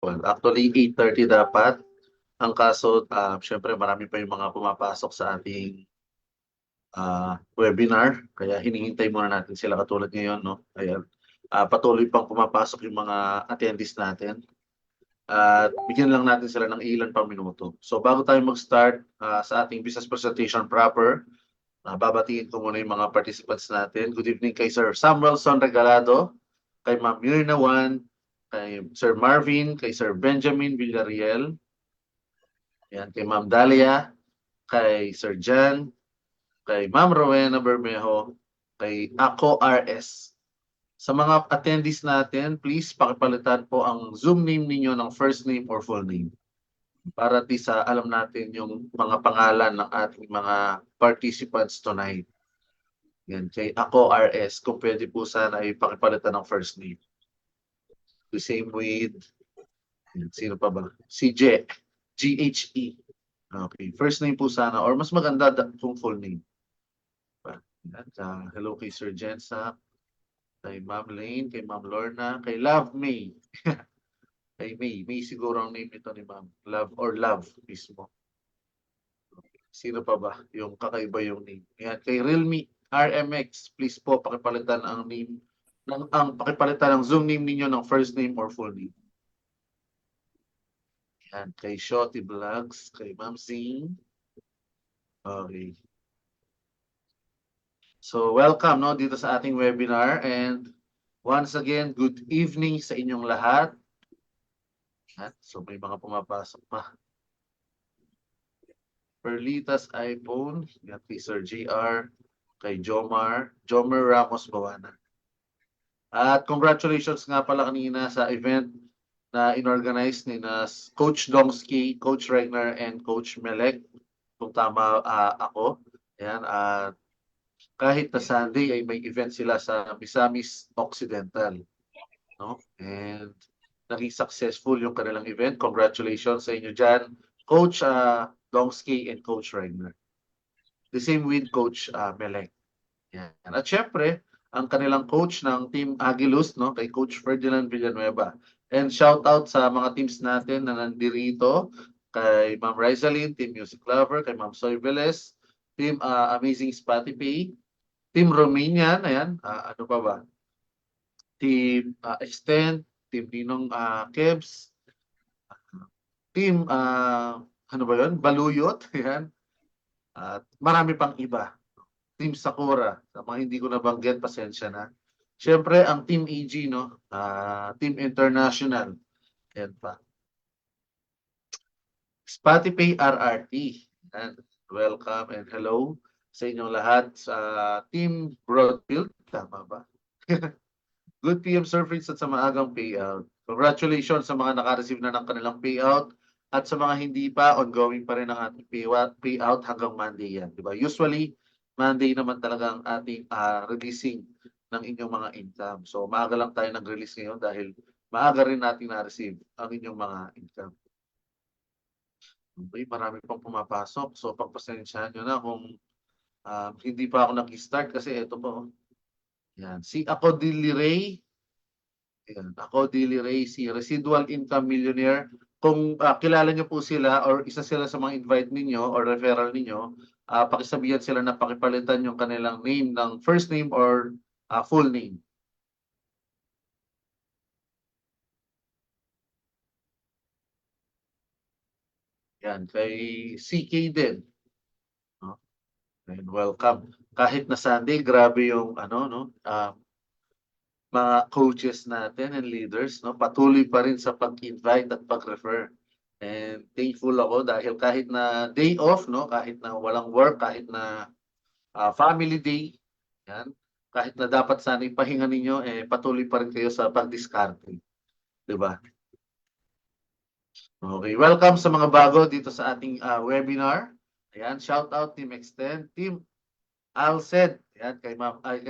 Well, actually 8:30 dapat. Ang kaso, siyempre marami pa yung mga pumapasok sa ating webinar. Kaya hinihintay muna natin sila katulad ngayon, no? Ayan. Patuloy pang pumapasok yung mga attendees natin. At bigyan lang natin sila ng ilan pang minuto. So bago tayo mag-start sa ating business presentation proper, babatiin ko muna yung mga participants natin. Good evening kay Sir Samuelson Regalado, kay Ma'am Mirna Juan, kay Sir Marvin, kay Sir Benjamin Villarreal, yan, kay Ma'am Dalia, kay Sir Jan, kay Ma'am Rowena Bermejo, kay Ako RS. Sa mga attendees natin, please pakipalitan po ang Zoom name ninyo ng first name or full name. Para at least alam natin yung mga pangalan ng ating mga participants tonight. Yan, kay Ako RS, kung pwede po sana ay pakipalitan ng first name. The same with, sino pa ba? Si GHE. Okay, first name po sana or mas maganda kung full name. Hello kay Sir Jensa, kay Ma'am Lane, kay Ma'am Lorna, kay Love May. Kay May siguro ang name nito ni Ma'am. Love or Love mismo. Sino pa ba? Yung kakaiba yung name. Yan, kay Realme RMX, please po pakipalitan ang name pakipalitan ang Zoom name ninyo ng first name or full name. Yan, kay Shotty Vlogs, kay Ma'am Zing. Okay. So welcome no dito sa ating webinar, and once again, good evening sa inyong lahat. So may mga pumapasok pa. Perlitas iPhone, yan kay Sir JR, kay Jomar Ramos Bawana. At congratulations nga pala kanina sa event na inorganize ni Coach Domsky, Coach Regner, and Coach Melek. Kung tama ako. Ayan, kahit na Sunday ay may event sila sa Misamis Occidental. No? And naging successful yung kanilang event. Congratulations sa inyo dyan, Coach Domsky and Coach Regner. The same with Coach Melek. Yan. At syempre, ang kanilang coach ng Team Agilus, no, kay Coach Ferdinand Villanueva. And shout out sa mga teams natin na nandirito, kay Ma'am Rizalyn, Team Music Lover, kay Ma'am Soy Velez, Team Amazing Spotify, Team Romanian, ayan, ano pa ba? Team Extend, Team Ninong Kebs, Team, ano ba yun? Baluyot, ayan. At marami pang iba. Team Sakura, sa mga hindi ko nabanggit, pasensya na. Siyempre, ang Team EG, no? Team International. Yan pa. Spotify RRT. And welcome and hello sa inyong lahat sa Team Broadfield. Tama ba? Good PM Sir Fritz at sa maagang payout. Congratulations sa mga naka-receive na ng kanilang payout. At sa mga hindi pa, ongoing pa rin ang ating payout hanggang Monday yan. Diba? Usually, Monday naman talaga ang ating releasing ng inyong mga income. So, maaga lang tayo nag-release ngayon dahil maaga rin natin na-receive ang inyong mga income. Okay, marami pang pumapasok. So, pagpasensyahan nyo na kung hindi pa ako nag-start kasi ito po. Yan. Si Ako Diliray. Yan. Ako Diliray, si Residual Income Millionaire. Kung kilala nyo po sila or isa sila sa mga invite ninyo or referral ninyo, pakisabihan sila na pakipalitan yung kanilang name ng first name or full name. Yan, kay CK din. No? And welcome. Kahit na Sunday, grabe yung ano, no? Mga coaches natin and leaders, no? Patuloy pa rin sa pag-invite at pag-refer. And thankful ako dahil kahit na day off, no? Kahit na walang work, kahit na family day, yan, kahit na dapat sana ipahinga ninyo, patuloy pa rin kayo sa pag-discarte. Diba? Okay, welcome sa mga bago dito sa ating webinar. Ayan, shout out Team Extend, Team Alced, ayan, kay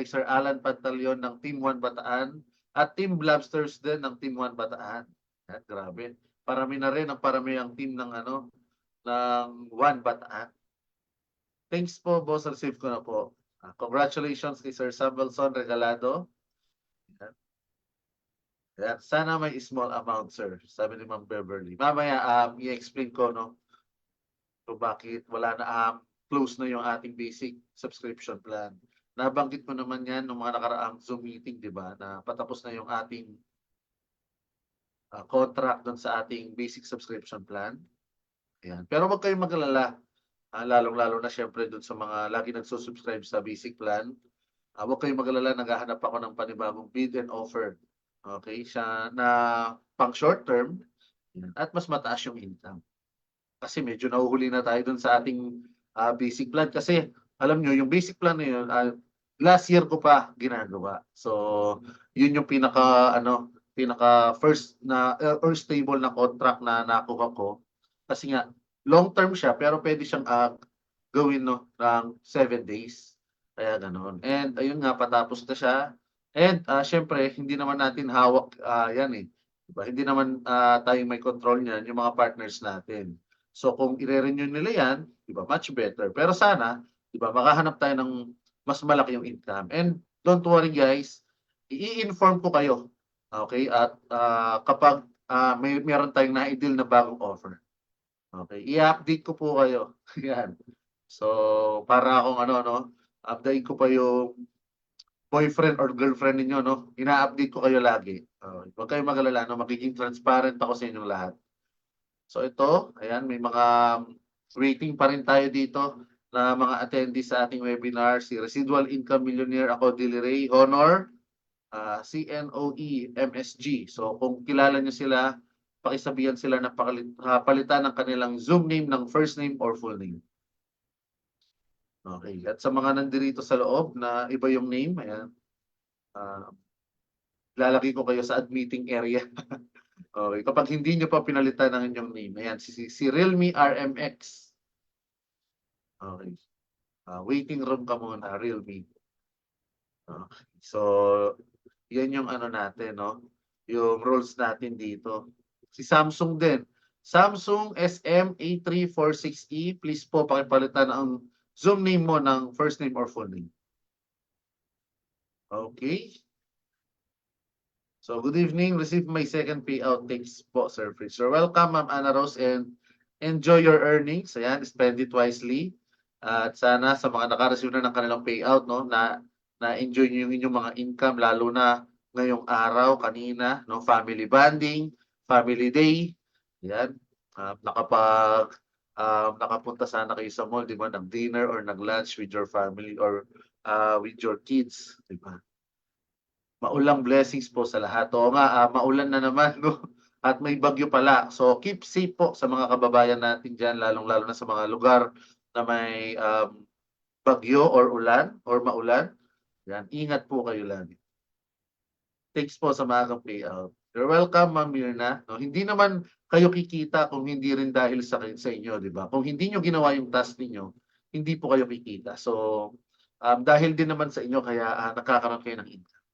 Sir Alan Pantaleon ng Team 1 Bataan at Team Blabsters din ng Team 1 Bataan. Ayan, grabe. Parami na rin ang team ng ng 1 Bataan. Thanks po, boss. Receive ko na po. Congratulations kay Sir Samuelson Regalado. Ayan, sana may small amount, sir. Sabi ni Ma'am Beverly. Mamaya, i-explain ko, no, kung bakit wala na, close na yung ating basic subscription plan. Nabanggit mo naman yan nung mga nakaraang Zoom meeting, di ba, na patapos na yung ating contract doon sa ating basic subscription plan. Ayan. Pero wag kayong mag-alala. Lalong-lalo na syempre doon sa mga lagi nagsusubscribe sa basic plan. Huwag kayong mag-alala, naghahanap ako ng panibagong bid and offer. Okay? Siya na pang short term at mas mataas yung income. Kasi medyo nahuhuli na tayo dun sa ating basic plan. Kasi alam nyo, yung basic plan na yun, last year ko pa ginagawa. So, yun yung pinaka first na or stable na contract na nakuha ko. Kasi nga, long term siya, pero pwede siyang gawin no, ng 7 days. Kaya ganoon. And ayun nga, patapos na siya. And syempre, hindi naman natin hawak yan eh. Diba? Hindi naman tayo may control niyan, yung mga partners natin. So kung i-renew nila yan, di ba, much better. Pero sana, di ba, makahanap tayo ng mas malaki yung income. And don't worry guys, i-inform ko kayo. Okay? At kapag meron tayong na-deal na bagong offer. Okay? I-update ko po kayo. Yan. So, para akong update ko pa yung boyfriend or girlfriend ninyo, no? Ina-update ko kayo lagi. Huwag kayong mag-alala, no? Magiging transparent ako sa inyong lahat. So ito, ayan, may mga waiting pa rin tayo dito na mga attendees sa ating webinar. Si Residual Income Millionaire ako, Diliray Honor, CNOE MSG. So kung kilala nyo sila, pakisabihan sila na palitan ng kanilang Zoom name ng first name or full name. Okay. At sa mga nandirito sa loob na iba yung name, ayan, lalagay ko kayo sa admitting area. Okay. Kapag hindi nyo pa pinalitan ng inyong name, ayan, si Realme RMX. Okay. Waiting room ka muna, Realme. Okay. So, yan yung natin, no? Yung roles natin dito. Si Samsung din. Samsung SM8346E, please po pakipalitan ang Zoom name mo ng first name or full name. Okay. So, good evening. Receive my second payout. Thanks po, Sir Fritz. So, welcome, Ma'am Ana Rose, and enjoy your earnings. Ayan, spend it wisely. At sana sa mga naka-receive na ng kanilang payout, no, na-enjoy niyo yung inyong mga income, lalo na ngayong araw, kanina, no, family bonding, family day. Ayan, nakapunta sana kayo sa mall, di ba, nag-dinner or nag-lunch with your family or with your kids, di ba? Maulang blessings po sa lahat. Oo nga, maulan na naman, no? At may bagyo pala. So keep safe po sa mga kababayan natin dyan, lalong-lalo na sa mga lugar na may bagyo or ulan or maulan. Yan, ingat po kayo lagi. Thanks po sa mga payout. You're welcome, Ma'am Mirna. No, hindi naman kayo kikita kung hindi rin dahil sa inyo, di ba? Kung hindi nyo ginawa yung task ninyo, hindi po kayo kikita. So, dahil din naman sa inyo, kaya nakakaroon kayo ng income.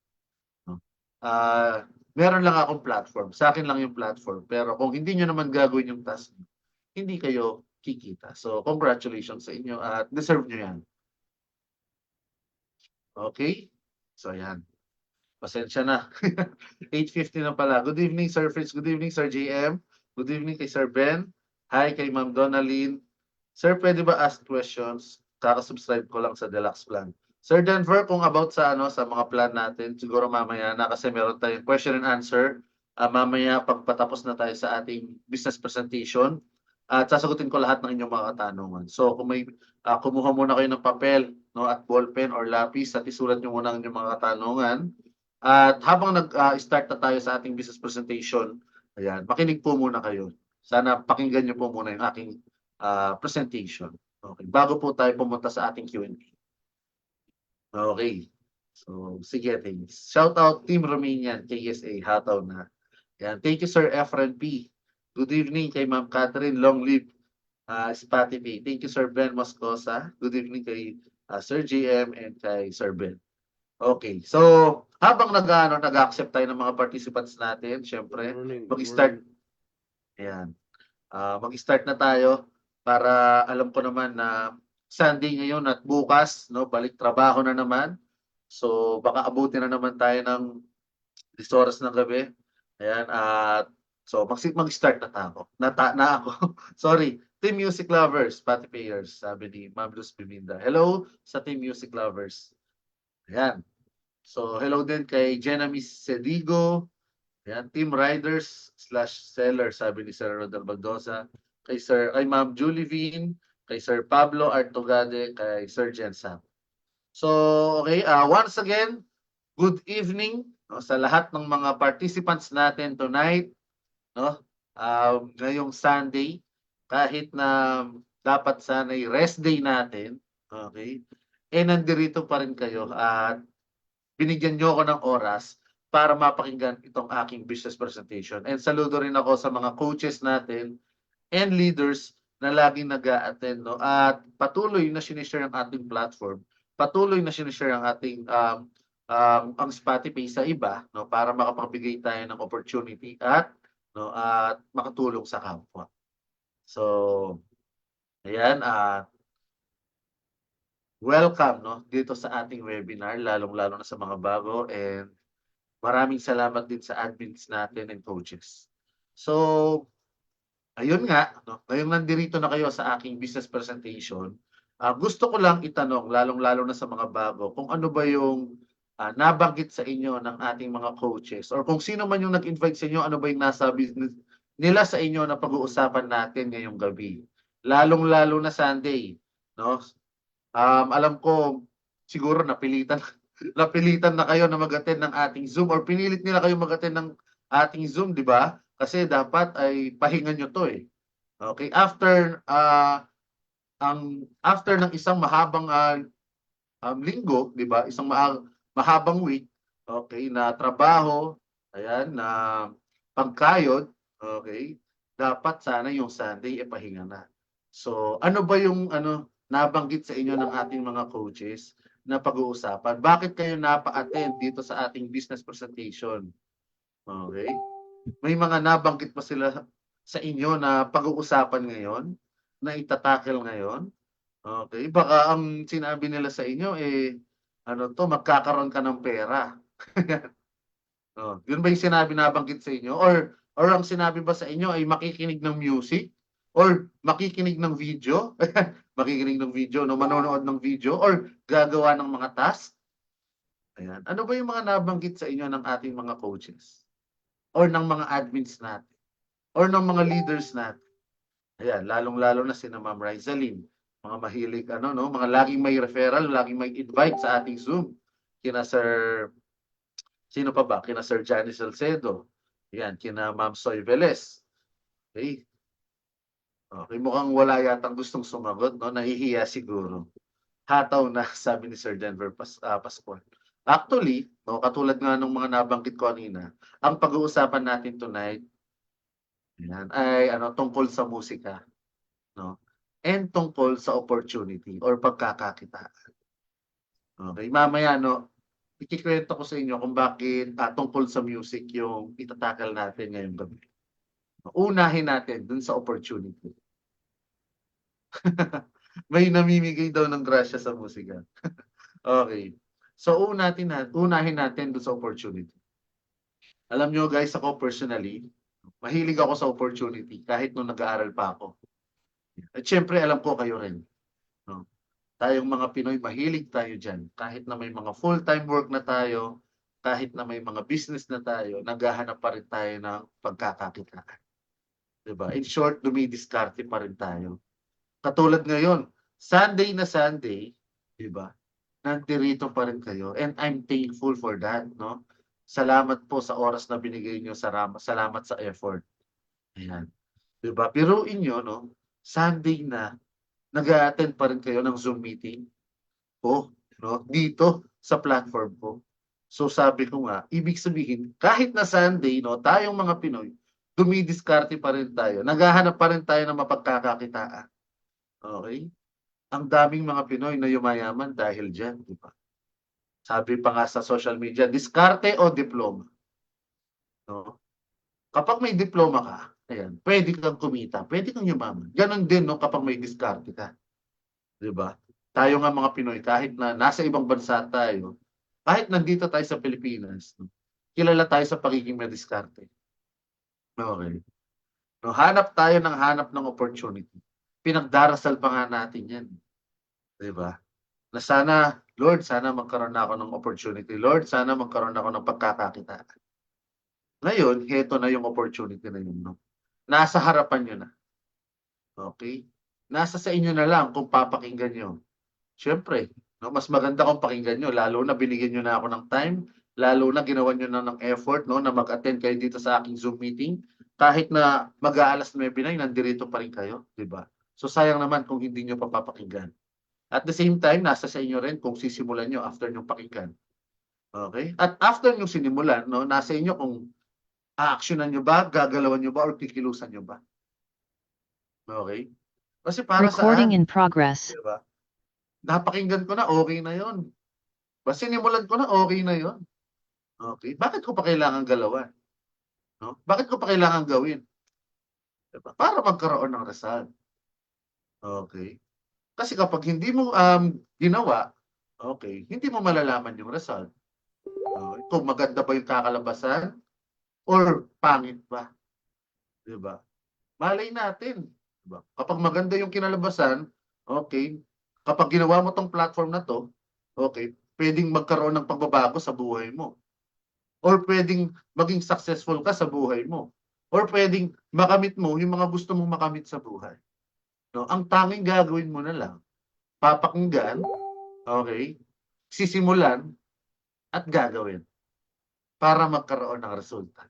Meron lang akong platform. Sa akin lang yung platform. Pero kung hindi nyo naman gagawin yung task, hindi kayo kikita. So, congratulations sa inyo at deserve nyo yan. Okay? So, yan. Pasensya na. 8:50 na pala. Good evening, Sir Fritz. Good evening, Sir JM. Good evening kay Sir Ben. Hi kay Ma'am Donaline. Sir, pwede ba ask questions? Kaka-subscribe ko lang sa Deluxe Plan. Sir Denver, kung about sa sa mga plan natin, siguro mamaya na kasi meron tayong question and answer. Mamaya pagpatapos na tayo sa ating business presentation at sasagutin ko lahat ng inyong mga katanungan. So kung may kumuha muna kayo ng papel, no, at ballpen or lapis at isulat niyo muna ang inyong mga katanungan. At habang nag-start na tayo sa ating business presentation, ayan, makinig po muna kayo. Sana pakinggan niyo po muna yung aking presentation. Okay, bago po tayo pumunta sa ating Q&A. Okay. So, sige, thanks. Shout out Team Romanian, KSA, hataw na. Yan. Thank you, Sir Efren P. Good evening kay Ma'am Catherine. Long live Spotify. Thank you, Sir Ben Moscosa. Good evening kay Sir GM and kay Sir Ben. Okay. So, habang nag-accept tayo ng mga participants natin, syempre, mag-start. Ayan. Mag-start na tayo para alam ko naman na Sunday ngayon at bukas, no, balik trabaho na naman. So baka abutin na naman tayo ng 10 oras ng gabi. Ayan, at so mag-start na ako. Na ako. Sorry. Team Music Lovers, Pati Payers, sabi ni Ma'am Luz Biminda. Hello sa Team Music Lovers. Ayan. So, hello din kay Jenamis Sedigo. Ayan, Team Riders / Seller, sabi ni Sir Rodel Baldosa. Kay Ma'am Julie Vin, kay Sir Pablo Artogade, kay Sir Jensen. So, okay, once again, good evening, no, sa lahat ng mga participants natin tonight, no? Ngayong Sunday, kahit na dapat sana'y rest day natin, okay? Nandirito pa rin kayo at binigyan niyo ako ng oras para mapakinggan itong aking business presentation. And saludo rin ako sa mga coaches natin and leaders na laging nag-a-attend, no? At patuloy na sinishare ang ating platform, patuloy na sinishare ang ating ang Spotify sa iba, no, para makapagbigay tayo ng opportunity at makatulong sa kapwa. So, ayan, welcome, no, dito sa ating webinar, lalong-lalo na sa mga bago, and maraming salamat din sa admins natin and coaches. So, ayun nga, no, ngayong nandirito na kayo sa aking business presentation, gusto ko lang itanong, lalong-lalo na sa mga bago, kung ano ba yung nabanggit sa inyo ng ating mga coaches, or kung sino man yung nag-invite sa inyo, ano ba yung nasa business nila sa inyo na pag-uusapan natin ngayong gabi. Lalong-lalo na Sunday, no? Alam ko, siguro napilitan, napilitan na kayo na mag-attend ng ating Zoom, or pinilit nila kayo mag-attend ng ating Zoom, di ba? Kasi dapat ay pahinga nyo to eh. Okay, after ng isang mahabang linggo, 'di ba? Isang mahabang week, okay, na trabaho, ayan, na pagkayod, okay? Dapat sana yung Sunday e pahinga na. So, ano ba yung nabanggit sa inyo ng ating mga coaches na pag-uusapan? Bakit kayo napa-attend dito sa ating business presentation? Okay? May mga nabanggit pa sila sa inyo na pag-uusapan ngayon, na itatackle ngayon? Okay, baka ang sinabi nila sa inyo magkakaroon ka ng pera. Oh, yun ba yung nabanggit sa inyo? Or ang sinabi ba sa inyo ay makikinig ng music? Or makikinig ng video? Makikinig ng video, no? Manonood ng video? Or gagawa ng mga task? Ayan. Ano ba yung mga nabanggit sa inyo ng ating mga coaches? Or ng mga admins natin? Or ng mga leaders natin? Ayan, lalong-lalo na sina Ma'am Rizalyn, mga mahilig, mga laging may referral, laging may invite sa ating Zoom. Sino pa ba? Kina Sir Johnny Salcedo. Ayan, kina Ma'am Soy Velez. Okay. Okay, mukhang wala yatang gustong sumagot, no? Nahihiya siguro. Hataw na, sabi ni Sir Denver Pascual. Actually, no, katulad nga ng mga nabanggit ko kanina, ang pag-uusapan natin tonight, ayan, ay tungkol sa musika, no? And tungkol sa opportunity or pagkakakitaan. Okay, mamaya, no, ikikwento ko sa inyo kung bakit tungkol sa music yung itatakal natin ngayong gabi. Unahin natin dun sa opportunity. May namimigay daw ng grasya sa musika. Okay. So, unahin natin dun sa opportunity. Alam nyo guys, ako personally, mahilig ako sa opportunity kahit nung nag-aaral pa ako. At syempre, alam ko kayo rin. No? Tayong mga Pinoy, mahilig tayo dyan. Kahit na may mga full-time work na tayo, kahit na may mga business na tayo, naghahanap pa rin tayo ng pagkakakitaan. Diba? In short, dumidiskarte pa rin tayo. Katulad ngayon, Sunday na Sunday, diba? Nandirito pa rin kayo. And I'm thankful for that, no? Salamat po sa oras na binigay nyo. Salamat sa effort. Ayan. Diba? Piruin nyo, no? Sunday na, nag-a-attend pa rin kayo ng Zoom meeting. No? Dito sa platform ko. So sabi ko nga, ibig sabihin, kahit na Sunday, no, tayong mga Pinoy, dumidiskarte pa rin tayo. Naghahanap pa rin tayo ng mapagkakakitaan. Okay? Ang daming mga Pinoy na yumayaman dahil dyan, di ba? Sabi pa nga sa social media, diskarte o diploma. No? Kapag may diploma ka, ayan, pwede kang kumita, pwede kang yumaman. Ganon din, no, kapag may diskarte ka. Di ba? Tayo nga mga Pinoy, kahit na nasa ibang bansa tayo, kahit nandito tayo sa Pilipinas, no, kilala tayo sa pagiging madiskarte. Okay. No, hanap tayo ng hanap ng opportunity. Pinagdarasal pa nga natin yan. Di ba? Na sana, Lord, sana magkaroon na ako ng opportunity. Lord, sana magkaroon ako ng pagkakakitaan. Ngayon, heto na yung opportunity na yun. No? Nasa harapan nyo na. Okay? Nasa sa inyo na lang kung papakinggan nyo. Siyempre, no, mas maganda kung pakinggan nyo, lalo na binigyan nyo na ako ng time, lalo na ginawa nyo na ng effort no, na mag-attend kayo dito sa aking Zoom meeting. Kahit na mag-aalas 9 na, nandirito pa rin kayo, di ba? So sayang naman kung hindi nyo papapakinggan. At the same time, nasa sa inyo rin kung sisimulan nyo after nyo pakinggan. Okay? At after nyo sinimulan, no, nasa inyo kung a-actionan nyo ba, gagalawan nyo ba, or kikilusan nyo ba. Okay? Kasi para Recording saan? in progress. Diba? Napakinggan ko na, okay na yon. Basta sinimulan ko na, okay na yon. Okay? Bakit ko pa kailangan galawan? No? Bakit ko pa kailangan gawin? Diba? Para magkaroon ng result. Okay? Kasi kapag hindi mo ginawa, okay, hindi mo malalaman yung result. Okay? Kung maganda ba yung kakalabasan or pangit ba. Diba? Malay natin. Diba? Kapag maganda yung kinalabasan, okay, kapag ginawa mo tong platform na to, okay, pwedeng magkaroon ng pagbabago sa buhay mo. Or pwedeng maging successful ka sa buhay mo. Or pwedeng makamit mo yung mga gusto mong makamit sa buhay. No? Ang tanging gagawin mo na lang, papakinggan, okay, sisimulan, at gagawin para magkaroon ng resulta.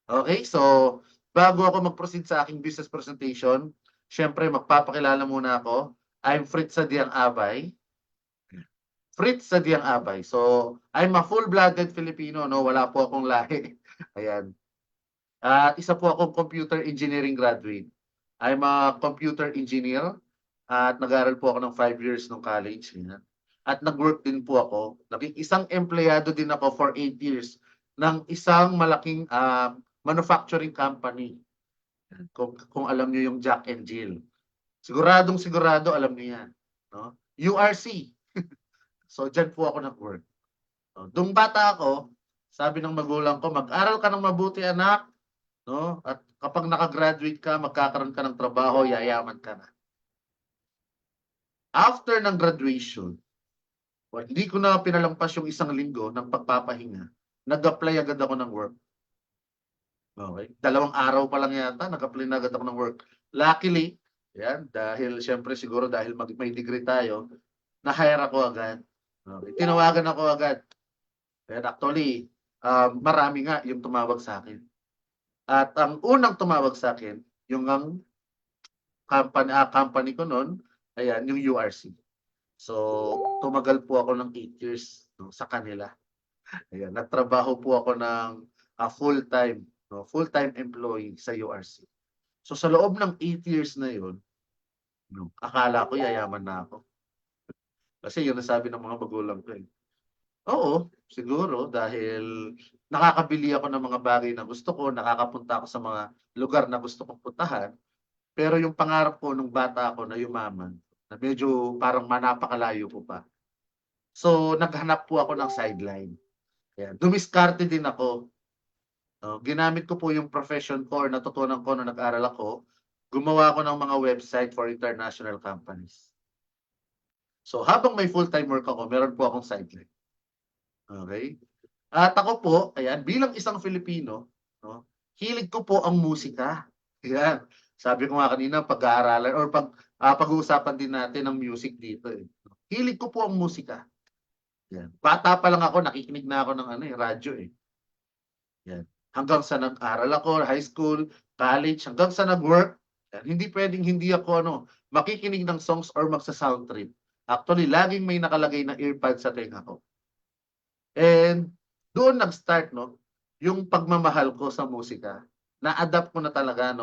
Okay, so bago ako mag-proceed sa aking business presentation, syempre magpapakilala muna ako. I'm Fritz Sadiang Abay. Fritz Sadiang Abay. So, I'm a full-blooded Filipino, no? Wala po akong lahi. Ayan. At isa po akong computer engineering graduate. I'm a computer engineer at nag-aral po ako ng 5 years ng college. Ayan. At nag-work din po ako. Naging isang empleyado din ako for 8 years ng isang malaking manufacturing company. Kung alam niyo yung Jack and Jill. Siguradong sigurado alam niyo yan. No? URC. So, dyan po ako nag-work. No? Dung bata ako, sabi ng magulang ko, mag-aral ka ng mabuti anak. No? At kapag nakagraduate ka, magkakaroon ka ng trabaho, yayaman ka na. After ng graduation, hindi ko na pinalampas yung isang linggo ng pagpapahinga. Nag-apply agad ako ng work. Okay. 2 araw pa lang yata, nag-apply na agad ako ng work. Luckily, yan, dahil syempre siguro dahil may degree tayo, na-hire ako agad. Okay. Tinawagan ako agad. And actually, marami nga yung tumawag sa akin. At ang unang tumawag sa akin, yung ang company ko noon, ayan, yung URC. So, tumagal po ako ng 8 years no, sa kanila. Ayan, nagtrabaho po ako ng full-time, no, full-time employee sa URC. So sa loob ng 8 years na 'yon, no, akala ko yayaman na ako. Kasi 'yun ang sabi ng mga magulang ko eh. Oo, siguro dahil nakakabili ako ng mga bagay na gusto ko, nakakapunta ako sa mga lugar na gusto kong puntahan. Pero yung pangarap ko nung bata ako na yumaman, na medyo parang napakalayo ko pa. So naghanap po ako ng sideline. Ayan, dumiskarte din ako. Ginamit ko po yung profession ko or natutunan ko nung nag-aral ako, gumawa ako ng mga website for international companies. So habang may full-time work ako, meron po akong sideline. Okay? At ako po, ayan, bilang isang Filipino, no, hilig ko po ang musika. Ayan. Sabi ko nga kanina, pag-aaralan or pag-uusapan din natin ng music dito. Eh. Hilig ko po ang musika. Ayan. Bata pa lang ako, nakikinig na ako ng radyo eh. Yan. Hanggang sa nag-aral ako, high school, college, hanggang sa nag-work, hindi pwedeng hindi ako makikinig ng songs or magsa-sound trip. Actually, laging may nakalagay na earpad sa tenga ko. And doon nag-start yung pagmamahal ko sa musika. Na-adapt ko na talaga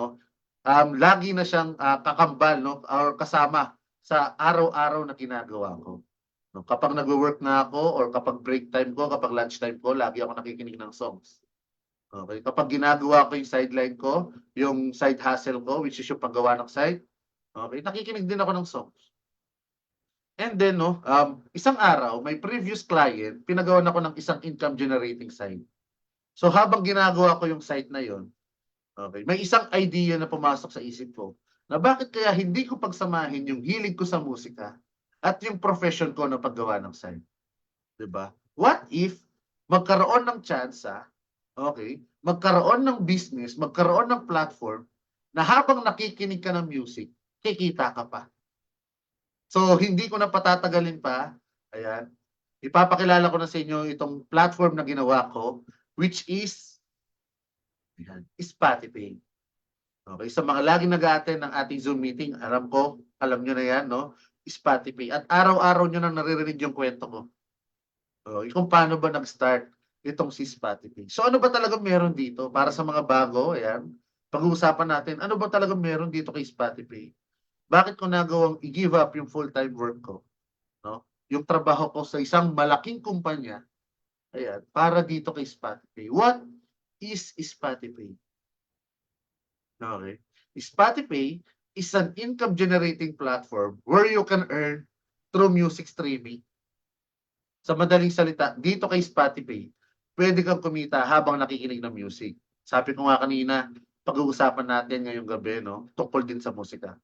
lagi na siyang kakambal or kasama sa araw-araw na ginagawa ko. Kapag nagwo-work na ako or kapag break time ko, kapag lunch time ko, lagi ako nakikinig ng songs. Okay, kapag ginagawa ko yung sideline ko, yung side hustle ko, which is yung paggawa ng site, okay, nakikinig din ako ng songs. And then, isang araw, may previous client, pinagawan ako ng isang income generating site. So habang ginagawa ko yung site na yon, Okay, may isang idea na pumasok sa isip ko na bakit kaya hindi ko pagsamahin yung hilig ko sa musika at yung profession ko na paggawa ng sign, 'di ba? What if magkaroon ng tsansa, okay, magkaroon ng business, magkaroon ng platform na habang nakikinig ka ng music, kikita ka pa. So, hindi ko na patatagalin pa, ayan, ipapakilala ko na sa inyo itong platform na ginawa ko, which is, ayan, Spotify. Okay, sa mga laging nag-a-attend ng ating Zoom meeting, alam nyo na yan, no? Spotify. At araw-araw nyo nang naririnig yung kwento ko. Kung paano ba nag-start itong si Spotify. So ano ba talaga meron dito? Para sa mga bago, ayan, pag-uusapan natin, ano ba talaga meron dito kay Spotify? Bakit ko nagawang i-give up yung full-time work ko? No? Yung trabaho ko sa isang malaking kumpanya, ayan, para dito kay Spotify. What is Spotify? Okay. Spotify is an income generating platform where you can earn through music streaming. Sa madaling salita, dito kay Spotify, pwede kang kumita habang nakikinig ng music. Sabi ko nga kanina, pag-uusapan natin ngayong gabi, no, tungkol din sa musika.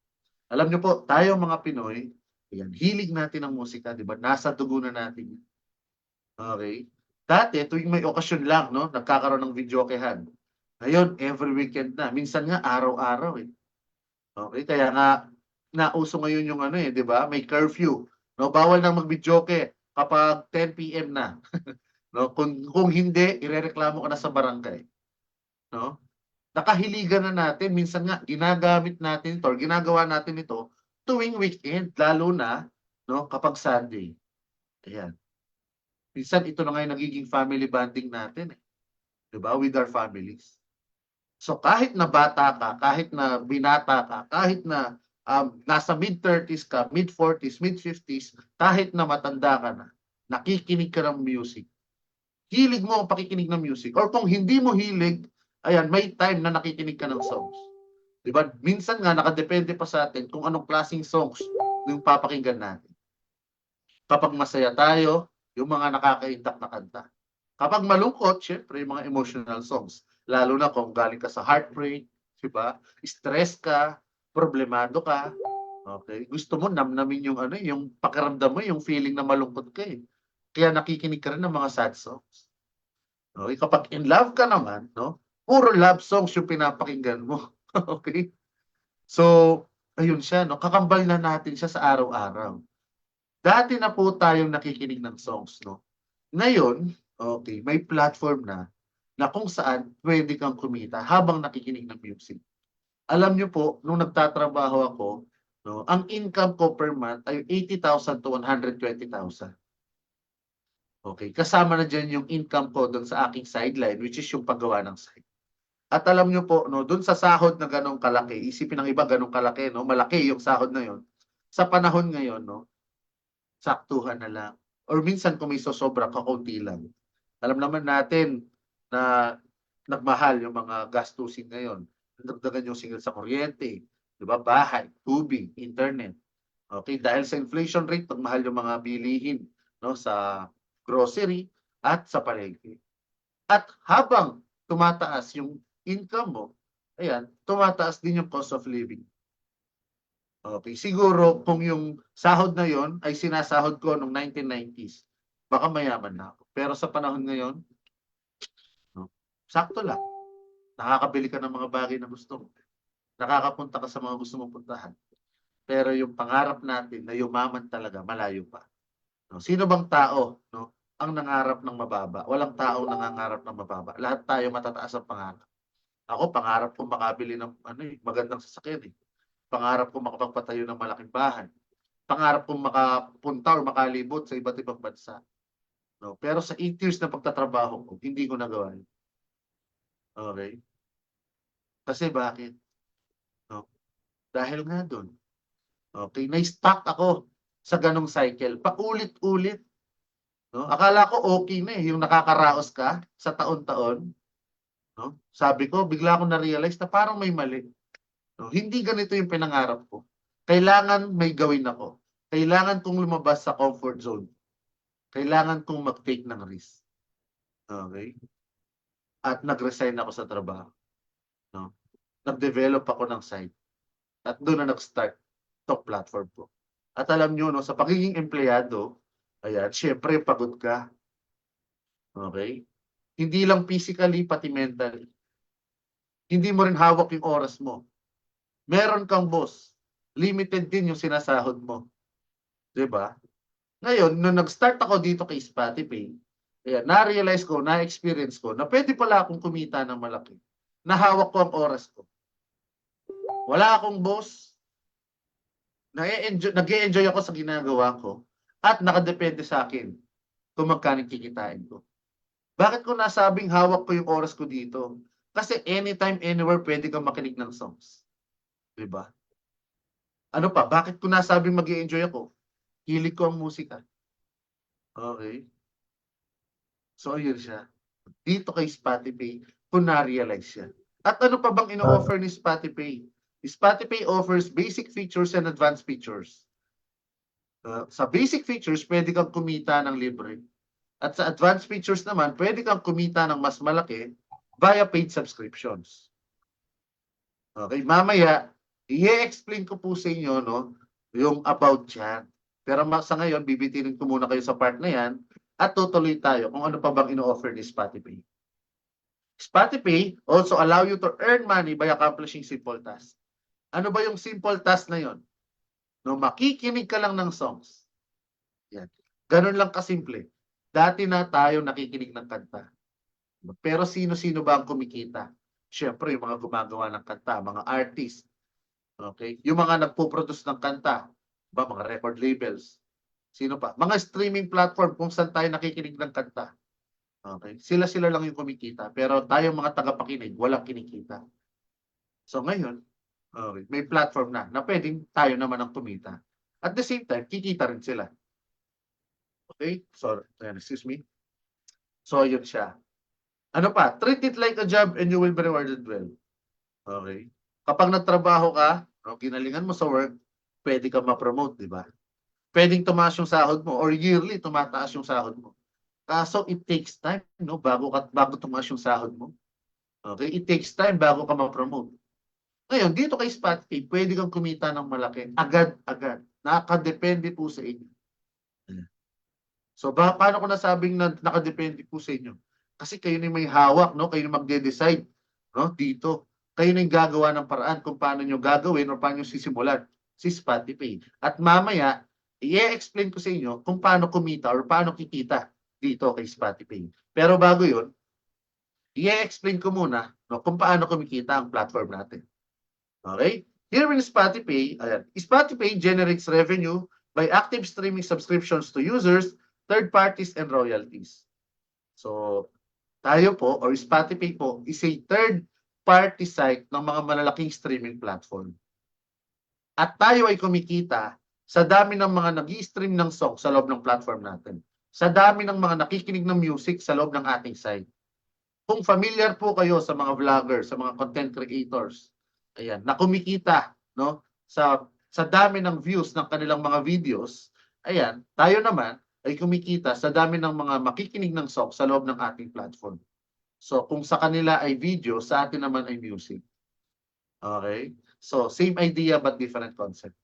Alam niyo po, tayo mga Pinoy, ayan, hilig natin ng musika, di ba? Nasa dugo na natin. Okay? Dati, tuwing may okasyon lang, no, nagkakaroon ng videokehan. Ngayon, every weekend na. Minsan nga, araw-araw eh. Okay, kaya nga nauso ngayon yung ano eh, 'di ba? May curfew. No, bawal nang magbidyoke kapag 10 PM na. No, kung hindi, irereklamo ka na sa barangay, no? Nakahiligan na natin, minsan nga ginagamit natin ito or ginagawa natin ito tuwing weekend, lalo na no, kapag Sunday. Ayan. Minsan ito na nga yung nagiging family bonding natin eh, 'di ba? With our families. So kahit na bata ka, kahit na binata ka, kahit na nasa mid-30s ka, mid-40s, mid-50s, kahit na matanda ka na, nakikinig ka ng music. Hilig mo ang pakikinig ng music. Or kung hindi mo hilig, ayan, may time na nakikinig ka ng songs. Diba? Minsan nga, nakadepende pa sa atin kung anong klaseng songs yung papakinggan natin. Kapag masaya tayo, yung mga nakakaintak na kanta. Kapag malungkot, syempre, yung mga emotional songs. Lalo na kung galing ka sa heartbreak, di ba? Stress ka, problemado ka. Okay? Gusto mo namnamin yung ano, yung pakiramdam mo, yung feeling na malungkot ka eh. Kaya nakikinig ka rin ng mga sad songs. Okay? Kapag in love ka naman, no? Puro love songs yung pinapakinggan mo. Okay? So, ayun siya, no? Kakambal na natin siya sa araw-araw. Dati na po tayong nakikinig ng songs, no? Ngayon, okay, may platform na kung saan pwede kang kumita habang nakikinig ng music. Alam niyo po, nung nagtatrabaho ako, no, ang income ko per month ay 80,000 to 120,000. Okay, kasama na diyan yung income ko doon sa aking sideline, which is yung paggawa ng site. At alam niyo po, no, doon sa sahod na ganong kalaki, isipin ng iba ganong kalaki, no, malaki yung sahod na yon. Sa panahon ngayon, no, saktuhan na lang. Or minsan kung may sosobra, kakaunti lang. Alam naman natin na nagmahal yung mga gastusin ngayon. Nagdagan yung singil sa kuryente, di ba? Bahay, tubig, internet. Okay, dahil sa inflation rate, nagmahal yung mga bilihin, no, sa grocery at sa palengke. At habang tumataas yung income mo, ayan, tumataas din yung cost of living. Okay, siguro kung yung sahod na yon ay sinasahod ko noong 1990s, baka mayaman na ako. Pero sa panahon ngayon, no, sakto lang. Nakakabili ka ng mga bagay na gusto mo. Nakakapunta ka sa mga gusto mong puntahan. Pero yung pangarap natin na yumaman talaga, malayo pa. No? Sino bang tao, no, ang nangarap ng mababa? Walang tao nangangarap ng mababa. Lahat tayo matataas ang pangarap. Ako, pangarap ko makabili ng magandang sasakyan. Pangarap ko makapagpatayo ng malaking bahay. Pangarap kong makapunta o makalibot sa iba't ibang bansa. No? Pero sa 8 years na pagtatrabaho ko, hindi ko nagawa yun. Okay? Kasi bakit? No? Dahil nga doon. Okay? Na-stuck ako sa ganong cycle. Paulit-ulit. No? Akala ko okay na eh. Yung nakakaraos ka sa taon-taon. No? Sabi ko, bigla akong na-realize na parang may mali. No? Hindi ganito yung pinangarap ko. Kailangan may gawin ako. Kailangan kong lumabas sa comfort zone. Kailangan kong mag-take ng risk. Okay? At nag-resign ako sa trabaho. No? nag-develop ako ng site. At doon na nag-start itong platform ko. At alam nyo, no, sa pagiging empleyado, ayan, syempre pagod ka. Okay? Hindi lang physically, pati mentally. Hindi mo rin hawak yung oras mo. Meron kang boss. Limited din yung sinasahod mo. 'Di ba? Ngayon, nung nag-start ako dito kay Spotify, ayan, na-realize ko, na-experience ko na pwede pala akong kumita ng malaki. Nahawak ko ang oras ko. Wala akong boss. Nag-e-enjoy ako sa ginagawa ko at nakadepende sa akin kung magkano kikitain ko. Bakit ko nasabing hawak ko yung oras ko dito? Kasi anytime, anywhere, pwede kang makinig ng songs. 'Di ba? Ano pa? Bakit ko nasabing mag-e-enjoy ako? Hilig ko ang musika. Okay? So, yun siya. Dito kay Spotify, kung na-realize siya. At ano pa bang ino-offer ni Spotify? Spotify offers basic features and advanced features. Sa basic features, pwede kang kumita ng libre. At sa advanced features naman, pwede kang kumita ng mas malaki via paid subscriptions. Okay, mamaya, i-explain ko po sa inyo, no, yung about yan. Pero sa ngayon, bibitinin ko muna kayo sa part na yan at tutuloy tayo kung ano pa bang ino-offer ni Spotify. Spotify also allow you to earn money by accomplishing simple tasks. Ano ba yung simple task na yon? No, makikinig ka lang ng songs. Yan. Ganun lang kasimple. Dati na tayo nakikinig ng kanta. Pero sino-sino ba ang kumikita? Siyempre, yung mga gumagawa ng kanta, mga artist. Okay? Yung mga nagpo-produce ng kanta, ba, mga record labels. Sino pa? Mga streaming platform kung saan tayo nakikinig ng kanta. Okay? Sila-sila lang yung kumikita. Pero tayo mga tagapakinig, walang kinikita. So ngayon, okay, may platform na pwedeng tayo naman ang kumita. At the same time, kikita rin sila. Okay? So, excuse me. So, yun siya. Ano pa? Treat it like a job and you will be rewarded well. Okay? Kapag nagtrabaho ka, ginalingan mo sa work, pwede ka ma-promote, di ba? Pwedeng tumaas yung sahod mo or yearly tumataas yung sahod mo. Kaso it takes time, no, bago tumaas yung sahod mo. Okay? It takes time bago ka ma-promote. Ngayon, dito kay Spotify, pwede kang kumita ng malaki agad-agad. Nakadepende po sa inyo. So, paano ko nasabing na nakadepende po sa inyo? Kasi kayo na may hawak, no? Kayo na magde-decide, no? Dito. Kayo na yung gagawa ng paraan kung paano nyo gagawin o paano nyo sisimulan si Spotify. At mamaya, i-explain ko sa inyo kung paano kumita or paano kikita dito kay Spotify. Pero bago yun, i-explain ko muna, no, kung paano kumikita ang platform natin. Okay? Here in Spotify, ayan, Spotify generates revenue by active streaming subscriptions to users, third parties, and royalties. So, tayo po, or Spotify po, is a third-party site ng mga malalaking streaming platform. At tayo ay kumikita sa dami ng mga nag-i-stream ng song sa loob ng platform natin. Sa dami ng mga nakikinig ng music sa loob ng ating site. Kung familiar po kayo sa mga vloggers, sa mga content creators, ayan, na kumikita, no, sa dami ng views ng kanilang mga videos, ayan, tayo naman ay kumikita sa dami ng mga makikinig ng song sa loob ng ating platform. So, kung sa kanila ay video, sa atin naman ay music. Okay? So, same idea but different concept.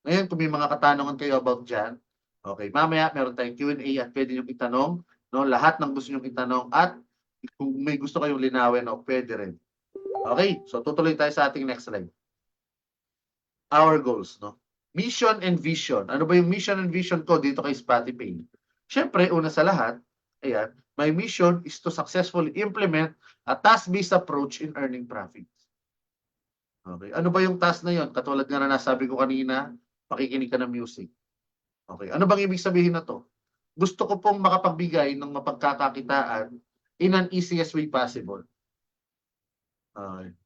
Ngayon, kung may mga katanungan kayo about dyan, okay, mamaya meron tayong Q&A at pwede nyo itanong, no, lahat ng gusto nyo itanong at kung may gusto kayong linawin, no, pwede rin. Okay, so tutuloy tayo sa ating next slide. Our goals, no? Mission and vision. Ano ba yung mission and vision ko dito kay Spotify? Siyempre, una sa lahat, ayan, my mission is to successfully implement a task-based approach in earning profits. Okay, ano ba yung task na yon? Katulad nga na nasabi ko kanina, makikinig ka ng music. Okay, ano bang ibig sabihin na to? Gusto ko pong makapagbigay ng mapagkakakitaan in an easiest way possible. Okay.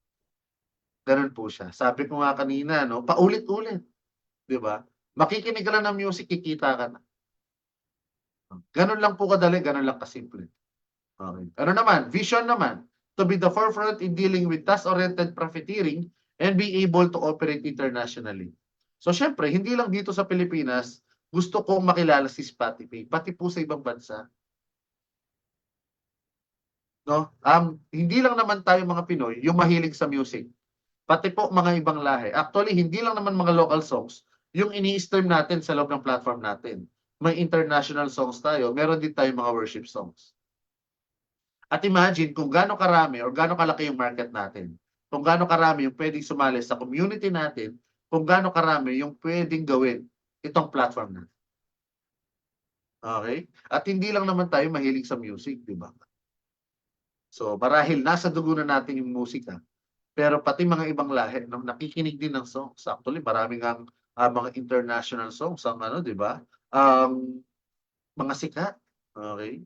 Ganun po siya. Sabi ko nga kanina, no, paulit-ulit. 'Di ba? Makikinig ka lang ng music, kikita ka na. Ganun lang po kadali, ganun lang kasimple. Okay. Ano naman? Vision naman. To be the forefront in dealing with task-oriented profiteering and be able to operate internationally. So, syempre, hindi lang dito sa Pilipinas, gusto kong makilala si Spotify, pati po sa ibang bansa. No? Hindi lang naman tayo mga Pinoy yung mahilig sa music. pati po mga ibang lahi. Actually, hindi lang naman mga local songs yung ini-stream natin sa loob ng platform natin. May international songs tayo, meron din tayong mga worship songs. At imagine kung gaano karami or gaano kalaki yung market natin. Kung gaano karami yung pwedeng sumali sa community natin, kung gaano karami yung pwedeng gawin itong platform natin. Okay? At hindi lang naman tayo mahilig sa music, di ba? So, marahil nasa dugo na natin yung musika. Pero pati mga ibang lahi nakikinig din ng songs. Actually, maraming ang mga international songs ang ano, 'di ba? Mga sikat. Okay?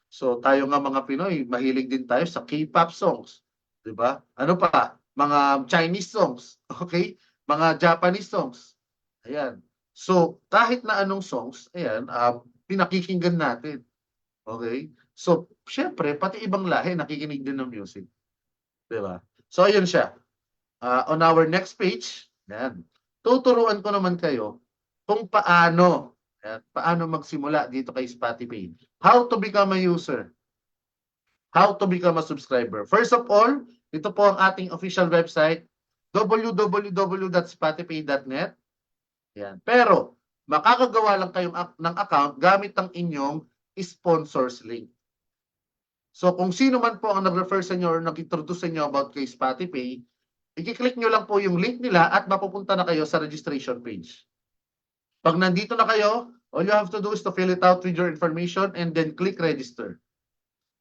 So tayo nga mga Pinoy, mahilig din tayo sa K-pop songs, 'di ba? Ano pa? Mga Chinese songs, okay? Mga Japanese songs. Ayan. So kahit na anong songs, ayan, pinakikinggan natin. Okay? So syempre pati ibang lahi nakikinig din ng music, 'di ba? So ayun siya. On our next page, yan, tuturuan ko naman kayo kung paano magsimula dito kay Spotify. How to become a user. How to become a subscriber. First of all, ito po ang ating official website, www.spotify.net. Yan. Pero, makakagawa lang kayong ng account gamit ang inyong sponsors link. So, kung sino man po ang nag-refer sa inyo or nag-introduce sa inyo about kay Spotify, i-click nyo lang po yung link nila at mapupunta na kayo sa registration page. Pag nandito na kayo, all you have to do is to fill it out with your information and then click register.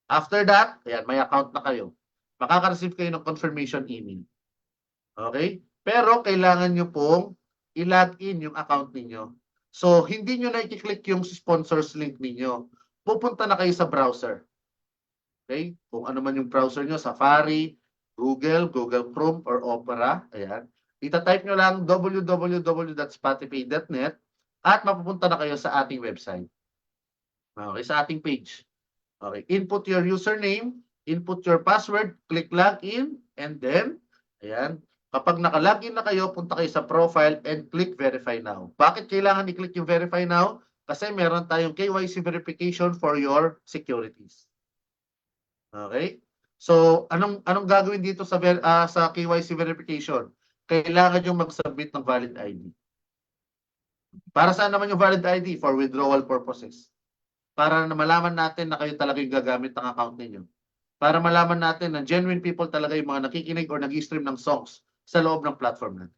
After that, ayan, may account na kayo. Makaka-receive kayo ng confirmation email. Okay? Pero kailangan nyo pong i-log in yung account ninyo. So, hindi nyo na i-click yung sponsors link ninyo. Pupunta na kayo sa browser. Okay? Kung ano man yung browser nyo, Safari, Google, Google Chrome, or Opera. Ayan. Ita-type nyo lang www.spotify.net at mapupunta na kayo sa ating website. Okay, sa ating page. Okay, input your username, input your password, click login, and then, ayan, kapag naka-login na kayo, punta kayo sa profile and click verify now. Bakit kailangan i-click yung verify now? Kasi meron tayong KYC verification for your securities. Okay? So, anong gagawin dito sa KYC verification? Kailangan yung mag-submit ng valid ID. Para saan naman yung valid ID? For withdrawal purposes. Para na malaman natin na kayo talaga yung gagamit ng account ninyo. Para malaman natin na genuine people talaga yung mga nakikinig or nag-stream ng songs sa loob ng platform natin.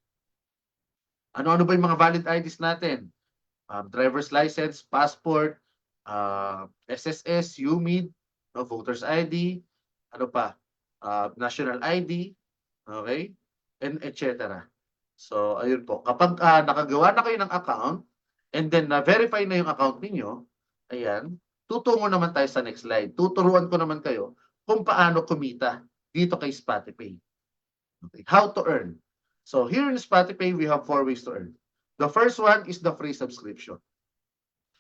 Ano-ano ba yung mga valid IDs natin? Driver's license, passport, SSS, UMID, no, voter's ID, ano pa, national ID, okay, and etc. So, ayun po. Kapag nakagawa na kayo ng account, and then na-verify na yung account ninyo, ayan, tutungo naman tayo sa next slide. Tuturuan ko naman kayo kung paano kumita dito kay Spotify. Okay. How to earn. So, here in Spotify, we have 4 ways to earn. The first one is the free subscription.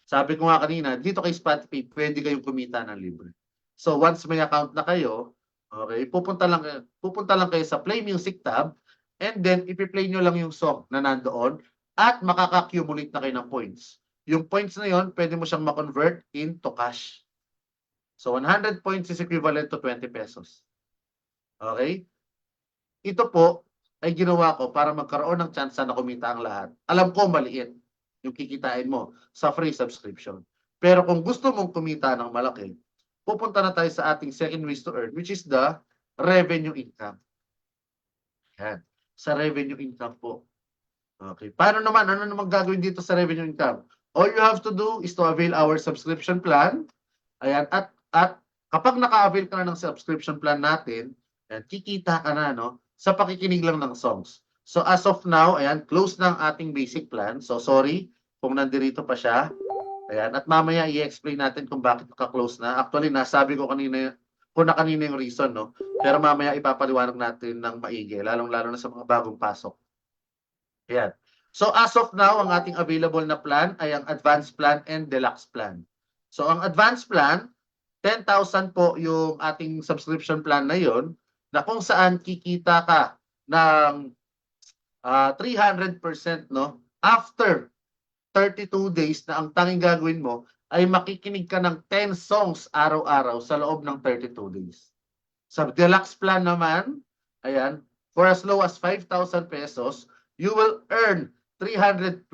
Sabi ko nga kanina, dito kay Spotify, pwede kayong kumita ng libre. So once may account na kayo, okay, pupunta lang kayo sa Play Music tab and then ipi-play nyo lang yung song na nandoon at makaka-accumulate na kayo ng points. Yung points na yon, pwede mo siyang ma-convert into cash. So 100 points is equivalent to 20 pesos. Okay? Ito po ay ginawa ko para magkaroon ng chance na kumita ang lahat. Alam ko maliit yung kikitain mo sa free subscription. Pero kung gusto mong kumita ng malaki, pupunta na tayo sa ating second ways to earn, which is the revenue income. Yan. Sa revenue income po. Okay. Paano naman? Ano naman gagawin dito sa revenue income? All you have to do is to avail our subscription plan. Ayan. At kapag naka-avail ka na ng subscription plan natin, ayan, kikita ka na, no? Sa pakikinig lang ng songs. So as of now, ayan, close na ang ating basic plan. So sorry kung nandirito pa siya. Ayan, at mamaya i-explain natin kung bakit naka-close na. Actually, nasabi ko kanina yung reason, no? Pero mamaya ipapaliwanag natin ng maigi, lalong-lalo na sa mga bagong pasok. Ayan. So as of now, ang ating available na plan ay ang advanced plan and deluxe plan. So ang advanced plan, 10,000 po yung ating subscription plan na yon, na kung saan kikita ka ng 300%, no? After 32 days na ang tanging gagawin mo ay makikinig ka ng 10 songs araw-araw sa loob ng 32 days. Sa deluxe plan naman, ayan, for as low as 5,000 pesos, you will earn 320%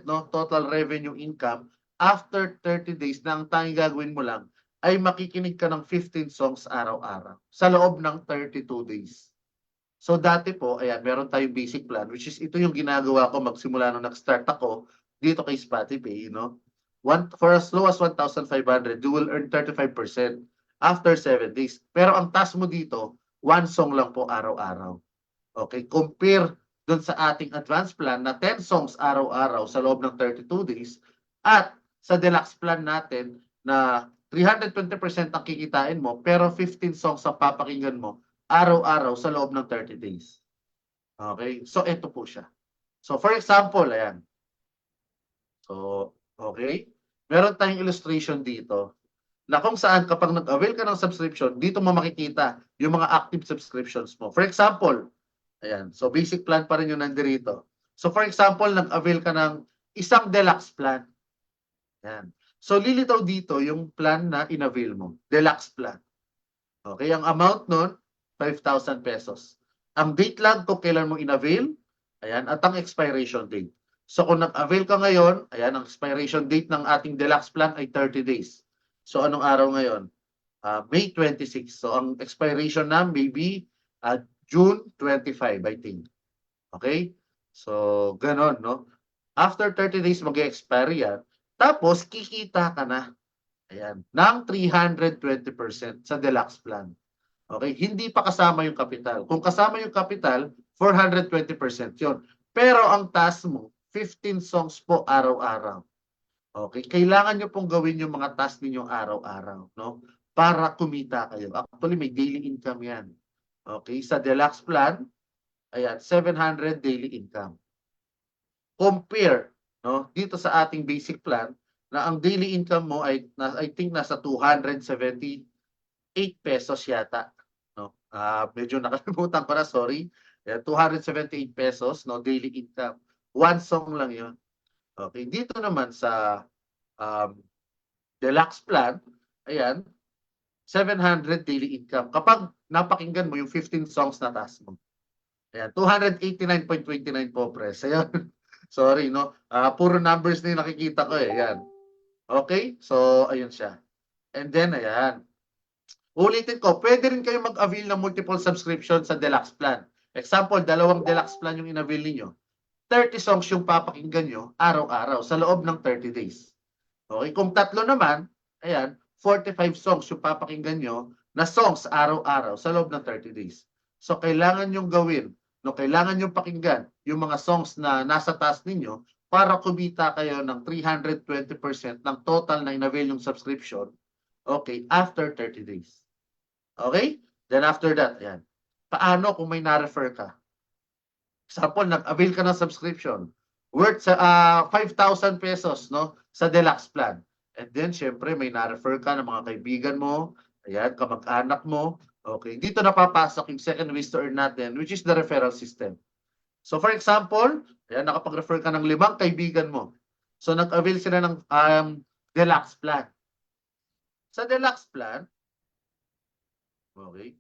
no, total revenue income after 30 days na ang tanging gagawin mo lang ay makikinig ka ng 15 songs araw-araw sa loob ng 32 days. So dati po, ayan, meron tayong basic plan, which is ito yung ginagawa ko magsimula nung nag-start ako dito kay Spotify, no? For as low as 1,500, you will earn 35% after 7 days. Pero ang task mo dito, 1 song lang po araw-araw. Okay? Compare dun sa ating advanced plan na 10 songs araw-araw sa loob ng 32 days at sa deluxe plan natin na 320% ang kikitain mo pero 15 songs ang papakinggan mo araw-araw sa loob ng 30 days. Okay? So, ito po siya. So, for example, ayan. So, okay? Meron tayong illustration dito na kung saan kapag nag-avail ka ng subscription, dito mo makikita yung mga active subscriptions mo. For example, ayan. So, basic plan pa rin yung nandirito. So, for example, nag-avail ka ng isang deluxe plan. Ayan. So, lilitaw dito yung plan na in-avail mo. Deluxe plan. Okay? Ang amount nun, 5,000 pesos. Ang date lang kung kailan mo in-avail, ayan, at ang expiration date. So kung nag-avail ka ngayon, ayan, ang expiration date ng ating deluxe plan ay 30 days. So anong araw ngayon? May 26. So ang expiration na maybe June 25, I think. Okay? So ganon, no? After 30 days, mag-expire yan. Tapos, kikita ka na. Ayan, ng 320% sa deluxe plan. Okay? Hindi pa kasama yung kapital. Kung kasama yung kapital, 420% yun. Pero ang task mo, 15 songs po araw-araw. Okay? Kailangan nyo pong gawin yung mga task ninyo araw-araw, no? Para kumita kayo. Actually, may daily income yan. Okay? Sa deluxe plan, ayan, 700 daily income. Compare, no? Dito sa ating basic plan, na ang daily income mo ay, I think, nasa 278 pesos yata. No? Medyo nakalimutan ko na, sorry. 278 pesos, no, daily income. 1 song lang 'yon. Okay, dito naman sa deluxe plan, ayan, 700 daily income. Kapag napakinggan mo yung 15 songs na task mo. Ayan, 289.29 po, press. Ayan. Sorry, no? Puro numbers na yung nakikita ko eh. Ayan. Okay? So, ayun siya. And then, ayan. Ulitin ko, pwede rin kayo mag-avail ng multiple subscription sa deluxe plan. Example, 2 deluxe plan yung in-avail niyo. 30 songs yung papakinggan nyo araw-araw sa loob ng 30 days. Okay? Kung 3 naman, ayan, 45 songs yung papakinggan nyo na songs araw-araw sa loob ng 30 days. So, kailangan nyong gawin, no, kailangan nyong pakinggan yung mga songs na nasa task ninyo para kumita kayo ng 320% ng total na in-avail yung subscription. Okay, after 30 days. Okay? Then after that, ayan. Paano kung may na-refer ka? Example, nag-avail ka ng subscription worth sa 5,000 pesos, no, sa deluxe plan. And then, syempre, may na-refer ka ng mga kaibigan mo, ayan, kamag-anak mo. Okay, dito napapasok yung second ways to earn natin, which is the referral system. So, for example, ayan, nakapag-refer ka ng 5 kaibigan mo. So, nag-avail sila ng deluxe plan. Sa deluxe plan, okay,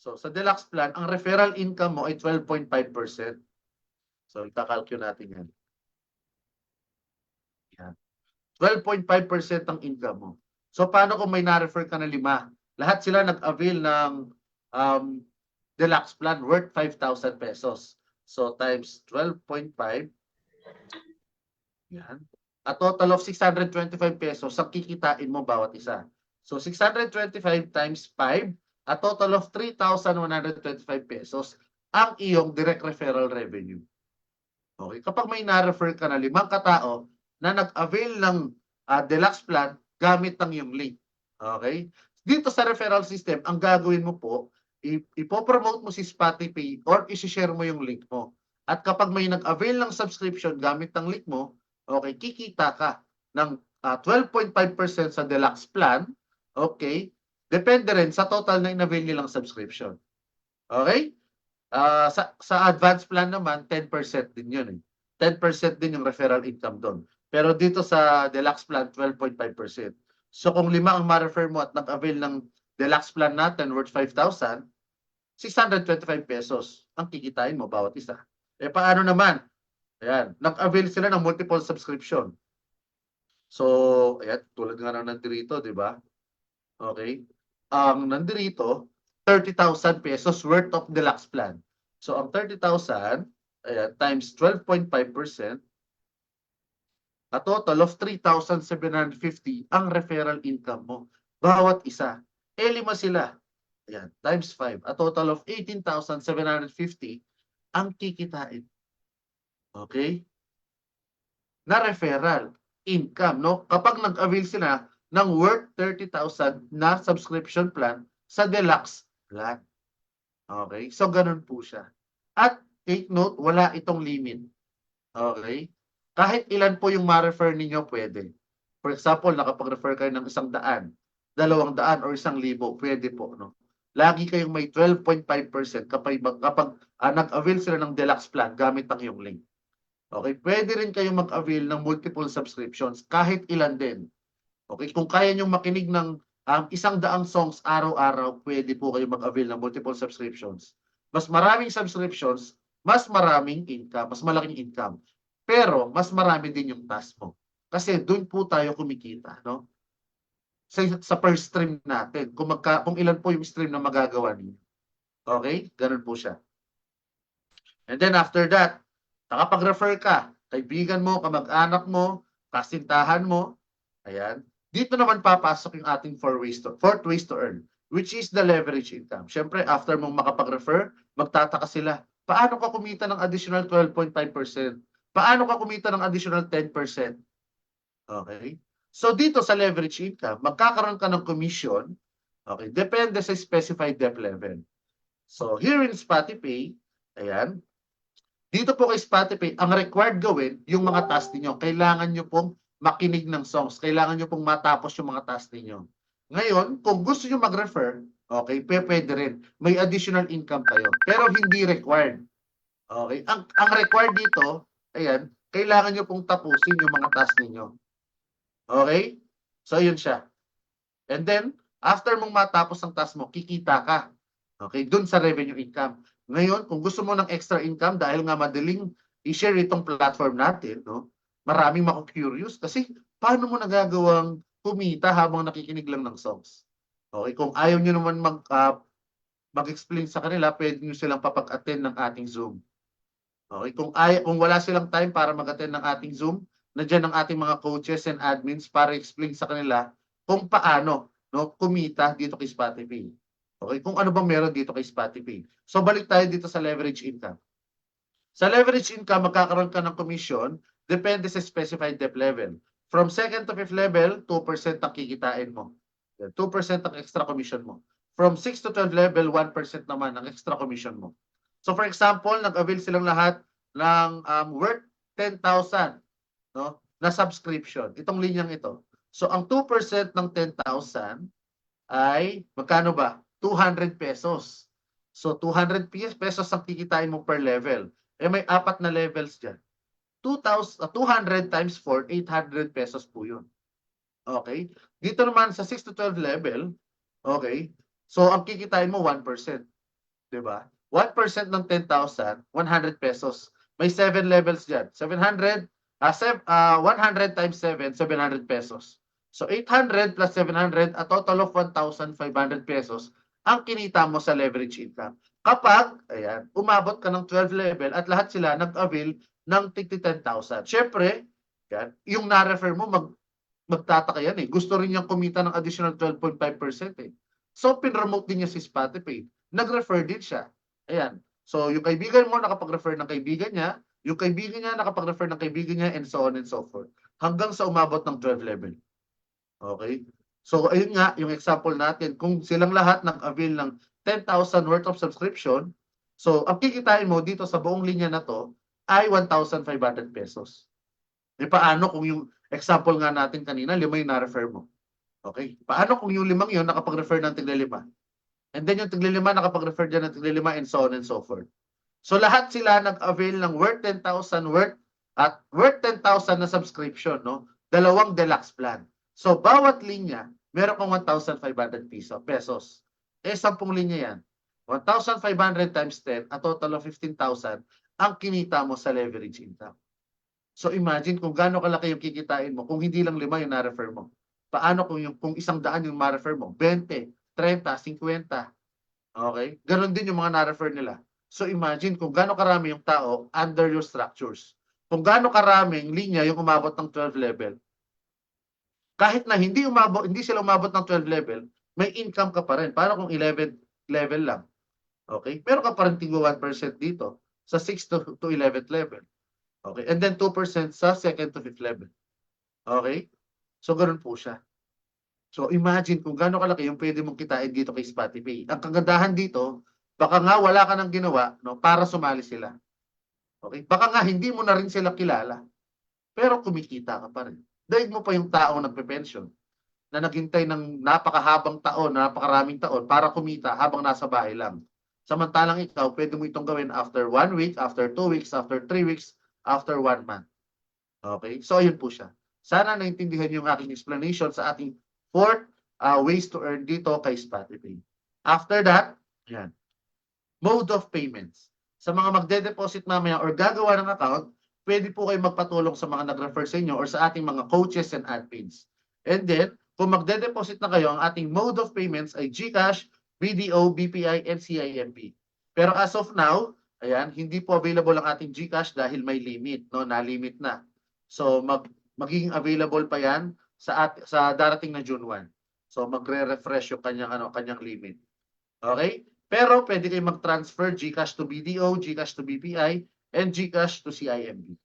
so sa deluxe plan, ang referral income mo ay 12.5%. So, itakalculate natin yan. Yan. 12.5% ang income mo. So, paano kung may na-refer ka na 5? Lahat sila nag-avail ng deluxe plan worth 5,000 pesos. So, times 12.5, yan. A total of 625 pesos ang kikitain mo bawat isa. So, 625 times 5, a total of 3,125 pesos ang iyong direct referral revenue. Okay? Kapag may na-refer ka na 5 katao na nag-avail ng deluxe plan gamit ng iyong link. Okay? Dito sa referral system, ang gagawin mo po, ipopromote mo si Spotify or isi-share mo yung link mo. At kapag may nag-avail ng subscription gamit ng link mo, okay, kikita ka ng 12.5% sa deluxe plan. Okay? Depende rin sa total na in-avail nilang subscription. Okay? Sa advanced plan naman, 10% din yun eh. 10% din yung referral income doon. Pero dito sa deluxe plan, 12.5%. So kung 5 ang ma-refer mo at nag-avail ng deluxe plan natin worth 5,000, 625 pesos ang kikitain mo bawat isa. Eh paano naman? Ayan, nag-avail sila ng multiple subscription. So, ayan, tulad nga ng nandito, di ba? Okay? Ang nandito, 30,000 pesos worth of deluxe plan. So, ang 30,000, ayan, times 12.5%, a total of 3,750 ang referral income mo. Bawat isa. Eh, 5 sila. Ayan, times 5. A total of 18,750 ang kikitain. Okay? Na referral income, no? Kapag nag-avail sila ng worth 30,000 na subscription plan sa deluxe plan. Okay? So, ganun po siya. At take note, wala itong limit. Okay? Kahit ilan po yung ma-refer ninyo, pwede. For example, nakapag-refer kayo ng 100, 200, or 1,000, pwede po, no? Lagi kayong may 12.5% kapag nag-avail sila ng deluxe plan gamit ang iyong link. Okay, pwede rin kayong mag-avail ng multiple subscriptions, kahit ilan din. Okay, kung kaya nyo makinig ng 100 songs araw-araw, pwede po kayo mag-avail ng multiple subscriptions. Mas maraming subscriptions, mas maraming income, mas malaking income. Pero, mas marami din yung task mo. Kasi doon po tayo kumikita, no? Sa per stream natin, kung ilan po yung stream na magagawa niyo. Okay? Ganun po siya. And then after that, nakapag-refer ka, kaibigan mo, kamag-anak mo, kasintahan mo, ayan, dito naman papasok yung ating fourth ways to earn, which is the leverage income. Siyempre, after mong makapag-refer, magtataka sila, paano ka kumita ng additional 12.5%? Paano ka kumita ng additional 10%? Okay? So dito sa leverage income, magkakaroon ka ng commission, okay, depende sa specified debt level. So here in Spotify, ayan, dito po kay Spotify, ang required gawin, yung mga task niyo, kailangan nyo pong makinig ng songs, kailangan nyo pong matapos yung mga task niyo. Ngayon, kung gusto nyo mag-refer, okay, pwede rin. May additional income kayo, pero hindi required. Okay, ang required dito, ayan, kailangan nyo pong tapusin yung mga task niyo. Okay? So, yun siya. And then, after mong matapos ang task mo, kikita ka. Okay? Dun sa revenue income. Ngayon, kung gusto mo ng extra income, dahil nga madaling i-share itong platform natin, no? Maraming mako-curious kasi paano mo nagagawang kumita habang nakikinig lang ng songs? Okay? Kung ayaw nyo naman mag-explain sa kanila, pwede nyo silang papag-attend ng ating Zoom. Okay? Kung wala silang time para mag-attend ng ating Zoom, nandiyan ang ating mga coaches and admins para explain sa kanila kung paano, no, kumita dito kay Spotify. Okay? Kung ano bang meron dito kay Spotify. So balik tayo dito sa leverage income. Sa leverage income, magkakaroon ka ng commission depende sa specified debt level. From 2nd to 5th level, 2% ang kikitain mo. 2% ang extra commission mo. From 6 to 12 level, 1% naman ang extra commission mo. So for example, nag-avail silang lahat ng worth 10,000, no, na subscription. Itong linyang ito. So ang 2% ng 10,000 ay magkano ba? 200 pesos. So 200 pesos ang kikitain mo per level. Eh may 4 na levels diyan. 200 times 4, 800 pesos po 'yun. Okay? Dito naman sa 6 to 12 level, okay? So ang kikitain mo 1%, 'di ba? 1% ng 10,000, 100 pesos. May 7 levels diyan. 100 times 7, 700 pesos. So 800 plus 700, a total of 1,500 pesos ang kinita mo sa leverage income. Kapag, ayan, umabot ka ng 12 level at lahat sila nag-avail ng 10,000. Siyempre, yan, yung na-refer mo, magtataka yan eh. Gusto rin niyang kumita ng additional 12.5% eh. So, pinromote din niya si Spotify. Nag-refer din siya. Ayan. So, yung kaibigan mo nakapag-refer ng kaibigan niya, yung kaibigan niya nakapag-refer ng kaibigan niya, and so on and so forth. Hanggang sa umabot ng 12 level. Okay? So, ayun nga, yung example natin, kung silang lahat nag-avail ng 10,000 worth of subscription, so, ang kikitain mo dito sa buong linya na to ay 1,500 pesos. E paano kung yung example nga natin kanina, 5 yung na-refer mo? Okay? Paano kung yung 5 yun nakapag-refer ng tigli-5? And then yung tigli-5 nakapag-refer dyan ng tigli-5 and so on and so forth. So lahat sila nag-avail ng worth 10,000 worth 10,000 na subscription, no? 2 deluxe plan. So bawat linya, meron kang 1,500 pesos. Eh 10 linya yan. 1,500 times 10, a total of 15,000 ang kinita mo sa leverage income. So imagine kung gaano kalaki yung kikitain mo kung hindi lang 5 yung na-refer mo. Paano kung 100 yung ma-refer mo? 20, 30, 50. Okay? Ganon din yung mga na-refer nila. So imagine kung gaano karami yung tao under your structures. Kung gaano karaming linya yung umabot ng 12 level. Kahit na hindi sila umabot ng 12 level, may income ka pa rin. Para kung 11 level lang. Okay? Pero ka pa rin tinggo 1% dito sa 6 to 11th level. Okay? And then 2% sa 2nd to 5th level. Okay? So, ganun po siya. So, imagine kung gaano kalaki yung pwede mong kitain dito kay Spotify. Ang kagandahan dito, baka nga wala ka nang ginawa no, para sumali sila. Okay? Baka nga hindi mo na rin sila kilala. Pero kumikita ka pa rin. Dahil mo pa yung taong nagpe-pension na naghintay ng napakahabang taon, napakaraming taon para kumita habang nasa bahay lang. Samantalang ikaw, pwede mo itong gawin after 1 week, after 2 weeks, after 3 weeks, after 1 month. Okay? So, ayun po siya. Sana naintindihan yung aking explanation sa ating 4th ways to earn dito kay Spotify. After that, yan. Mode of payments. Sa mga magde-deposit mamaya or gagawa ng account, pwede po kayo magpatulong sa mga nag-refer sa inyo or sa ating mga coaches and admins. And then, kung magde-deposit na kayo, ang ating mode of payments ay GCash, BDO, BPI, and CIMB. Pero as of now, ayan, hindi po available ang ating GCash dahil may limit, no? Na-limit na. So, magiging available pa yan sa darating na June 1. So, magre-refresh yung kanyang limit. Okay? Pero pwede kayo mag-transfer GCash to BDO, GCash to BPI, and GCash to CIMB.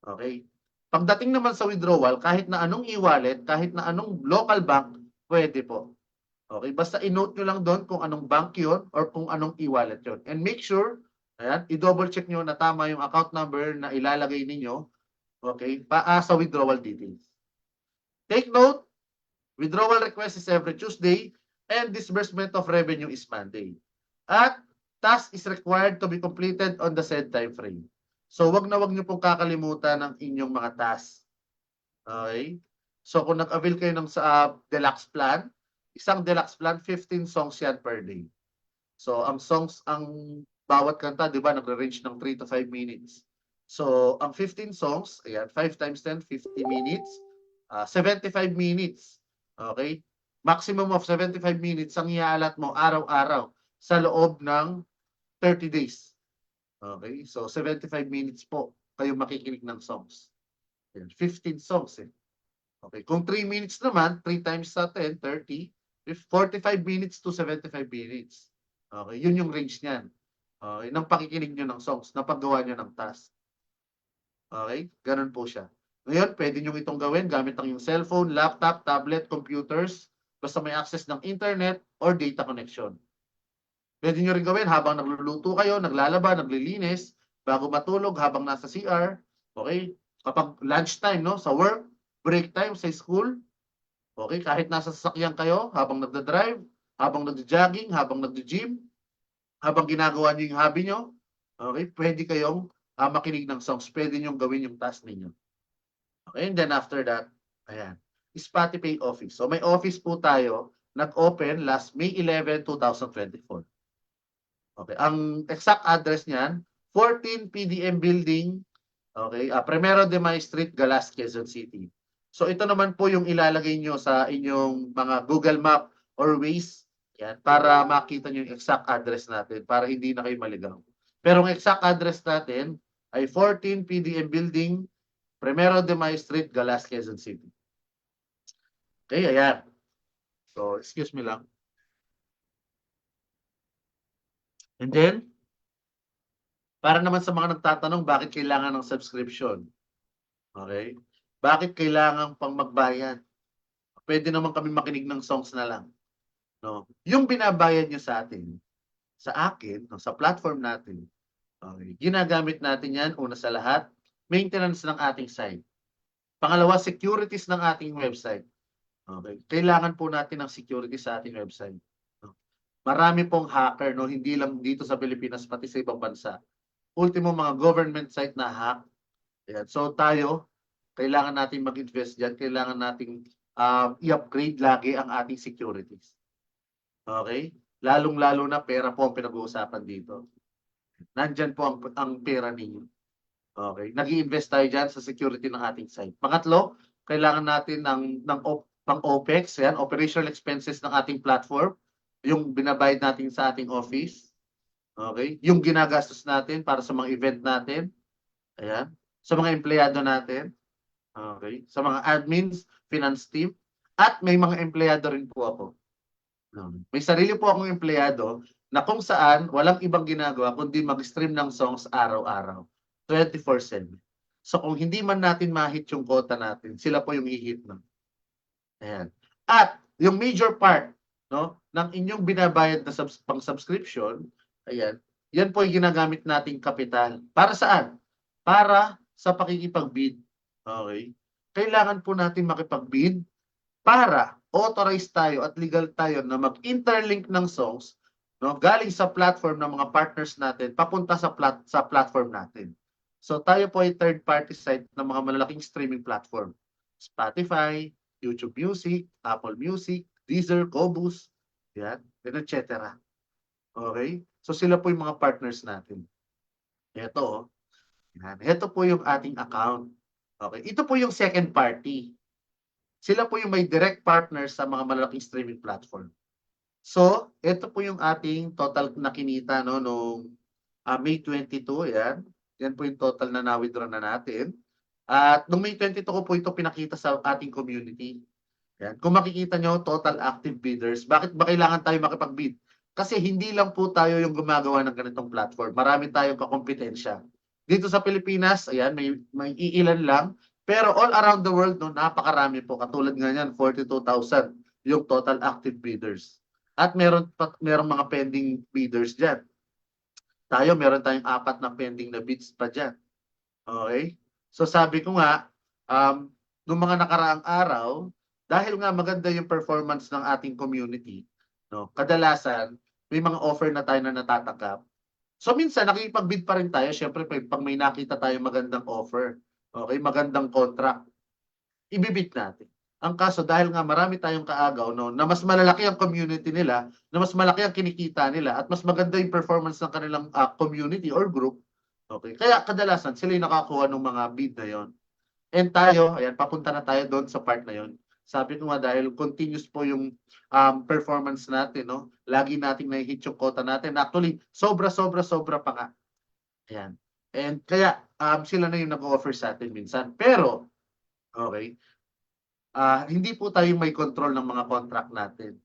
Okay? Pagdating naman sa withdrawal, kahit na anong e-wallet, kahit na anong local bank, pwede po. Okay? Basta i-note nyo lang doon kung anong bank yun or kung anong e-wallet yun. And make sure, ayan, i-double check nyo na tama yung account number na ilalagay ninyo, okay, sa withdrawal details. Take note, withdrawal request is every Tuesday and disbursement of revenue is Monday. At task is required to be completed on the said time frame. So, wag niyo pong kakalimutan ng inyong mga tasks. Okay? So, kung nag-avail kayo ng deluxe plan, isang deluxe plan, 15 songs yan per day. So, ang bawat kanta, di ba, nagre-range ng 3 to 5 minutes. So, ang 15 songs, ayan, 5 times 10, 50 minutes, 75 minutes. Okay? Maximum of 75 minutes ang iaalat mo araw-araw sa loob ng 30 days. Okay? So, 75 minutes po kayo makikinig ng songs. 15 songs eh. Okay. Kung 3 minutes naman, 3 times sa 10, 30, 45 minutes to 75 minutes. Okay. Yun yung range niyan. Okay. Nang pakikinig nyo ng songs, na paggawa nyo ng task. Okay. Ganun po siya. Ngayon, pwede nyo itong gawin gamit ang yung cellphone, laptop, tablet, computers, basta may access ng internet or data connection. Pwede nyo rin gawin habang nagluluto kayo, naglalaba, naglilinis, bago matulog, habang nasa CR. Okay? Kapag lunchtime, no? Sa work, break time sa school. Okay? Kahit nasa sasakyan kayo, habang nagda-drive, habang nagda-jogging, habang nagda-gym, habang ginagawa nyo yung hobby nyo, okay? Pwede kayong makinig ng songs. Pwede nyo gawin yung task ninyo. Okay? And then after that, ayan, Spotify office. So may office po tayo, nag-open last May 11, 2024. Okay, ang exact address niyan, 14 PDM Building, okay, Primero de Mayo Street, Galas, Quezon City. So ito naman po yung ilalagay nyo sa inyong mga Google Map or Waze, yan, para makita nyo yung exact address natin, para hindi na kayo maligaw. Pero ang exact address natin ay 14 PDM Building, Primero de Mayo Street, Galas, Quezon City. Okay, ayan. So, excuse me lang. And then, para naman sa mga nagtatanong, bakit kailangan ng subscription? Okay? Bakit kailangan pang magbayad? Pwede naman kami makinig ng songs na lang. No? Yung binabayad nyo sa atin, sa akin, no, sa platform natin, okay, ginagamit natin yan, una sa lahat, maintenance ng ating site. Pangalawa, securities ng ating website. Okay? Kailangan po natin ng security sa ating website. No? Marami pong hacker, no? Hindi lang dito sa Pilipinas, pati sa ibang bansa. Ultimo, mga government site na hack. Ayan. So tayo, kailangan natin mag-invest dyan. Kailangan natin i-upgrade lagi ang ating securities. Okay? Lalong-lalo na pera po ang pinag-uusapan dito. Nandyan po ang pera ninyo. Okay? Nag-i-invest tayo dyan sa security ng ating site. Pangatlo, kailangan natin ng OPEX, yan, operational expenses ng ating platform, yung binabayad natin sa ating office. Okay? Yung ginagastos natin para sa mga event natin. Ayan. Sa mga empleyado natin. Okay? Sa mga admins, finance team. At may mga empleyado rin po ako. May sarili po akong empleyado na kung saan walang ibang ginagawa kundi mag-stream ng songs araw-araw. 24/7. So kung hindi man natin ma-hit yung quota natin, sila po yung i-hit nun. Ayan. At yung major part, no, ng inyong binabayad na pang-subscription, ayan, yan po yung ginagamit nating kapital. Para saan? Para sa pakikipag-bid. Okay? Kailangan po natin makipag-bid para authorized tayo at legal tayo na mag-interlink ng songs, no, galing sa platform ng mga partners natin papunta sa platform natin. So tayo po ay third party site ng mga malalaking streaming platform. Spotify, YouTube Music, Apple Music, Deezer, Qobuz, yan, etc. Okay? So sila po yung mga partners natin. Ito, yan. Ito po yung ating account. Okay? Ito po yung second party. Sila po yung may direct partners sa mga malalaking streaming platform. So, ito po yung ating total na kinita no, noong May 22. Yan. Yan po yung total na na-withdraw na natin. At noong May 22 ko po ito pinakita sa ating community. Yan. Kung makikita nyo, total active bidders. Bakit ba kailangan tayo makipag-bid? Kasi hindi lang po tayo yung gumagawa ng ganitong platform. Marami tayong kakompetensya. Dito sa Pilipinas, ayan, may iilan lang. Pero all around the world, no, napakarami po. Katulad nga yan, 42,000 yung total active bidders. At merong mga pending bidders dyan. Meron tayong 4 na pending na bids pa dyan. Okay? So sabi ko nga, nung mga nakaraang araw, dahil nga maganda yung performance ng ating community, no, kadalasan, may mga offer na tayo na natatanggap. So minsan nakikipag-bid pa rin tayo, syempre pag may nakita tayo magandang offer, okay, magandang contract, ibibid natin. Ang kaso dahil nga marami tayong kaagaw no, na mas malalaki ang community nila, na mas malaki ang kinikita nila at mas maganda yung performance ng kanilang community or group, okay. Kaya kadalasan sila yung nakakuha ng mga bid na yon. And tayo, ayan, papunta na tayo doon sa part na yon. Sabi ko nga dahil continuous po yung performance natin, no? Lagi nating na-hit yung quota natin. Actually, sobra pa nga. Ayan. And kaya sila na yung nag-offer sa atin minsan. Pero, okay, hindi po tayo may control ng mga contract natin.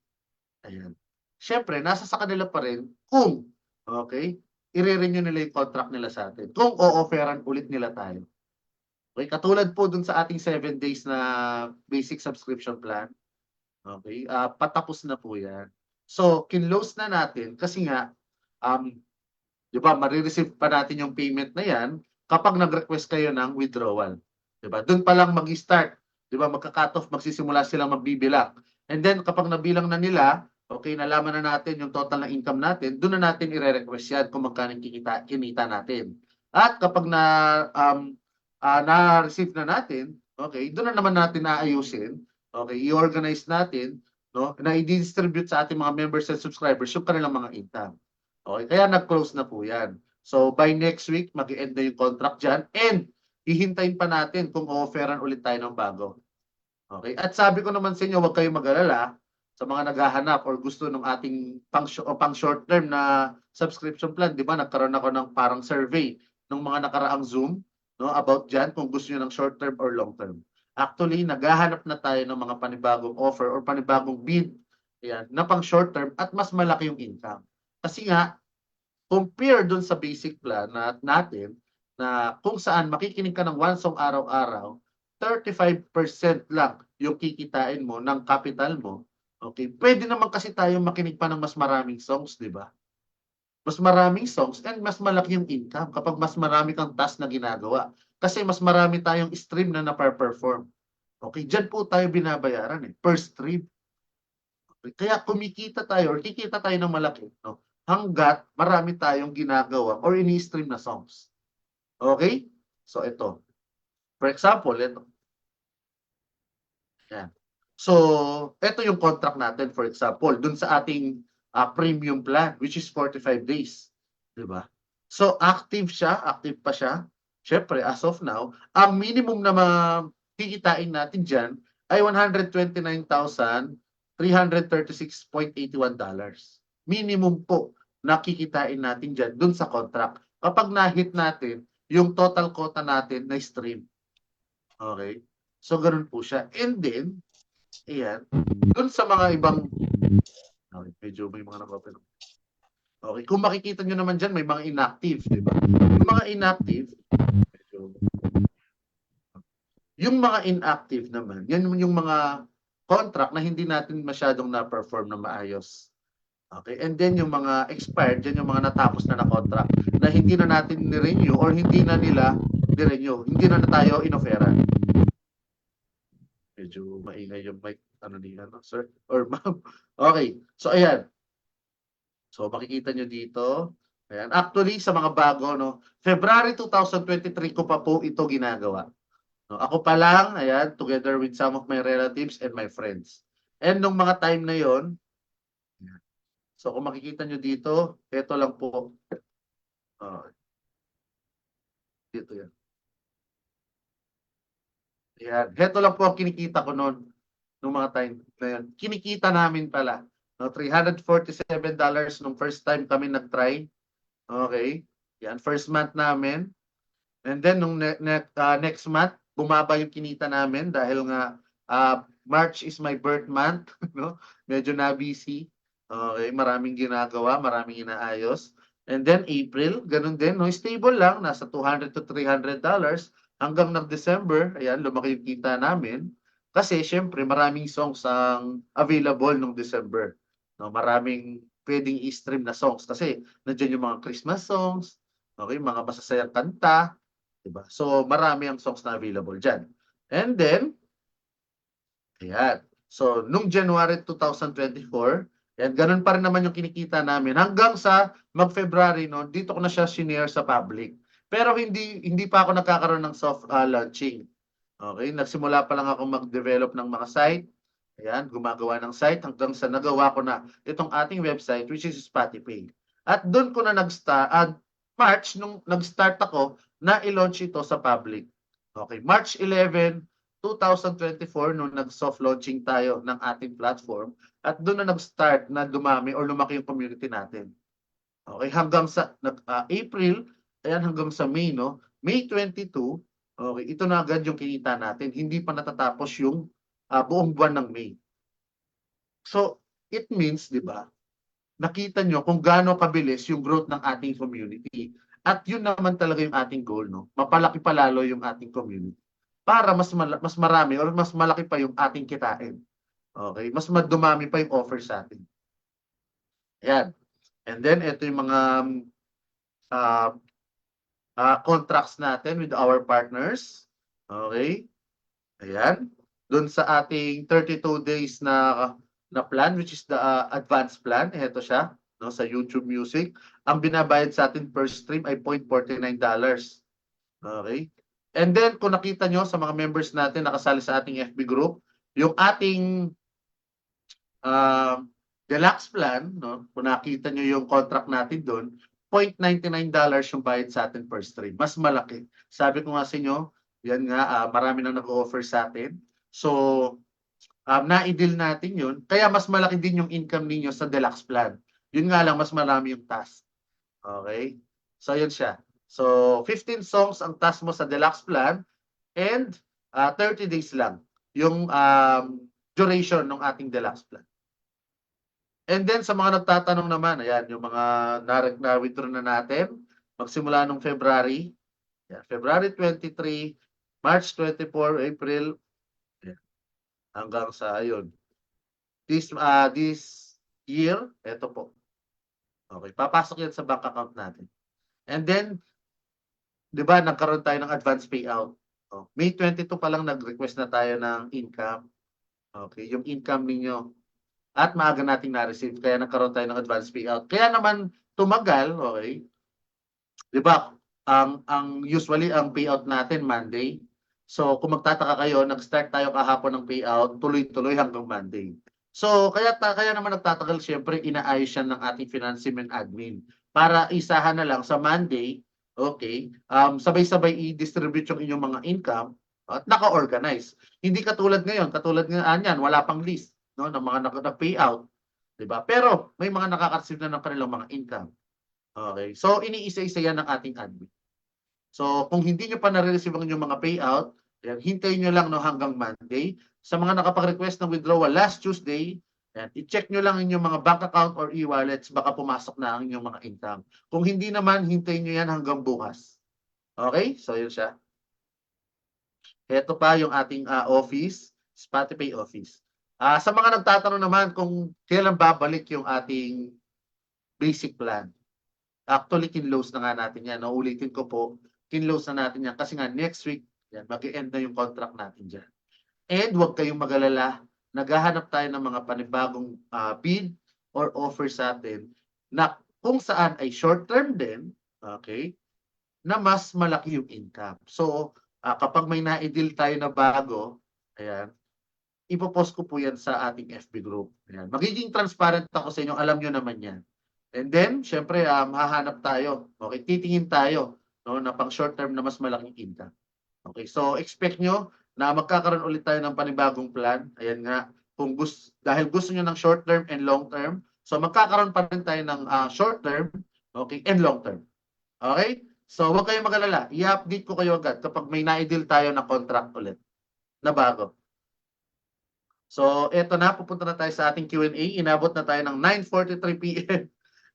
Ayan. Siyempre, nasa sa kanila pa rin kung, okay, i-renew nila yung contract nila sa atin. Kung o-offeran ulit nila tayo. Okay, katulad po dun sa ating 7 days na basic subscription plan. Okay, patapos na po yan. So, kinlose na natin kasi nga, di ba, marireceive pa natin yung payment na yan kapag nag-request kayo ng withdrawal. Di ba? Doon pa lang mag-start. Di ba, magka-cut off, magsisimula silang magbibilang. And then, kapag nabilang na nila, okay, nalaman na natin yung total na income natin, doon na natin i-request yan kung magkano kinita natin. At kapag na-receive na natin, okay, doon na naman natin naayusin, okay, i-organize natin, no, na i-distribute sa ating mga members and subscribers yung kanilang mga income. Okay, kaya nag-close na po yan. So, by next week, mag-end na yung contract dyan and hihintayin pa natin kung offeran ulit tayo ng bago. Okay, at sabi ko naman sa inyo, huwag kayong mag-alala sa mga naghahanap or gusto ng ating pang short term na subscription plan. Di ba, nagkaroon ako ng parang survey ng mga nakaraang Zoom, no, about dyan kung gusto nyo ng short term or long term. Actually, naghahanap na tayo ng mga panibagong offer or panibagong bid, yan, na pang short term at mas malaki yung income. Kasi nga, compare dun sa basic plan natin na kung saan makikinig ka ng one song araw-araw, 35% lang yung kikitain mo ng capital mo. Okay, pwede naman kasi tayo makinig pa ng mas maraming songs, di ba? Mas maraming songs and mas malaki yung income kapag mas marami kang task na ginagawa. Kasi mas marami tayong stream na na-perform. Okay, dyan po tayo binabayaran per stream. Okay, kaya kumikita tayo or kikita tayo ng malaki, no? Hanggat marami tayong ginagawa or ini-stream na songs. Okay? So ito. For example, ito. Yan. So, ito yung contract natin, for example, dun sa ating premium plan, which is 45 days. Diba? So, active pa siya. Siyempre, as of now, ang minimum na kikitain natin dyan ay $129,336.81. Minimum po na kikitain natin dyan dun sa contract. Kapag na-hit natin yung total quota natin na stream. Okay? So, ganun po siya. And then, ayan, dun sa mga ibang, okay, medyo may mga nakapin. Okay, kung makikita nyo naman dyan, may mga inactive, di ba? Yung mga inactive, medyo, yung mga inactive naman, yan yung mga contract na hindi natin masyadong na-perform na maayos. Okay, and then yung mga expired, yan yung mga natapos na contract na hindi na natin ni-renew or hindi na nila ni-renew, hindi na tayo inoferan. Medyo maingay yung mic, ano nila, no, sir? Or ma'am. Okay, so ayan. So makikita nyo dito. Ayan. Actually, sa mga bago, no, February 2023 ko pa po ito ginagawa. No, ako pa lang, ayan, together with some of my relatives and my friends. And nung mga time na yon, so kung makikita nyo dito, ito lang po. Dito yan. Ayan. Ito lang po ang kinikita ko noon, nung mga time na yun. Kinikita namin pala. No, $347 nung first time kami nag-try. Okay. Yan, first month namin. And then, nung next month, bumaba yung kinita namin dahil nga March is my birth month. No? Medyo na-busy. Okay, maraming ginagawa, maraming inaayos. And then, April, ganun din. No? Stable lang, nasa $200 to $300. Hanggang December, ayan, lumaki yung kita namin. Kasi, syempre, maraming songs ang available nung December. No, maraming pwedeng i-stream na songs kasi nandiyan yung mga Christmas songs, okay, mga masasayang kanta, diba? So marami ang songs na available diyan. And then ayan. So nung January 2024, yan ganun pa rin naman yung kinikita namin hanggang sa mag-February no, dito ko na siya shinare sa public. Pero hindi pa ako nagkakaroon ng soft launching. Okay, nagsimula pa lang ako mag-develop ng mga site. Ayan, gumagawa ng site hanggang sa nagawa ko na itong ating website which is Spotify. At doon ko na nag-start, March, nung nag-start ako, na i-launch ito sa public. Okay, March 11, 2024, nung nag-soft launching tayo ng ating platform, at doon na nag-start na dumami or lumaki yung community natin. Okay, hanggang sa April, ayan, hanggang sa May, no? May 22, okay, ito na agad yung kinita natin. Hindi pa natatapos yung buong buwan ng May. So, it means, di ba, nakita nyo kung gaano kabilis yung growth ng ating community. At yun naman talaga yung ating goal, no? Mapalaki palalo yung ating community. Para mas marami or mas malaki pa yung ating kitain. Okay? Mas madumami pa yung offer sa atin. Ayan. And then, ito yung mga contracts natin with our partners. Okay? Ayan. Doon sa ating 32 days na plan, which is the advanced plan. Ito siya, no, sa YouTube Music. Ang binabayad sa atin per stream ay $0.49. Okay? And then, kung nakita nyo sa mga members natin nakasali sa ating FB group, yung ating deluxe plan, no, kung nakita nyo yung contract natin doon, $0.99 yung bayad sa atin per stream. Mas malaki. Sabi ko nga sa inyo, yan nga, marami nang nag-offer sa atin. So, na-i-deal natin yun. Kaya mas malaki din yung income ninyo sa deluxe plan. Yun nga lang, mas marami yung task. Okay? So, yun siya. So, 15 songs ang task mo sa deluxe plan and 30 days lang yung duration ng ating deluxe plan. And then, sa mga nagtatanong naman, ayan, yung mga na-withdraw na natin, magsimula nung February, ayan, February 23, March 24, April, ayan, hanggang sa, ayun, this year, eto po. Okay, papasok yan sa bank account natin. And then, di ba, nagkaroon tayo ng advance payout. Oh, May 22 pa lang nag-request na tayo ng income. Okay, yung income ninyo. At maaga nating na-receive, kaya nagkaroon tayo ng advance payout. Kaya naman tumagal, okay? 'Di ba? Ang usually ang payout natin Monday. So kung magtataka kayo, nag-start tayo kahapon ng payout, tuloy-tuloy hanggang Monday. So, kaya naman nagtatagal, siyempre, inaayos yan ng ating finance team and admin para isahan na lang sa Monday, okay, sabay-sabay i-distribute yung inyong mga income at naka-organize. Hindi katulad ngayon, katulad nga niyan, wala pang list, no, ng mga nag-payout, 'di ba? Pero may mga nakaka-receive na ng kanilang mga income. Okay. So, iniisa-isa yan ng ating admin. So, kung hindi nyo pa nare-receive ang inyong mga payout, yan, hintayin nyo lang no, hanggang Monday. Sa mga nakapag-request ng withdrawal last Tuesday, yan, i-check nyo lang inyong mga bank account or e-wallets, baka pumasok na ang inyong mga income. Kung hindi naman, hintayin nyo yan hanggang bukas. Okay? So, yun siya. Ito pa yung ating office, Spotify office. Sa mga nagtatanong naman kung kailan babalik yung ating basic plan. Actually, kinlose na nga natin yan. Ulitin ko po, kinlose na natin yan kasi nga next week, yan, mag-e-end na yung contract natin dyan. And huwag kayong mag-alala, naghahanap tayo ng mga panibagong bid or offer sa atin na kung saan ay short-term din, okay, na mas malaki yung income. So, kapag may na-deal tayo na bago, ayan, ipopost ko po yan sa ating FB group. Ayan. Magiging transparent ako sa inyo, alam nyo naman yan. And then, syempre, hahanap tayo. Okay, titingin tayo no, na pang short term na mas malaking income. Okay, so expect nyo na magkakaroon ulit tayo ng panibagong plan. Ayan nga, dahil gusto nyo ng short term and long term, so magkakaroon pa rin tayo ng short term, okay, and long term. Okay? So, huwag kayong mag-alala. I-update ko kayo agad kapag may na-deal tayo na contract ulit na bago. So, eto na, pupunta na tayo sa ating Q&A. Inabot na tayo ng 9:43 p.m.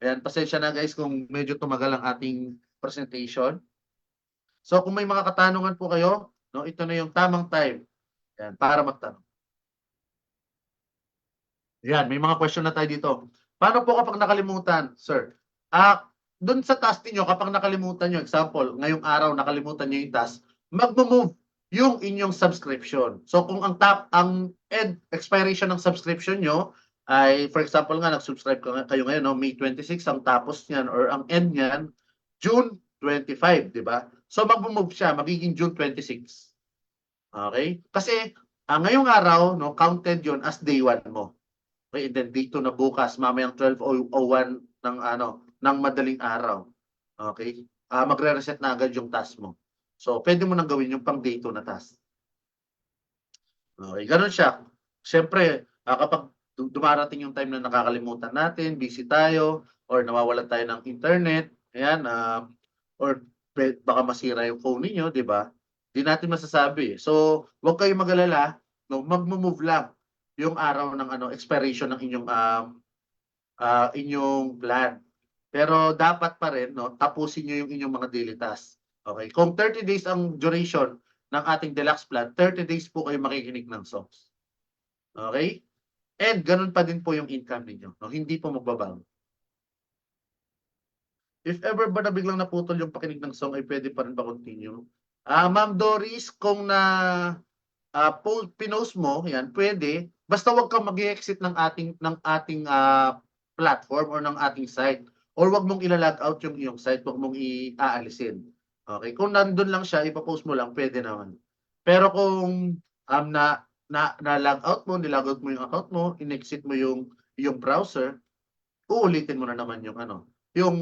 Ayan, pasensya na guys kung medyo tumagal ang ating presentation. So, kung may mga katanungan po kayo, no, ito na yung tamang time. Ayan, para magtanong. Ayan, may mga question na tayo dito. Paano po kapag nakalimutan, sir? Doon sa task niyo, kapag nakalimutan nyo, example, ngayong araw nakalimutan nyo yung task, mag-move yung inyong subscription. So kung ang expiration ng subscription nyo ay, for example nga, nag-subscribe kayo ngayon, no, May 26, ang tapos niyan or ang end niyan, June 25, di ba? So mag-move siya, magiging June 26. Okay? Kasi ngayong araw, no, counted yon as day 1 mo. Okay, and then dito na bukas, mamayang 12:01 ng madaling araw. Okay? Magre-reset na agad yung task mo. So, pwede mo nang gawin yung pang day 2 na task. Okay, ganun siya. Siyempre, kapag dumarating yung time na nakakalimutan natin, busy tayo, or nawawalan tayo ng internet, ayan, or baka masira yung phone niyo, di ba? Di natin masasabi. So, huwag kayong mag-alala, no, mag-move lang yung araw ng expiration ng inyong plan. Pero dapat pa rin, no, tapusin niyo yung inyong mga daily tasks. Okay? Kung 30 days ang duration ng ating deluxe plan, 30 days po kayo makikinig ng songs. Okay? And ganun pa din po yung income ninyo. No? Hindi po magbabago. If ever ba na biglang naputol yung pakinig ng song, ay pwede pa rin ba continue? Ma'am Doris, kung pinost mo, yan, pwede. Basta wag kang mag-exit ng ating platform or ng ating site. Or wag mong ila-log out yung iyong site, wag mong iaalisin. Okay? Kung nandun lang siya, ipapost mo lang, pwede naman. Pero kung na-log out mo, nilog out mo yung account mo, in-exit mo yung browser, uulitin mo na naman yung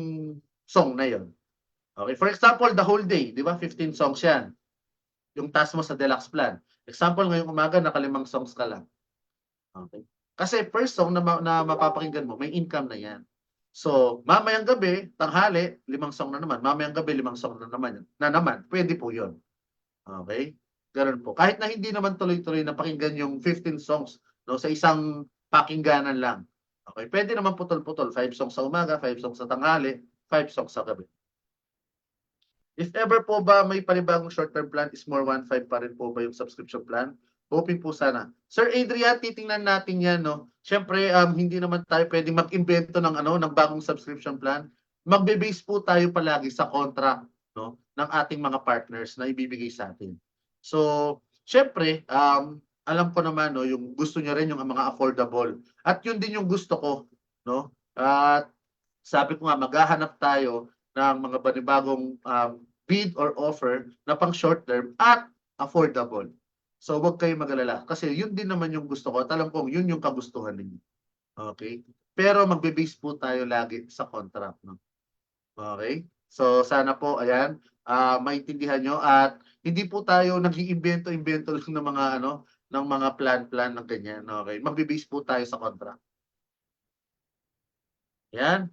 song na yon. Okay? For example, the whole day, di ba? 15 songs yan. Yung task mo sa deluxe plan. Example, ngayong umaga, naka-5 songs ka lang. Okay? Kasi first song na mapapakinggan mo, may income na yan. So, mamayang gabi, tanghali, 5 song na naman. Mamayang gabi, 5 song na naman. Pwede po yun. Okay? Ganun po. Kahit na hindi naman tuloy-tuloy na pakinggan yung 15 songs, no, sa isang pakingganan lang. Okay? Pwede naman putol-putol. 5 songs sa umaga, 5 songs sa tanghali, 5 songs sa gabi. If ever po ba may panibagong short-term plan, is more 1.5 pa rin po ba yung subscription plan? Hoping po sana. Sir Adrian, titingnan natin yan, no? Siyempre, hindi naman tayo pwedeng mag-invento ng bagong subscription plan. Magbe-base po tayo palagi sa contract, no, ng ating mga partners na ibibigay sa atin. So, siyempre, alam ko naman, no, yung gusto niya rin yung mga affordable. At yun din yung gusto ko, no? At sabi ko nga, maghahanap tayo ng mga panibagong bid or offer na pang short term at affordable. So huwag kayong mag-alala kasi yun din naman yung gusto ko at alam kong yun yung kagustuhan ninyo. Okay? Pero magbe-base po tayo lagi sa contract, no? Okay? So sana po ayan, maintindihan nyo at hindi po tayo nag-iimbento-imbento lang ng mga ano, ng mga plan-plan ng ganyan, okay? Magbe-base po tayo sa contract. Ayan.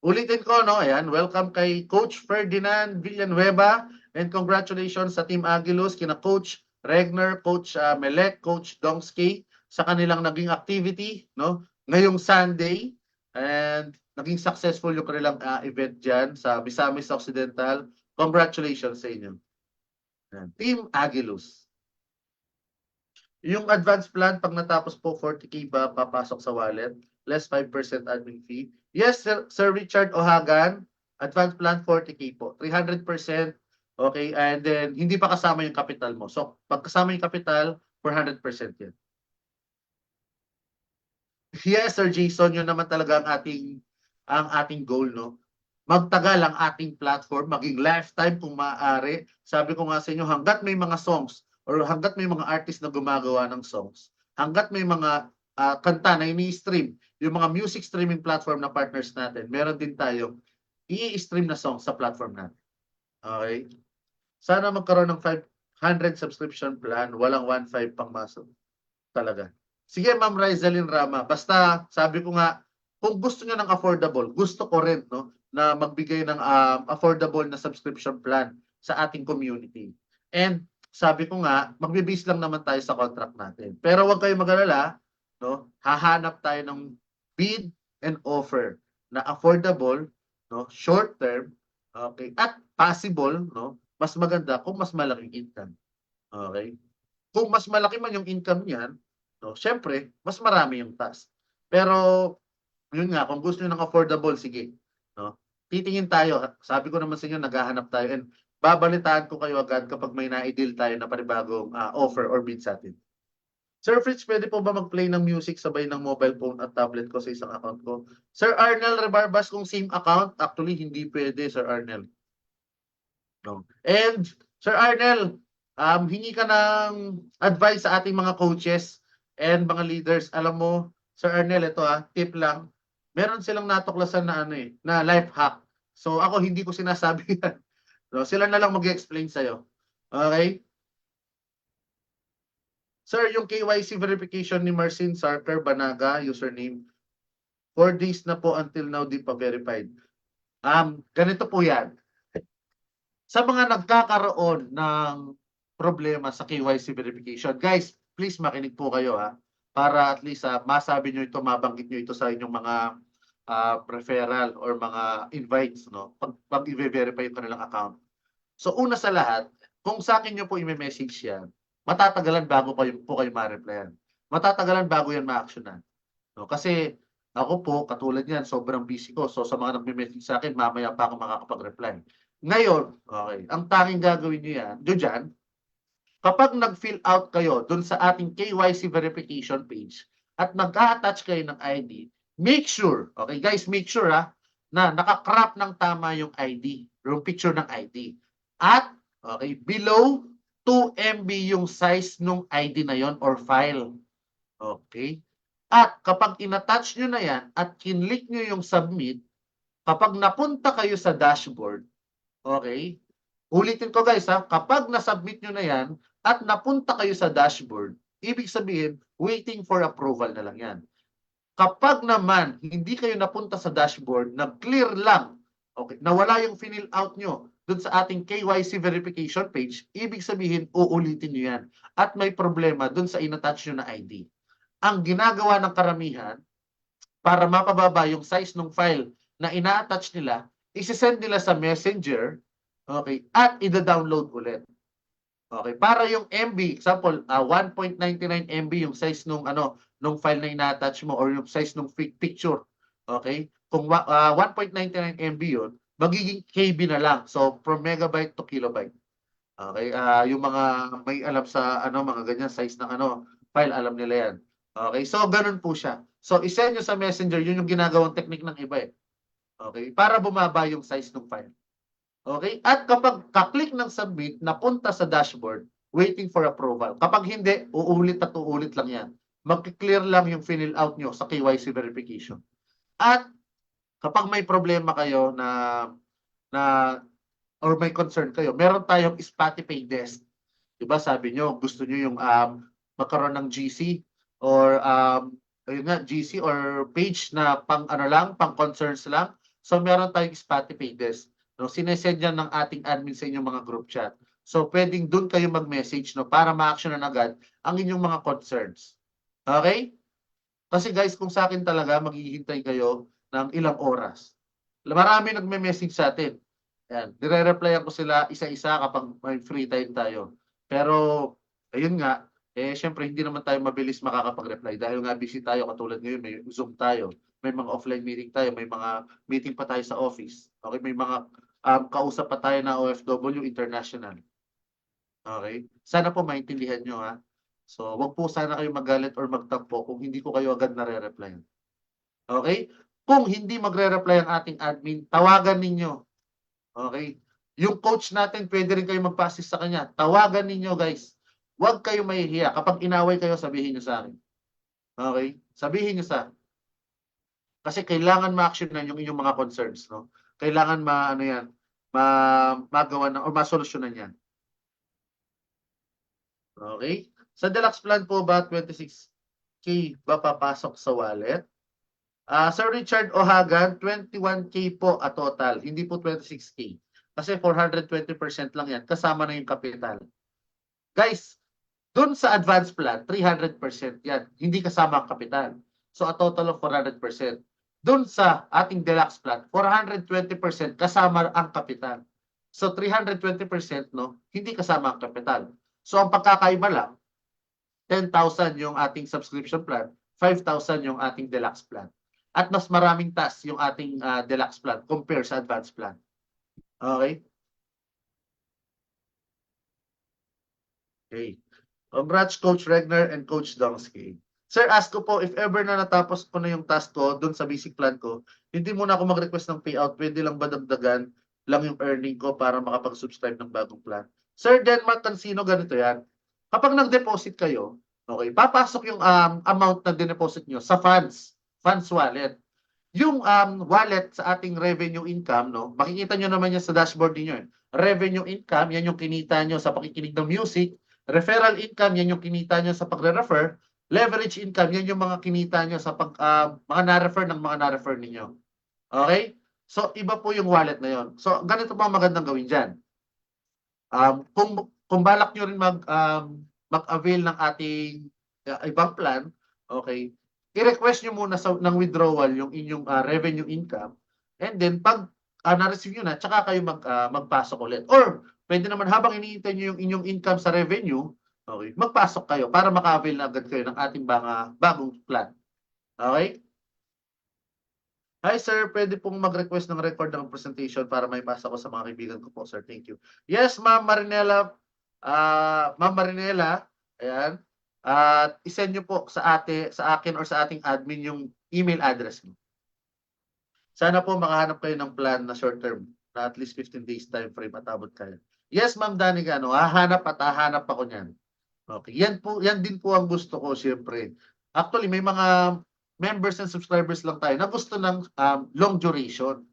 Ulitin ko, no? Ayan, welcome kay Coach Ferdinand Villanueva and congratulations sa Team Agilus, kina Coach Regner, Coach Melek, Coach Domsky sa kanilang naging activity, no? Ngayong Sunday and naging successful yung kanilang event dyan sa Misamis Occidental. Congratulations sa inyo. Ayan. Team Agilus. Yung advance plan, pag natapos po, 40K ba papasok sa wallet? Less 5% admin fee. Yes, Sir Richard Ohagan. Advance plan, 40K po. 300%. Okay, and then hindi pa kasama yung capital mo. So, pag kasama yung capital, 400% yan. Yes, Sir Jason, yun naman talaga ang ating goal, no? Magtagal ang ating platform, maging lifetime kung maaari. Sabi ko nga sa inyo, hanggat may mga songs or hanggat may mga artist na gumagawa ng songs, hanggat may mga kanta na ini-stream, yung mga music streaming platform na partners natin, meron din tayo i-stream na songs sa platform natin. Okay? Sana magkaroon ng 500 subscription plan, walang 1.5 pang masok. Talaga. Sige, Ma'am Rizalyn Rama. Basta, sabi ko nga, kung gusto niyo ng affordable, gusto ko rin, no, na magbigay ng affordable na subscription plan sa ating community. And sabi ko nga, magbe-base lang naman tayo sa contract natin. Pero huwag kayong mag-alala, no, hahanap tayo ng bid and offer na affordable, no, short term, okay, at possible, no, mas maganda kung mas malaking income. Okay? Kung mas malaki man yung income niyan, no, syempre, mas marami yung task. Pero, yun nga, kung gusto niyo ng affordable, sige. No? Titingin tayo. Sabi ko naman sa inyo, naghahanap tayo. And babalitaan ko kayo agad kapag may na-deal tayo na panibagong offer or bid sa atin. Sir Fritz, pwede po ba mag-play ng music sabay ng mobile phone at tablet ko sa isang account ko? Sir Arnel Rebarbas, kung same account, actually hindi pwede, Sir Arnel. No. And Sir Arnel, hingi ka ng advice sa ating mga coaches and mga leaders. Alam mo, Sir Arnel, ito tip lang. Meron silang natuklasan na na life hack. So ako hindi ko sinasabi yan. So, sila na lang mag-explain sa'yo. Okay? Sir, yung KYC verification ni Marcin Sarker Banaga, username, 4 days na po until now di pa verified. Ganito po yan. Sa mga nagkakaroon ng problema sa KYC verification, guys, please makinig po kayo para at least masabi nyo ito, mabanggit nyo ito sa inyong mga referral or mga invites, no? Pag i-verify yung kanilang account. So una sa lahat, kung sa akin nyo po i-message yan, matatagalan bago po kayo ma-replyan. Matatagalan bago yan ma-actionan. No? Kasi ako po, katulad yan, sobrang busy ko. So sa mga nagme-message sa akin, mamaya pa ako makakapag-reply. Ngayon, okay, ang tanging gagawin nyo yan, dyan, kapag nag-fill out kayo dun sa ating KYC verification page at nag-attach kayo ng ID, make sure, okay guys, make sure na nakakrap ng tama yung ID, yung picture ng ID. At, okay, below 2 MB yung size ng ID na yon or file. Okay? At kapag in-attach nyo na yan at kinlik nyo yung submit, kapag napunta kayo sa dashboard, okay? Ulitin ko guys kapag na-submit nyo na yan at napunta kayo sa dashboard, ibig sabihin, waiting for approval na lang yan. Kapag naman hindi kayo napunta sa dashboard, nag-clear lang, okay, nawala yung fill out nyo dun sa ating KYC verification page, ibig sabihin, uulitin nyo yan. At may problema dun sa in-attach nyo na ID. Ang ginagawa ng karamihan, para mapababa yung size ng file na ina-attach nila, isi-send nila sa messenger, okay, at i-download ulit. Okay, para yung MB, example, 1.99 MB yung size nung nung file na ina-attach mo or yung size ng picture. Okay? Kung 1.99 MB yun, magiging KB na lang. So from megabyte to kilobyte. Okay? Yung mga may alam sa mga ganyan size ng file, alam nila yan. Okay? So ganun po siya. So i-send nyo sa messenger, yun yung ginagawang technique ng iba Okay? Para bumaba yung size ng file. Okay? At kapag ka-click ng submit, napunta sa dashboard, waiting for approval. Kapag hindi, uulit at uulit lang yan. Mag-clear lang yung fill out nyo sa KYC verification. At kapag may problema kayo na or may concern kayo, meron tayong Spotify desk. Diba sabi nyo, gusto nyo yung magkaroon ng GC or ayun nga, GC or page na pang ano lang, pang concerns lang. So meron tayong Spotify desk. No, sinesend yan ng ating admin sa inyong mga group chat. So pwedeng doon kayo mag-message no para ma-actionan agad ang inyong mga concerns. Okay? Kasi guys, kung sa akin talaga maghihintay kayo ng ilang oras. Marami nagme-message sa atin. Yan, dire-replyan ko sila isa-isa kapag may free time tayo. Pero ayun nga, syempre hindi naman tayo mabilis makakapag-reply dahil nga busy tayo katulad ngayon, may Zoom tayo, may mga offline meeting tayo, may mga meeting pa tayo sa office. Okay, may mga kausap pa tayo na OFW international. Okay? Sana po maintindihan nyo ha. So, wag po sana kayo magalit or magtampo kung hindi ko kayo agad nare-replyan. Okay? Kung hindi magre-reply ang ating admin, tawagan ninyo. Okay? Yung coach natin, pwede rin kayo magpa-assist sa kanya. Tawagan ninyo, guys. Huwag kayo mahihiya. Kapag inaway kayo, sabihin nyo sa akin. Okay? Sabihin nyo sa kasi kailangan ma-actionan yung inyong mga concerns, no? Kailangan magawa na o masolusyonan yan. Okay? Sa deluxe plan po ba 26K ba papasok sa wallet? Sir Richard Ohagan, 21K po a total, hindi po 26K. Kasi 420% lang yan, kasama na yung kapital. Guys, dun sa advance plan, 300% yan, hindi kasama ang kapital. So a total of 400%. Dun sa ating deluxe plan, 420% kasama ang kapital. So 320% no, hindi kasama ang kapital. So ang pagkakaiba lang, 10,000 yung ating subscription plan, 5,000 yung ating deluxe plan. At mas maraming task yung ating deluxe plan compare sa advance plan. Okay? Okay. Congrats Coach Regner and Coach Dongski. Sir, ask ko po, if ever na natapos ko na yung task ko dun sa basic plan ko, hindi muna ako mag-request ng payout, pwede lang ba dagdagan lang yung earning ko para makapag-subscribe ng bagong plan? Sir Denmark Tansino, ganito yan. Kapag nag-deposit kayo, okay, papasok yung amount na dineposit nyo sa funds wallet. Yung wallet sa ating revenue income, no, makikita nyo naman yan sa dashboard niyo. Revenue income, yan yung kinita nyo sa pakikinig ng music. Referral income, yan yung kinita nyo sa pagre-refer. Leverage income, yan yung mga kinita nyo sa mga na-refer ng mga na-refer ninyo. Okay? So, iba po yung wallet na yon. So, ganito pa magandang gawin dyan. Kung balak nyo rin mag-avail ng ating ibang plan, okay, i-request nyo muna ng withdrawal yung inyong revenue income, and then pag na-receive nyo na, tsaka kayo magpasok ulit. Or, pwede naman habang iniintay nyo yung inyong income sa revenue, okay, magpasok kayo para maka-avail na agad kayo ng ating bagong plan. Okay? Hi sir, pwede pong mag-request ng record ng presentation para may pasa ko sa mga kaibigan ko po, sir. Thank you. Yes, Ma'am Marinela. Ma'am Marinela, ayan. At isend nyo po sa akin or sa ating admin yung email address mo. Sana po makahanap kayo ng plan na short term na at least 15 days time frame at abot kayo. Yes, Ma'am Danica, no, hahanap ako niyan. Okay. Yan din po ang gusto ko, siyempre. Actually, may mga members and subscribers lang tayo na gusto ng long duration.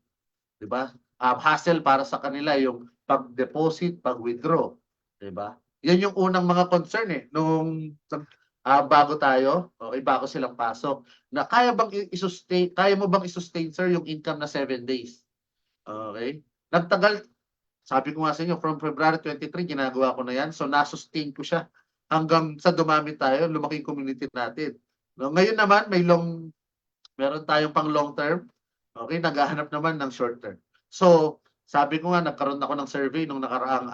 'Di ba? Hassle para sa kanila yung pag-deposit, pag-withdraw, 'di ba? Yan yung unang mga concern nung bago tayo, okay, bago silang pasok. Na kaya mo bang i-sustain sir yung income na 7 days? Okay? Nagtagal, sabi ko nga sa inyo, from February 23 ginagawa ko na yan. So na-sustain ko siya hanggang sa dumami tayo, lumaki yung community natin. No, ngayon naman meron tayong pang long term. Okay, naghahanap naman ng short term. So, sabi ko nga nagkaroon ako ng survey nung nakaraang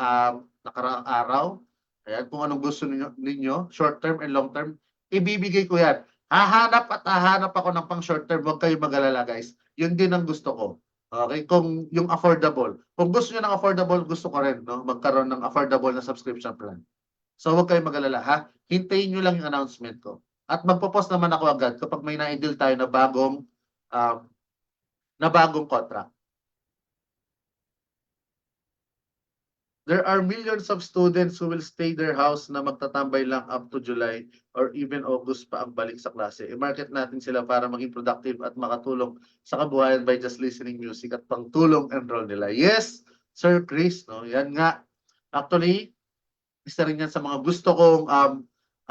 araw. Ayan, kung anong gusto ninyo, short term and long term, ibibigay ko 'yan. Hahanap ako ng pang short term, huwag kayong mag-alala, guys. 'Yun din ang gusto ko. Okay, kung yung affordable. Kung gusto niyo ng affordable, gusto ko rin, no, magkaroon ng affordable na subscription plan. So, huwag kayong mag-alala, ha? Hintayin niyo lang yung announcement ko. At magpo-post naman ako agad kapag may na-deal tayo na bagong contract. there are millions of students who will stay their house na magtatambay lang up to July or even August pa ang balik sa klase. I-market natin sila para maging productive at makatulong sa kabuhayan by just listening music at pangtulong enroll nila. Yes, Sir Chris, no? Yan nga. Actually, isa rin yan sa mga gusto kong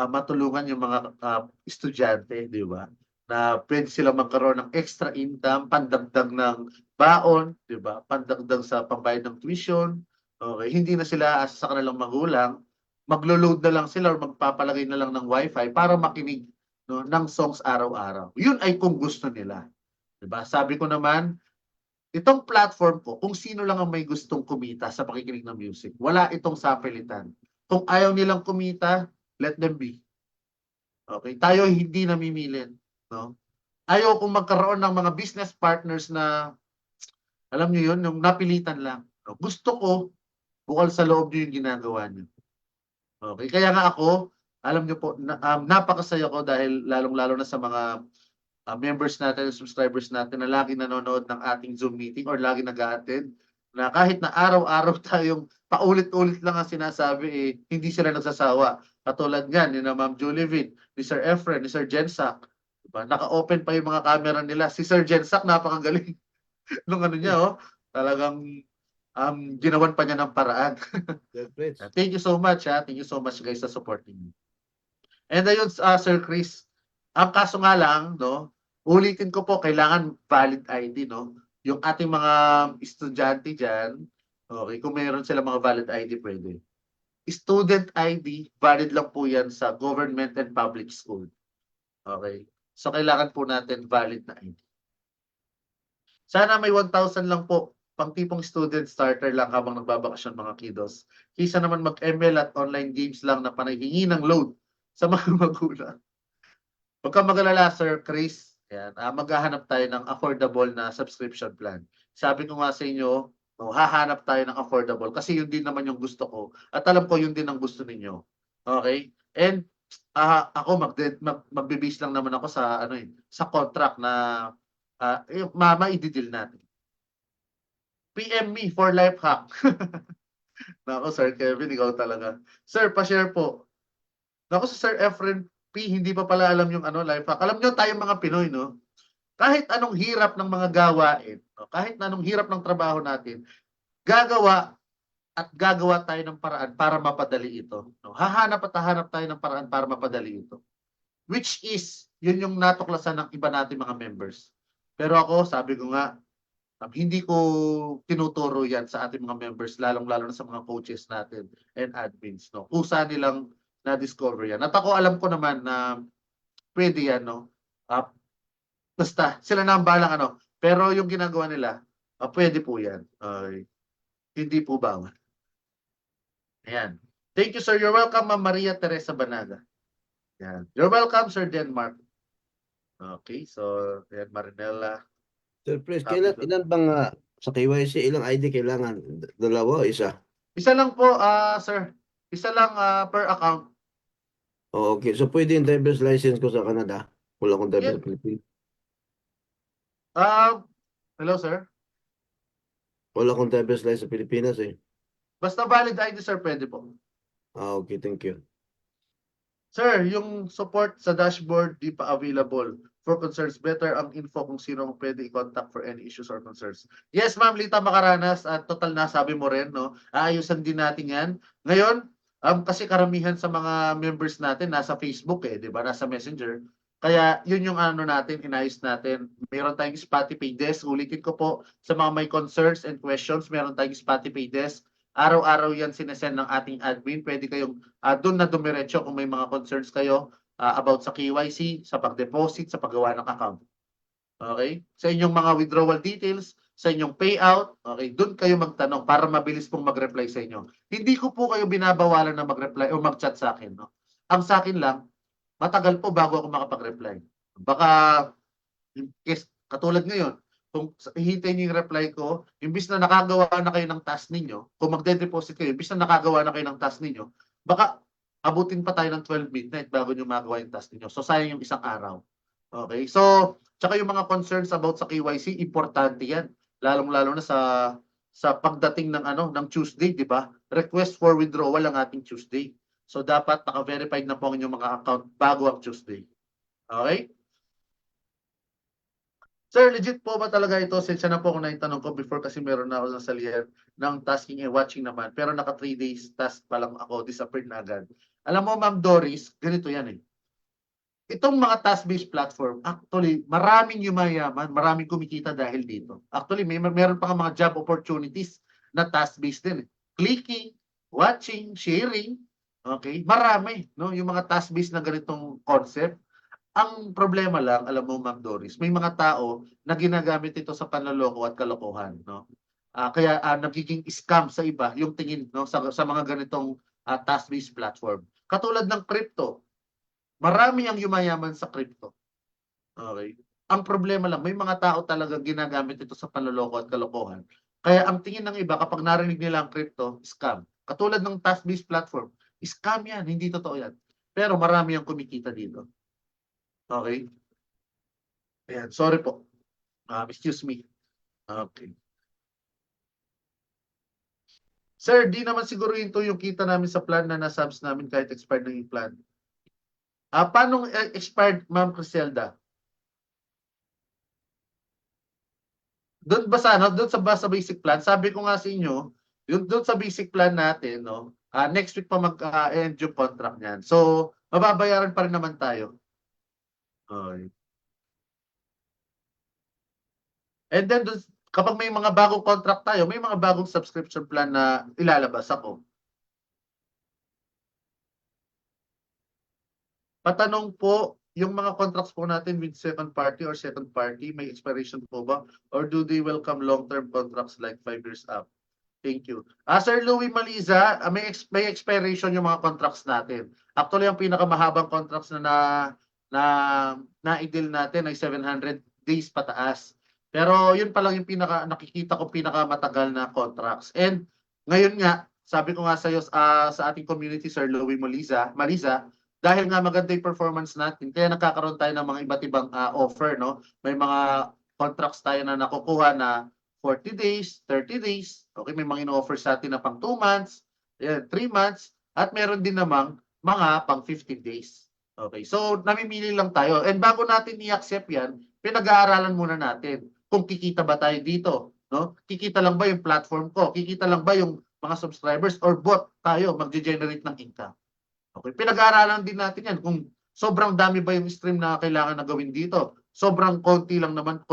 matulungan yung mga estudyante, di ba? Na pwede sila magkaroon ng extra income, pandagdag ng baon, di ba? Pandagdag sa pambayad ng tuition. Okay, hindi na sila asa sa kanilang magulang, maglo-load na lang sila or magpapalagay na lang ng wifi para makinig, no, ng songs araw-araw. Yun ay kung gusto nila. Di ba? Sabi ko naman, itong platform ko, kung sino lang ang may gustong kumita sa pakikinig ng music, wala itong sapilitan. Kung ayaw nilang kumita, let them be. Okay? Tayo hindi namimili, no? Ayaw kung magkaroon ng mga business partners na, alam niyo yun, yung napilitan lang. No? Gusto ko, bukal sa loob niyo yung ginagawa niyo. Okay? Kaya nga ako, alam niyo po, napakasaya ko dahil lalong-lalo na sa mga members natin, subscribers natin na lagi nanonood ng ating Zoom meeting or lagi nag-a-attend, na kahit na araw-araw tayong paulit-ulit lang ang sinasabi, hindi sila nagsasawa. Katulad niyan, ni na Ma'am Julivin, ni Sir Efren, ni Sir Jensak. Diba? Naka-open pa yung mga camera nila. Si Sir Jensak, napakagaling. Nung ano niya, talagang ginawan pa niya ng paraan. Thank you so much, ha? Thank you so much, guys, sa supporting me. And ayun, Sir Chris, ang kaso nga lang, no, ulitin ko po, kailangan valid ID, no? Yung ating mga estudyante dyan, okay, kung mayroon sila mga valid ID, pwede. Student ID, valid lang po yan sa government and public school. Okay? So, kailangan po natin valid na ID. Sana may 1,000 lang po, pang tipong student starter lang habang nagbabakasyon mga kiddos. Kisa naman mag-ML at online games lang na panahingi ng load sa mga magulang. Huwag kang mag-alala, Sir Chris. Yan, maghahanap tayo ng affordable na subscription plan. Sabi ko nga sa inyo, hahanap tayo ng affordable kasi yun din naman yung gusto ko. At alam ko yun din ang gusto ninyo. Okay? And ako magbe-base lang naman ako sa sa contract na i-deal natin. PM me for life hack. Nako, Sir Kevin, ikaw talaga. Sir, pa-share po. Nako, sa Sir Efren P, hindi pa pala alam yung life hack. Alam nyo, tayong mga Pinoy, no? Kahit anong hirap ng mga gawain, no? Kahit anong hirap ng trabaho natin, gagawa tayo ng paraan para mapadali ito. No? Hahanap tayo ng paraan para mapadali ito. Which is, yun yung natuklasan ng iba natin mga members. Pero ako, sabi ko nga, hindi ko tinuturo yan sa ating mga members, lalong-lalo na sa mga coaches natin and admins. No? Kusa nilang na-discover yan. At ako alam ko naman na pwede yan. No? Basta, sila na ang balang Pero yung ginagawa nila, pwede po yan. Hindi po bawal. Ayan. Thank you, sir. You're welcome, Ma'am Maria Teresa Banaga. Ayan. You're welcome, Sir Denmark. Okay, so, ayan, Marinella. Sir Pres, ilan bang sa KYC, ilang ID kailangan? Dalawa o isa? Isa lang po, sir. Isa lang per account. Okay, so pwede yung driver's license ko sa Canada. Wala akong driver's Philippines. Hello, sir. Wala akong driver's license sa Pilipinas eh. Basta valid ID, sir, pwede po. Okay, thank you. Sir, yung support sa dashboard di pa available. For concerns, better ang info kung sino ang pwede i-contact for any issues or concerns. Yes, Ma'am Lita Makaranas, at total na sabi mo rin, no? Aayusan din natin yan. Ngayon, kasi karamihan sa mga members natin nasa Facebook di ba? Nasa Messenger. Kaya yun yung natin, inayos natin. Meron tayong Spotify desk. Ulitin ko po sa mga may concerns and questions, meron tayong Spotify desk. Araw-araw yan sinesend ng ating admin. Pwede kayong doon na dumiretso kung may mga concerns kayo about sa KYC, sa pag-deposit, sa paggawa ng account. Okay? Sa inyong mga withdrawal details, sa inyong payout, okay, doon kayo magtanong para mabilis pong mag-reply sa inyo. Hindi ko po kayo binabawalan na mag-reply o mag-chat sa akin. No? Ang sa akin lang, matagal po bago ako makapag-reply. Baka, katulad ngayon, kung hihintayin niyo yung reply ko, imbis na nakagawa na kayo ng task ninyo, kung magde-deposit kayo, imbis na nakagawa na kayo ng task ninyo, baka abutin pa tayo ng 12 midnight bago nyo magawa yung task ninyo. So, sayang yung isang araw. Okay? So, tsaka yung mga concerns about sa KYC, importante yan. Lalong-lalo na sa sa pagdating ng ng Tuesday, di ba? Request for withdrawal ang ating Tuesday. So dapat naka-verified na po ang inyong mga account bago ang Tuesday. Okay? Sir, legit po ba talaga ito? Sensya na po kung naitanong ko before kasi meron na ako sa salihan ng tasking and watching naman. Pero naka 3 days task pa lang ako, disappeared na agad. Alam mo, Ma'am Doris, ganito yan eh. Itong mga task-based platform, actually, maraming yumayaman, maraming kumikita dahil dito. Actually, meron pa nga mga job opportunities na task-based din eh. Clicking, watching, sharing, okay? Marami, no? Yung mga task-based na ganitong concept. Ang problema lang, alam mo, Ma'am Doris, may mga tao na ginagamit ito sa panloloko at kalokohan, no? Kaya nagiging scam sa iba yung tingin, no, sa mga ganitong task-based platform. Katulad ng crypto, marami ang yumayaman sa crypto. Okay? Ang problema lang, may mga tao talagang ginagamit ito sa panloloko at kalokohan. Kaya ang tingin ng iba kapag narinig nila ang crypto, scam. Katulad ng task-based platform, scam yan, hindi totoo yan. Pero marami ang kumikita dito. Okay? Ayan, sorry po. Excuse me. Okay. Sir, di naman siguro ito yung kita namin sa plan na nasubs namin kahit expired na yung plan. Paano expired, Ma'am Criselda? Doon ba doon sa basic plan, sabi ko nga sa inyo, yung doon sa basic plan natin, no, next week pa mag-end yung contract niyan. So, mababayaran pa rin naman tayo. Okay. And then, kapag may mga bagong contract tayo, may mga bagong subscription plan na ilalabas ako. Patanong po, yung mga contracts po natin with second party or second party, may expiration po ba? Or do they welcome long-term contracts like 5 years up? Thank you. Sir Louie Maliza, may expiration yung mga contracts natin. Actually, ang pinakamahabang contracts na-deal natin ay 700 days pataas. Pero yun pa lang yung nakikita ko pinakamatagal na contracts. And ngayon nga, sabi ko nga sa iyo sa ating community, Sir Louie Maliza, dahil nga maganda yung performance natin, kaya nagkakaroon tayo ng mga iba't ibang offer, no? May mga contracts tayo na nakukuha na 40 days, 30 days. Okay, may mga ino-offer sa atin na pang 2 months, 3 months, at meron din namang mga pang 15 days. Okay, so namimili lang tayo. And bago natin i-accept yan, pinag-aaralan muna natin kung kikita ba tayo dito. No? Kikita lang ba yung platform ko? Kikita lang ba yung mga subscribers or bot tayo mag-generate ng income? Okay, pinag-aaralan din natin yan kung sobrang dami ba yung stream na kailangan na gawin dito. Sobrang konti lang naman,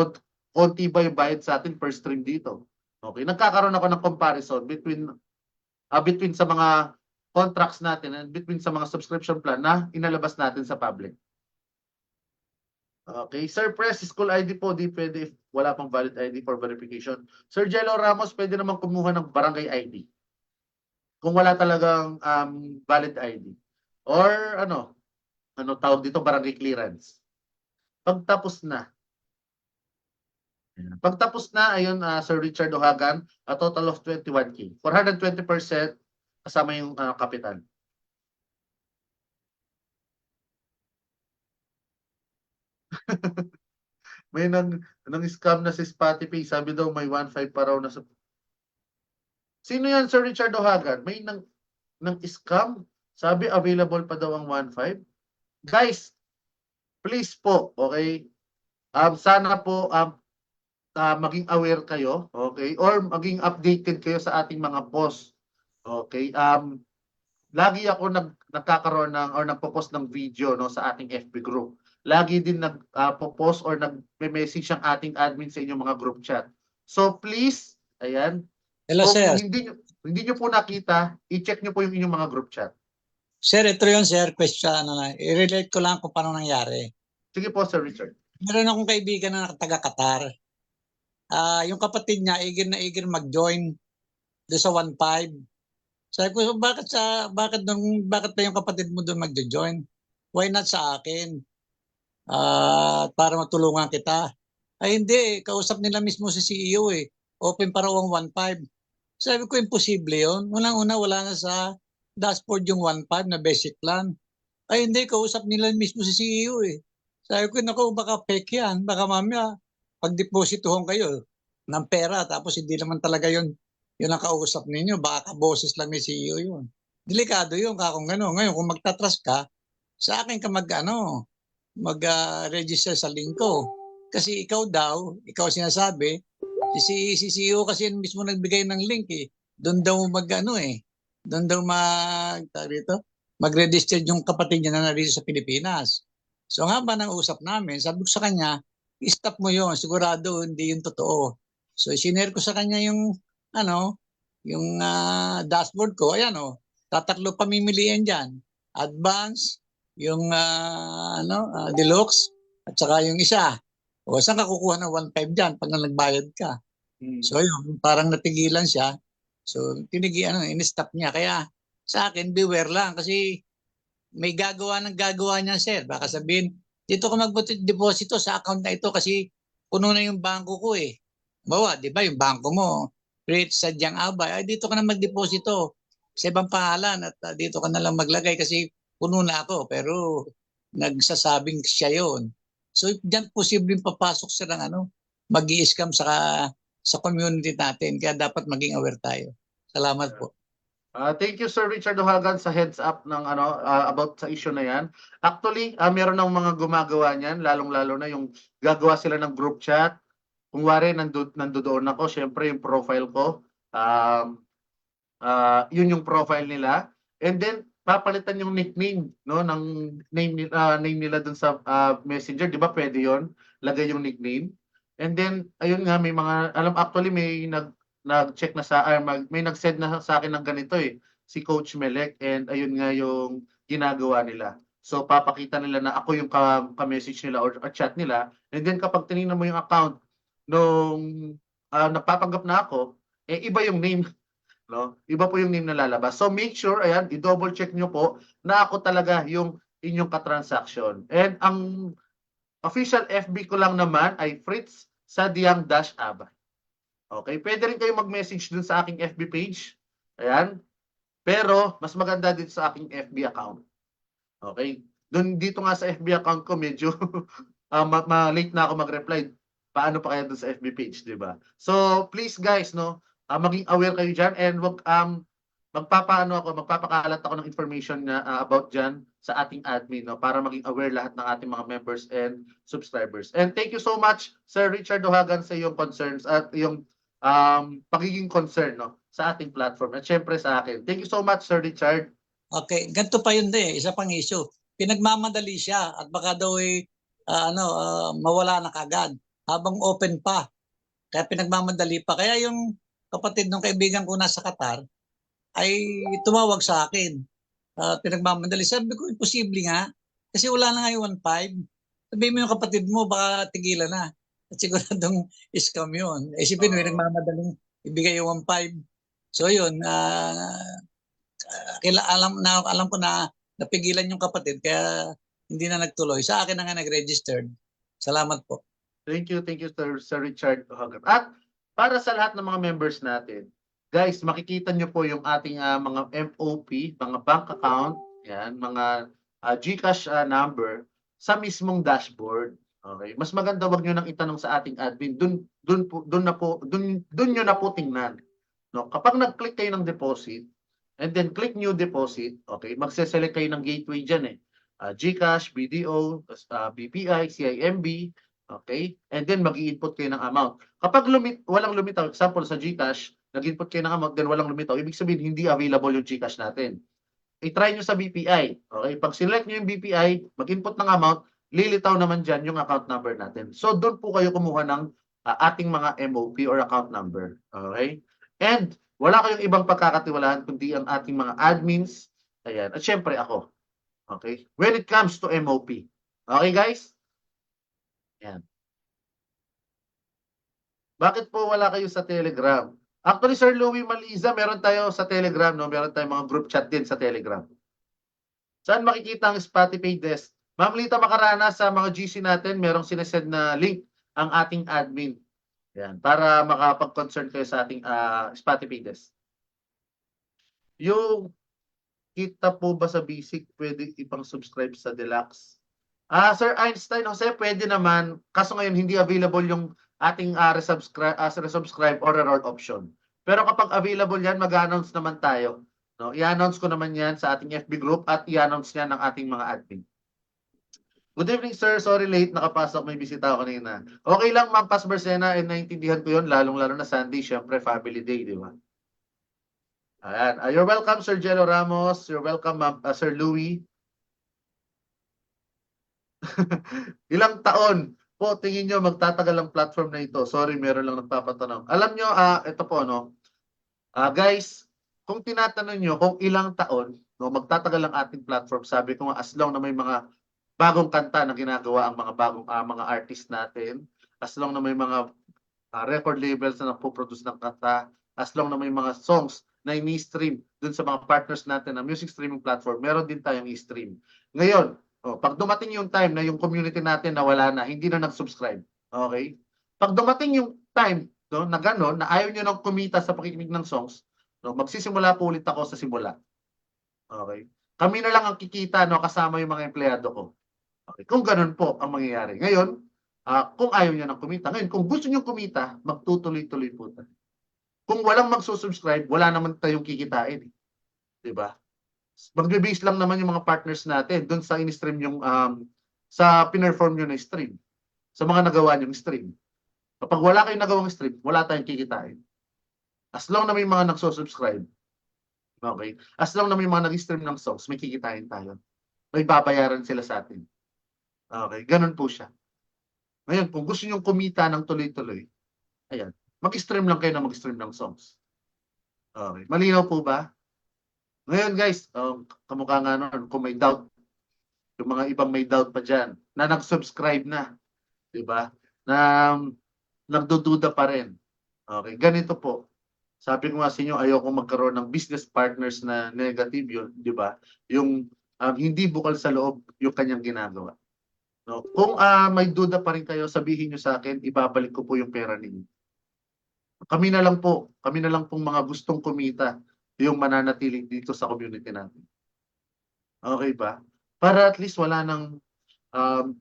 konti ba yung bayad sa atin per stream dito. Okay, nagkakaroon ako ng comparison between sa mga contracts natin and between sa mga subscription plan na inalabas natin sa public. Okay, Sir Press, school ID po, di pwede if wala pang valid ID for verification. Sir Jello Ramos, pwede naman kumuha ng barangay ID kung wala talagang valid ID. Or ano tawag dito, barangay clearance. Pagtapos na, ayun, Sir Richard Ohagan, a total of 21K. 420% kasama yung kapital. May nang scam na si Spotify, sabi daw may 1.5 pa raw na sa... Sino yan, Sir Richard Ohagan? May nang scam? Sabi available pa daw ang 1.5? Guys, please po, okay? Sana po maging aware kayo, okay? Or maging updated kayo sa ating mga posts. Okay? Lagi ako nagkakaroon ng or nagpo-post ng video, no, sa ating FB group. Lagi din nagpo-post or nagme-message ang ating admin sa inyong mga group chat. So please, ayan. Hello, kung sir. hindi nyo po nakita, i-check nyo po yung inyong mga group chat. Sir, ito yun, sir. Question, i-relate ko lang kung paano nangyari. Sige po, Sir Richard. Meron akong kaibigan na taga-Qatar. Yung kapatid niya, eager na eager mag-join doon sa 1.5. Sabi ko, bakit ba yung kapatid mo doon mag-join? Why not sa akin? Para matulungan kita. Ay hindi, kausap nila mismo si CEO eh. Open para ang 1.5. Sabi ko, imposible yun. Unang-una, wala na sa dashboard yung 1.5 na basic plan. Ay hindi, kausap nila mismo si CEO eh. Sabi ko, naku, baka fake yan. Baka mamaya, pag-depositohan kayo ng pera, tapos hindi naman talaga yun yun ang kausap ninyo, baka kaboses lang ni CEO yun. Delikado yun, kung gano'n. Ngayon, kung magtatrust ka, sa akin ka mag-register sa link ko. Kasi ikaw daw, ikaw sinasabi, si CEO kasi yun mismo nagbigay ng link eh. Doon daw doon daw mag-register yung kapatid niya na narito sa Pilipinas. So nga ba ng usap namin, sabi ko sa kanya, stop mo yon, sigurado hindi yung totoo. So sinare ko sa kanya yung dashboard ko, ayan tatatlo pamimilian diyan. Advance, yung deluxe, at saka yung isa. O saan ka kukuha ng 1.5 diyan pag nagbayad ka? So yun, parang natigilan siya. So in-stop niya. Kaya sa akin, beware lang kasi may gagawa niya, sir. Baka sabihin, dito ka mag-deposito sa account na ito kasi puno na yung bangko ko eh. Bawa, di ba yung bangko mo, create sadyang abay, ay dito ka na mag-deposito sa ibang pangalan at dito ka na lang maglagay kasi puno na ako. Pero nagsasabing siya yon. So diyan posibleng papasok sila ng mag-i-scam sa community natin. Kaya dapat maging aware tayo. Salamat po. Thank you Sir Richard Ohagan sa heads up ng about sa issue na yan. Actually, meron ng mga gumagawa niyan, lalong-lalo na yung gagawa sila ng group chat. Kung wari nandoon ako, syempre yung profile ko, yun yung profile nila. And then papalitan yung nickname ng name nila dun sa Messenger, 'di ba? Pwede 'yon. Lagay yung nickname. And then ayun nga, may mga actually may nag-check na may nag-send na sa akin ng ganito si Coach Melek, and ayun nga yung ginagawa nila. So papakita nila na ako yung ka-message nila or chat nila, and then kapag tinignan mo yung account nung nagpapanggap na ako, iba yung name, no? Iba po yung name na lalabas. So make sure, ayan, i-double check nyo po na ako talaga yung inyong katransaction. And ang official FB ko lang naman ay Fritz Sadiang-Abay. Okay, pwede rin kayo mag-message dun sa aking FB page. Ayan. Pero mas maganda dito sa aking FB account. Okay? Dito nga sa FB account ko medyo late na ako mag-reply. Paano pa kaya dun sa FB page, 'di ba? So, please guys, maging aware kayo diyan, and wag magpapakalat ako ng information na about diyan sa ating admin, para maging aware lahat ng ating mga members and subscribers. And thank you so much Sir Richard Ohagan sa iyong concerns at iyong pagiging concern sa ating platform at syempre sa akin. Thank you so much Sir Richard. Okay, ganito pa yun isa pang issue. Pinagmamadali siya at baka daw mawala na kagad habang open pa. Kaya pinagmamadali pa. Kaya yung kapatid ng kaibigan ko nasa Qatar ay tumawag sa akin. Pinagmamadali. Sabi ko, imposible nga. Kasi wala na nga yung 1.5. Sabihin mo yung kapatid mo, baka tigilan na. At siguradong scam yun. Isipin mo, nagmamadaling ibigay yung 1.5. So yun, alam ko na napigilan yung kapatid kaya hindi na nagtuloy. Sa akin na nga nag-registered. Salamat po. Thank you Sir Richard Ohagan. At para sa lahat ng mga members natin, guys, makikita nyo po yung ating mga MOP, mga bank account, yan, mga GCash number sa mismong dashboard. Okay? Mas maganda wag nyo nang itanong sa ating admin. Doon nyo na po tingnan. No? Kapag nag-click kayo ng deposit, and then click new deposit, okay, magse-select kayo ng gateway diyan GCash, BDO, BPI, CIMB, okay? And then mag-i-input kayo ng amount. Kapag walang lumitaw, example sa GCash, nag-input kayo ng amount, then walang lumitaw, ibig sabihin hindi available yung GCash natin. I-try nyo sa BPI, okay? Pag select nyo yung BPI, mag-input ng amount, lilitaw naman dyan yung account number natin. So doon po kayo kumuha ng ating mga MOP or account number, okay? And wala kayong ibang pagkakatiwalaan kundi ang ating mga admins, ayan, at syempre ako. Okay? When it comes to MOP. Okay, guys? Ayan. Bakit po wala kayo sa Telegram? Actually, Sir Louie Maliza, meron tayo sa Telegram, no? Meron tayong mga group chat din sa Telegram. Saan makikita ang Spotify desk? Ma'am Lita Macarana, sa mga GC natin, merong sinesend na link ang ating admin. Yan, para makapag-concern kayo sa ating Spotify desk. Yung kita po ba sa basic, pwede ipang-subscribe sa deluxe? Sir Einstein, Jose, pwede naman. Kaso ngayon, hindi available yung ating resubscribe or reward option. Pero kapag available yan, mag-announce naman tayo. No? I-announce ko naman yan sa ating FB group at i-announce yan ng ating mga admin. Good evening, sir. Sorry late, nakapasok. May bisita ako kanina. Okay lang, Ma'am Paz Barcena, naintindihan ko yun, lalong-lalo na Sunday, syempre, family day, di ba? Ayan. You're welcome, Sir Jello Ramos. You're welcome, Sir Louie. Ilang taon po tingin nyo magtatagal ang platform na ito? Sorry, meron lang nagpapatanong. Alam nyo, ito po, no? Guys, kung tinatanong nyo kung ilang taon no, magtatagal ang ating platform, sabi ko nga, as long na may mga bagong kanta na ginagawa ang mga bagong mga artist natin, as long na may mga record labels na nagpo-produce ng kanta, as long na may mga songs na ini-stream dun sa mga partners natin na music streaming platform, meron din tayong i-stream. Ngayon, pag dumating yung time na yung community natin na wala na, hindi na nag-subscribe, okay? Pag dumating yung time no, na gano'n, na ayaw nyo nang kumita sa pakikinig ng songs, no, magsisimula po ulit ako sa simula. Okay? Kami na lang ang kikita no, kasama yung mga empleyado ko. Okay, kung ganun po ang mangyayari. Ngayon, kung ayaw niya ng kumita. Ngayon, kung gusto niyo kumita, magtutuloy-tuloy po tayo. Kung walang magsusubscribe, wala naman tayong kikitain. Diba? Magbe-base lang naman yung mga partners natin doon sa in-stream yung, sa pinerform nyo na stream. Sa mga nagawa nyo stream. Kapag wala kayong nagawang stream, wala tayong kikitain. As long na may mga nagsusubscribe, okay? As long na may mga nag-stream ng songs, may kikitain tayo. May babayaran sila sa atin. Okay, ganun po siya. Ngayon, kung gusto nyo kumita ng tuloy-tuloy, ayan, mag-stream lang kayo na mag-stream ng songs. Okay, malinaw po ba? Ngayon guys, kamukha nga nun, kung may doubt, yung mga ibang may doubt pa dyan, na nag-subscribe na, di ba? Na nagdududa pa rin. Okay, ganito po. Sabi ko nga sa inyo, ayoko magkaroon ng business partners na negative yun, di ba? Yung hindi bukal sa loob yung kanyang ginagawa. No? Kung may duda pa rin kayo, sabihin nyo sa akin, ibabalik ko po yung pera ninyo. Kami na lang pong mga gustong kumita yung mananatili dito sa community natin. Okay ba? Para at least wala nang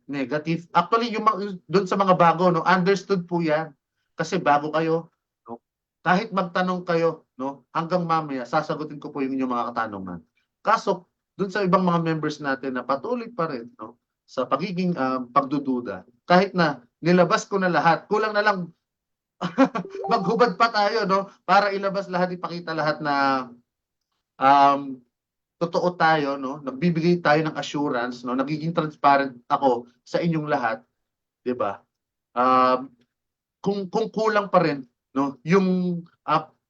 negative. Actually, yung doon sa mga bago, no, understood po yan. Kasi bago kayo, no, kahit magtanong kayo, no, hanggang mamaya, sasagutin ko po yung inyong mga katanungan. Kaso, doon sa ibang mga members natin na patuloy pa rin, no, sa pagiging pagdududa, kahit na nilabas ko na lahat, kulang na lang maghubad pa tayo, no, para ilabas lahat, ipakita lahat na totoo tayo, no, nagbibigay tayo ng assurance, no, nagiging transparent ako sa inyong lahat, 'di ba? Kung kulang pa rin, no, yung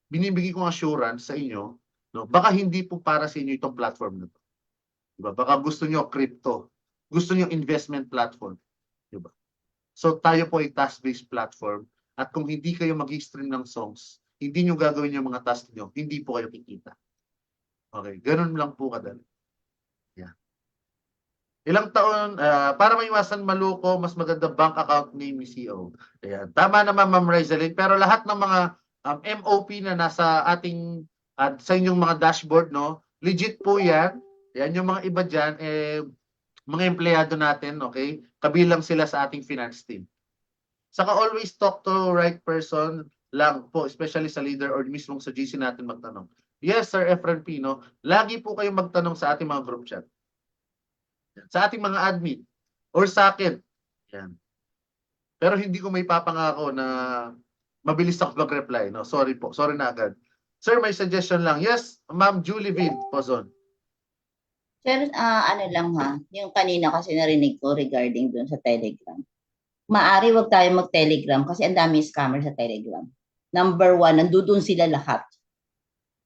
binibigay kong assurance sa inyo, no, baka hindi po para sa inyo itong platform na to. 'Di ba? Baka gusto niyo crypto, gusto niyo investment platform, 'di ba? So tayo po ay task-based platform at kung hindi kayo mag-stream ng songs, hindi niyo gagawin yung mga task niyo, hindi po kayo kikita. Okay, ganun lang po kadali. Yeah. Ilang taon, para maiwasan maluko, mas maganda bank account name ni CEO. Ayan. Tama naman, Ma'am Rizalyn, pero lahat ng mga MOP na nasa ating, sa inyong mga dashboard, no, legit po yan. Yan yung mga iba dyan, mga empleyado natin, okay? Kabilang sila sa ating finance team. Saka always talk to right person lang po, especially sa leader or mismong sa GC natin magtanong. Yes, Sir Efren Pino, lagi po kayong magtanong sa ating mga group chat. Sa ating mga admin or sa akin. Yan. Pero hindi ko may papangako na mabilis ako mag-reply. No? Sorry po. Sorry na agad. Sir, may suggestion lang. Yes, Ma'am Julie Vin, Pozon. Sir, ano lang ha, yung kanina kasi narinig ko regarding dun sa Telegram. Maari wag tayo mag-Telegram kasi ang dami scammer sa Telegram. Number 1, nandoon sila lahat.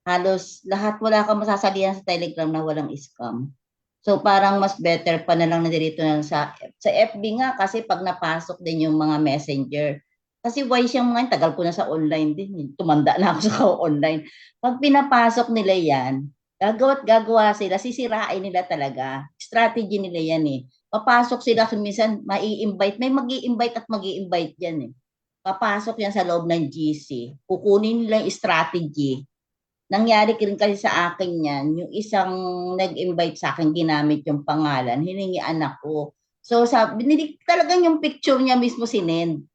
Halos lahat, wala kang masasalihan sa Telegram na walang scam. So parang mas better pa na lang na dito na sa FB nga kasi pag napasok din yung mga messenger. Kasi why siyang mga tagal ko na sa online din. Tumanda na ako sa online. Pag pinapasok nila yan, gagawa sila, sisirain nila talaga. Strategy nila yan eh. Papasok sila, minsan mai-invite, may mag-i-invite at mag-i-invite yan eh. Papasok yan sa loob ng GC. Kukunin nila yung strategy. Nangyari rin kasi sa akin yan, yung isang nag-invite sa akin, ginamit yung pangalan, hiningi anak ko. So, sabi, talagang yung picture niya mismo sinend.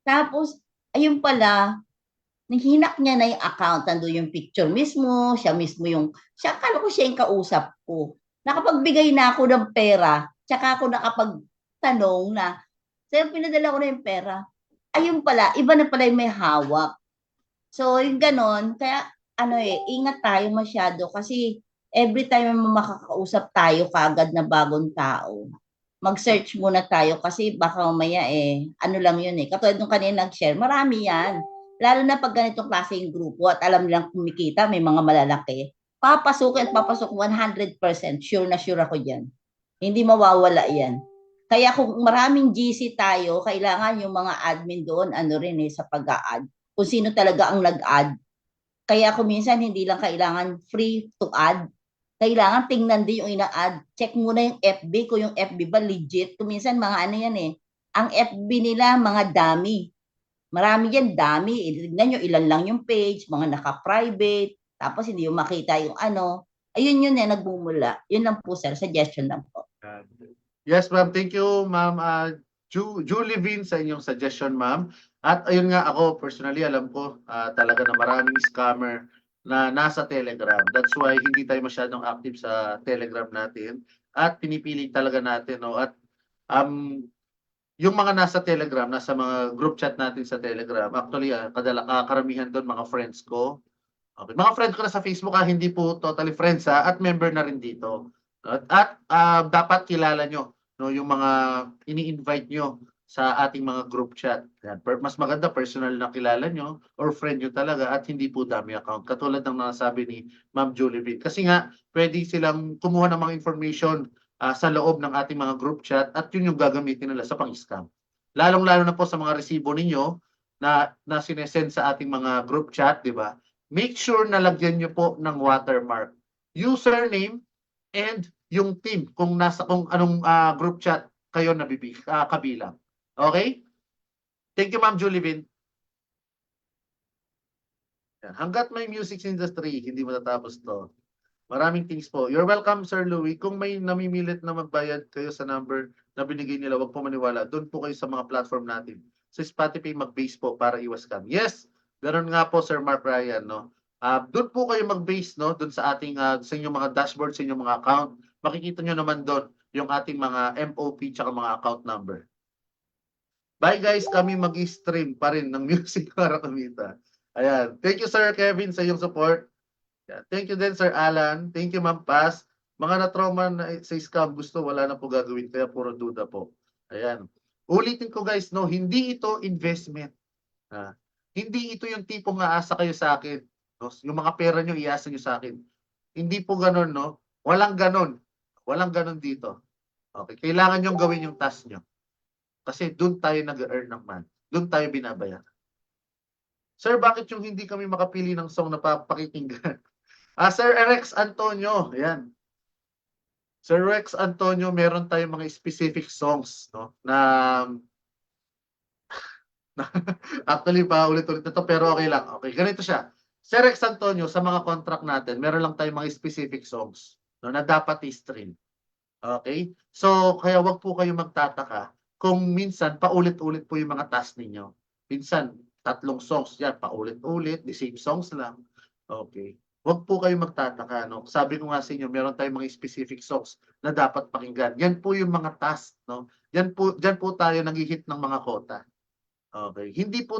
Tapos, ayun pala, hinak niya na yung account, nandun yung picture mismo, akala ko siya yung kausap ko. Nakapagbigay na ako ng pera, tsaka ako nakapagtanong na, sir, pinadala ko na yung pera. Ayun pala, iba na pala yung may hawak. So, yung ganon, kaya ingat tayo masyado kasi every time makakausap tayo kaagad na bagong tao, mag-search muna tayo kasi baka mamaya ano lang yun Katulad nung kanina nag-share, marami yan. Lalo na pag ganitong klaseng grupo at alam nilang kumikita, may mga malalaki, papasok 100%, sure na sure ako dyan. Hindi mawawala yan. Kaya kung maraming GC tayo, kailangan yung mga admin doon, sa pag-a-add. Kung sino talaga ang nag-add. Kaya kung minsan hindi lang kailangan free to add, kailangan tingnan din yung ina-add. Check muna yung FB, kung yung FB ba legit. Kung minsan mga yan ang FB nila mga dummy. Marami yan, dummy. Tignan nyo, ilan lang yung page, mga naka-private, tapos hindi yung makita yung Ayun yun nagbumula. Yun lang po, sir. Suggestion lang po. Yes, ma'am. Thank you, ma'am. Julie Vin sa inyong suggestion, ma'am. At ayun nga, ako personally alam ko talaga na maraming scammer na nasa Telegram. That's why hindi tayo masyadong active sa Telegram natin at pinipili talaga natin, no? At yung mga nasa Telegram, nasa mga group chat natin sa Telegram, actually karamihan doon mga friends ko. Okay. Mga friends ko na sa Facebook, hindi po totally friends at member na rin dito. At dapat kilala nyo, no, yung mga ini-invite nyo sa ating mga group chat. Yan. Mas maganda personal na kilala nyo or friend nyo talaga at hindi po dami account. Katulad ng nasabi ni Ma'am Julie Vitt. Kasi nga, pwede silang kumuha ng mga information sa loob ng ating mga group chat at yun yung gagamitin nila sa pang-scam. Lalong-lalo na po sa mga resibo ninyo na sinesend sa ating mga group chat, di ba? Make sure na lagyan nyo po ng watermark. Username and yung team kung anong group chat kayo kabilang. Okay? Thank you, Ma'am Julie Vin. Hanggat may music industry, hindi matatapos to. Maraming things po. You're welcome, Sir Louie. Kung may namimilit na magbayad kayo sa number na binigay nila, wag po maniwala. Doon po kayo sa mga platform natin. Sa Spotify, mag-base po para iwas scam. Yes, ganoon nga po, Sir Mark Ryan, no? Doon po kayo mag-base, no? Doon sa ating sa inyong mga dashboard, sa inyong mga account. Makikita nyo naman doon yung ating mga MOP tsaka mga account number. Bye guys, kami mag-stream pa rin ng music para kumita. Ayan. Thank you, Sir Kevin, sa iyong support. Yeah. Thank you din, Sir Alan. Thank you, Ma'am Paz. Mga na-trauma na sa scam, gusto, wala na po gagawin. Kaya puro duda po. Ayan. Ulitin ko guys, no, hindi ito investment. Hindi ito yung tipong aasa kayo sa akin. No? Yung mga pera nyo, iasa nyo sa akin. Hindi po ganun, no? Walang ganun. Walang ganun dito. Okay. Kailangan nyo gawin yung task nyo. Kasi doon tayo nag-earn ng money. Doon tayo binabayaran. Sir, bakit yung hindi kami makapili ng song na pakikinggan? Sir Rex Antonio, ayan. Sir Rex Antonio, meron tayong mga specific songs, no? Na actually pa ulit-ulit na to, pero okay lang. Okay, ganito siya. Sir Rex Antonio, sa mga contract natin, meron lang tayong mga specific songs, no, na dapat i-stream. Okay? So, kaya wag po kayo magtataka kung minsan paulit-ulit po yung mga task ninyo. Minsan 3 songs yan, paulit-ulit, the same songs lang. Okay. Huwag po kayo magtataka, no? Sabi ko nga sa inyo, meron tayong mga specific songs na dapat pakinggan. Yan po yung mga task, no? Diyan po tayo nag-hit ng mga quota. Okay. Hindi po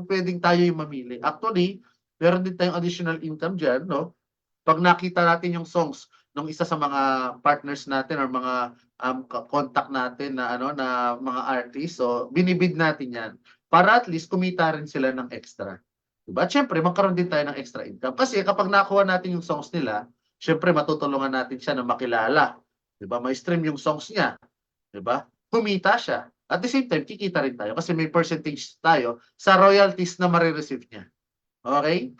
pwedeng tayo yung mamili. Actually, meron din tayong additional income diyan, no? Pag nakita natin yung songs ng isa sa mga partners natin or mga contact natin na na mga artists, so binibid natin 'yan para at least kumita rin sila ng extra. Diba? Siyempre, magkaroon din tayo ng extra income. Kasi kapag nakuha natin yung songs nila, siyempre matutulungan natin siya na makilala. Diba? May stream yung songs niya. Diba? Kumita siya. At the same time, kikita rin tayo kasi may percentage tayo sa royalties na marireceive niya. Okay?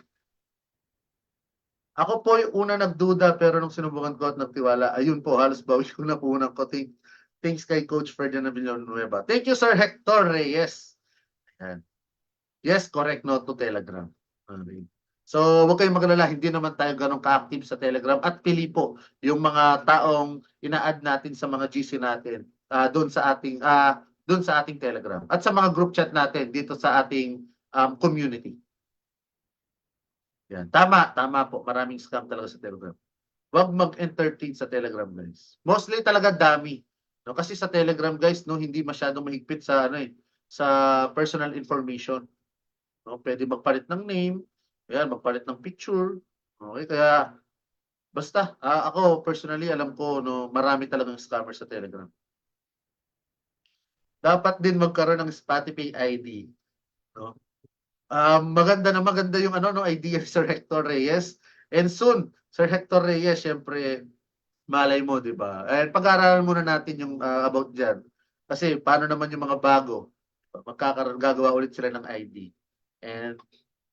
Ako po yung una nagduda pero nung sinubukan ko at nagtiwala, ayun po, halos bawi ko na po ng koting. Thanks kay Coach Ferdinand Villanueva. Thank you, Sir Hector Reyes. Ayan. Yes, correct, no to Telegram. Okay. So, huwag kayong magalala, hindi naman tayo ganun ka-active sa Telegram at pili po yung mga taong ina-add natin sa mga GC natin doon sa ating Telegram at sa mga group chat natin dito sa ating community. Yan. Tama po. Maraming scam talaga sa Telegram. Huwag mag-entertain sa Telegram, guys. Mostly talaga dami. No? Kasi sa Telegram, guys, no, hindi masyadong mahigpit sa sa personal information. No? Pwede magpalit ng name, ayan, magpalit ng picture. Okay, kaya basta ako personally alam ko no, marami talagang scammer sa Telegram. Dapat din magkaroon ng Spotify ID, no? Maganda yung no idea ni Sir Hector Reyes. And soon, Sir Hector Reyes, syempre malay mo, 'di ba? And pag-aaralan muna natin yung about diyan. Kasi paano naman yung mga bago? Gagawa ulit sila ng ID. And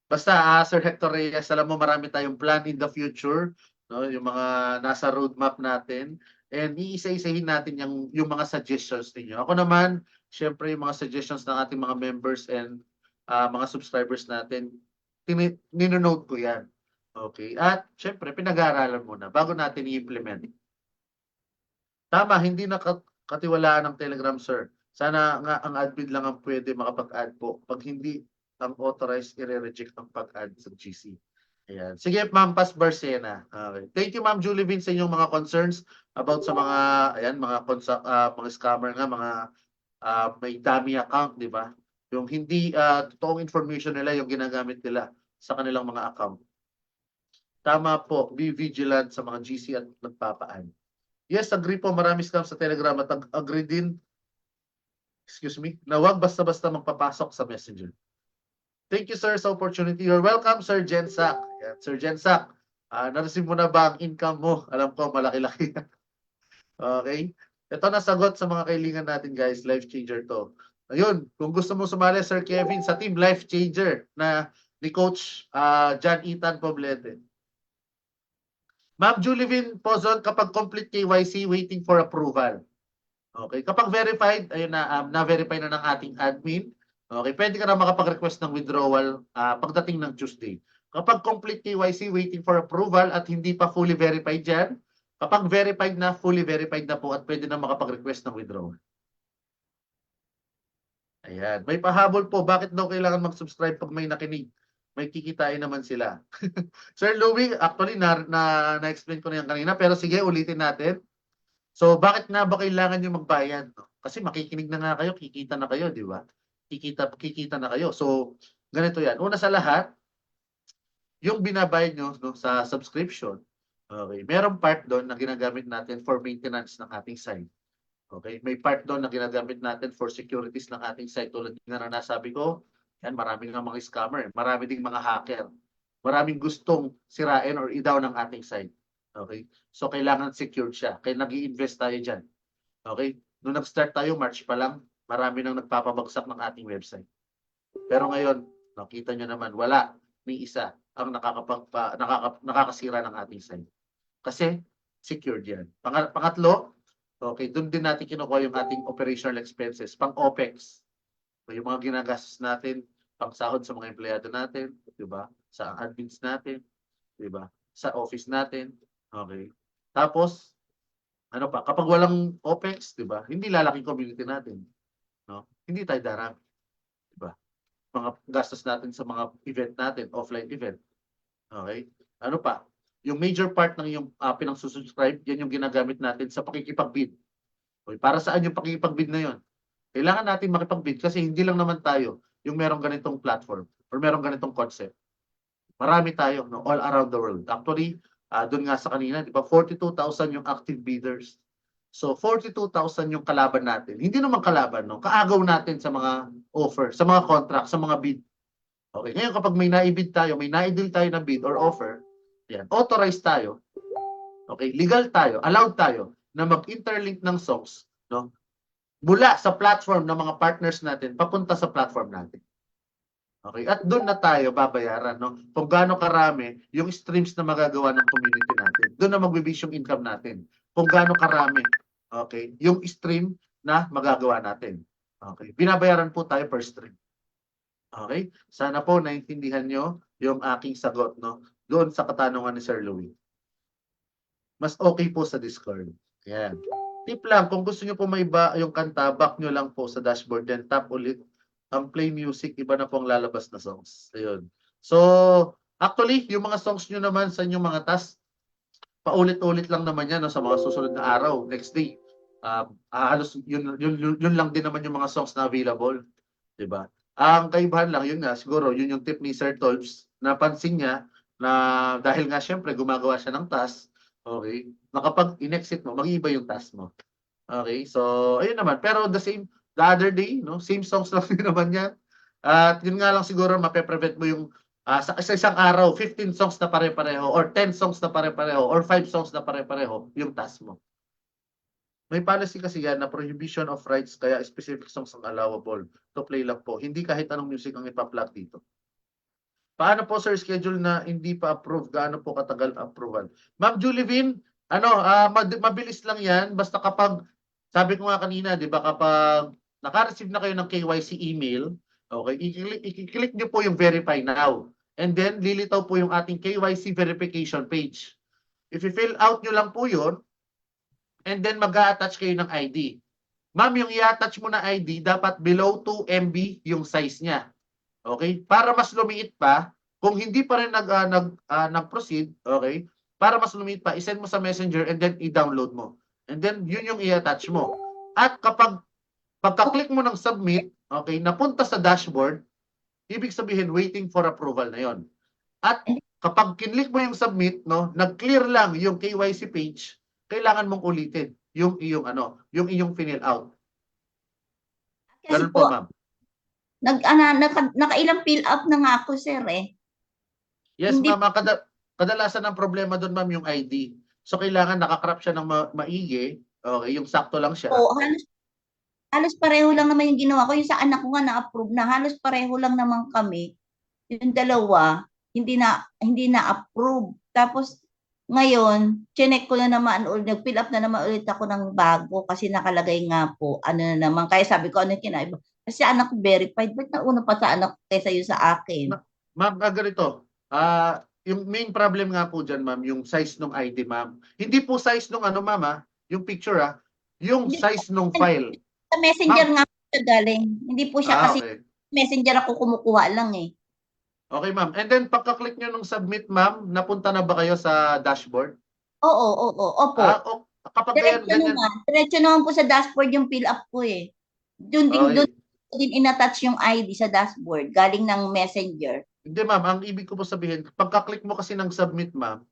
basta Sir Hector Reyes, alam mo marami tayong plan in the future, no? Yung mga nasa roadmap natin. And iisa-isahin natin yung mga suggestions ninyo. Ako naman, syempre yung mga suggestions ng ating mga members and mga subscribers natin, ninonote ko yan. Okay? At syempre, pinag-aaralan muna bago natin i-implement. Tama, hindi nakatiwalaan ng Telegram, sir. Sana nga ang admin lang ang pwede makapag-add po. Pag hindi ang authorized, i-reject ang pag-add sa GC. Ayan. Sige, Ma'am Paz Barcena. Okay. Thank you, Ma'am Julie Vin, sa inyong mga concerns about sa mga, ayan, mga scammer nga, mga may dummy account, di ba? Yung hindi totoong information nila yung ginagamit nila sa kanilang mga account. Tama po, be vigilant sa mga GC at nagpapaan. Yes, agree po, marami scam sa Telegram at agree din, na wag basta-basta magpapasok sa Messenger. Thank you, sir, sa opportunity. You're welcome, Sir Jensak. Yan, Sir Jensak, na-receive mo na ba ang income mo? Alam ko, malaki-laki. Okay? Ito nasagot sa mga kailangan natin, guys. Life changer to. Ayun, kung gusto mo sumali, Sir Kevin, sa team Life Changer na ni Coach John Ethan Poblete. Ma'am Julivin Pozon, kapag complete KYC, waiting for approval. Okay, kapag verified, ayun na-verify na ng ating admin. Okay, pwede ka na makapag-request ng withdrawal pagdating ng Tuesday. Kapag complete KYC, waiting for approval at hindi pa fully verified dyan, kapag verified na, fully verified na po at pwede na makapag-request ng withdrawal. Ayan. May pahabol po. Bakit daw kailangan mag-subscribe pag may nakinig? May kikitain naman sila. Sir Louie, actually, na-explain ko na yan kanina. Pero sige, ulitin natin. So, bakit nga ba kailangan nyo magbayad? Kasi makikinig na nga kayo, kikita na kayo, di ba? Kikita na kayo. So, ganito yan. Una sa lahat, yung binabayad nyo sa subscription, okay, merong part doon na ginagamit natin for maintenance ng ating site. Okay, may part doon na ginagamit natin for securities ng ating site. Tulad na nasabi ko, yan, maraming nga mga scammer, marami ding mga hacker. Maraming gustong sirain or i-down ng ating site. Okay? So, kailangan secured siya. Kaya nag-i-invest tayo dyan. Okay? Nung nag-start tayo, March pa lang, marami nang nagpapabagsak ng ating website. Pero ngayon, nakita nyo naman, wala ni isa ang nakakasira ng ating site. Kasi, secured yan. Pangatlo, okay, doon din natin kinukuha yung ating operational expenses, pang OPEX. Yung mga ginagastos natin, pang sahod sa mga empleyado natin, di ba? Sa admins natin, di ba? Sa office natin, okay. Tapos, ano pa, kapag walang OPEX, di ba? Hindi lalaki community natin, no? Hindi tayo darami, di ba? Mga gastos natin sa mga event natin, offline event. Okay? Ano pa? Yung major part ng yung pinang-subscribe, yan yung ginagamit natin sa pakikipag-bid. Okay, para saan yung pakikipag-bid na yon? Kailangan natin makipag-bid kasi hindi lang naman tayo yung merong ganitong platform or merong ganitong concept. Marami tayo, no, all around the world. Actually, doon nga sa kanina, di ba, 42,000 yung active bidders. So, 42,000 yung kalaban natin. Hindi naman kalaban, no? Kaagaw natin sa mga offer, sa mga contract, sa mga bid. Okay, ngayon kapag may naibid tayo, may naidil tayo na bid or offer, yan, authorized tayo, okay, legal tayo, allowed tayo na mag-interlink ng songs, no? Mula sa platform ng mga partners natin papunta sa platform natin. Okay? At doon na tayo babayaran, no? Kung gaano karami yung streams na magagawa ng community natin. Doon na magbibis yung income natin. Kung gaano karami, okay, yung stream na magagawa natin. Okay? Binabayaran po tayo per stream. Okay? Sana po naintindihan nyo yung aking sagot, no? Doon sa katanungan ni Sir Louie. Mas okay po sa Discord. Yan. Tip lang, kung gusto nyo po may iba yung kanta, back nyo lang po sa dashboard, then tap ulit ang play music, iba na po ang lalabas na songs. Ayun. So, Actually, yung mga songs nyo naman sa inyong mga task, paulit-ulit lang naman yan no, sa mga susunod na araw, next day. Halos yun lang din naman yung mga songs na available. Diba? Ang kaibahan lang, yun nga, siguro, yun yung tip ni Sir Tolps, napansin niya na dahil nga syempre gumagawa siya ng task, okay, na kapag in-exit mo, mag-iiba yung task mo. Okay, so ayun naman. Pero the other day, no, same songs lang din naman yan. At yun nga lang siguro, mape-prevent mo yung sa isang araw, 15 songs na pare-pareho, or 10 songs na pare-pareho, or 5 songs na pare-pareho, yung task mo. May policy kasi yan na prohibition of rights, kaya specific songs ang allowable to play lang po. Hindi kahit anong music ang ipa-plug dito. Paano po sir schedule na hindi pa approve? Gaano po katagal approval? Ma'am Julivine, mabilis lang yan. Basta kapag, sabi ko nga kanina, di ba kapag naka-receive na kayo ng KYC email, okay, i-click nyo po yung verify now. And then, lilitaw po yung ating KYC verification page. If i-fill out nyo lang po yun, and then mag-a-attach kayo ng ID. Ma'am, yung i-attach mo na ID, dapat below 2 MB yung size niya. Okay? Para mas lumiit pa, kung hindi pa rin nag-proceed, okay? Para mas lumiit pa, isend mo sa Messenger and then i-download mo. And then, yun yung i-attach mo. At pagka-click mo ng submit, okay, napunta sa dashboard, ibig sabihin, waiting for approval na yon. At kapag kinlik mo yung submit, no, nag-clear lang yung KYC page, kailangan mong ulitin yung iyong fill out. Kasi Ganun po, ma'am. nakailang fill up na nga ako, sir, eh. Yes, Hindi- ma'am. Kadalasan ng problema doon, ma'am, yung ID. So, kailangan nakakrap siya ng maigi. Okay, yung sakto lang siya. Oo, halos pareho lang naman yung ginawa ko. Yung sa anak ko nga na-approve na, halos pareho lang naman kami. Yung dalawa, hindi na approve. Tapos, ngayon, chinek ko na naman ulit, nag-fill up na naman ulit ako ng bago kasi nakalagay nga po, ano na naman. Kaya sabi ko, ano yung kinaiba? Kasi anak ko verified, ba't nauna pa sa anak ko kaysa yung sa akin? Ma'am, ganito. Yung main problem nga po dyan, ma'am, yung size ng ID, ma'am. Hindi po size ng ano, ma'am, yung picture, yung Hindi size ng file. Sa messenger nga po siya galing. Hindi po siya kasi Okay. messenger ako kumukuha lang eh. Okay, ma'am. And then, pagka-click nyo ng submit, ma'am, napunta na ba kayo sa dashboard? Oo, opo. Kapag ganyan, Diretso naman po sa dashboard yung fill up ko eh. Doon din inattach yung ID sa dashboard, galing ng messenger. Hindi, ma'am. Ang ibig ko po sabihin, pagka-click mo kasi ng submit, ma'am,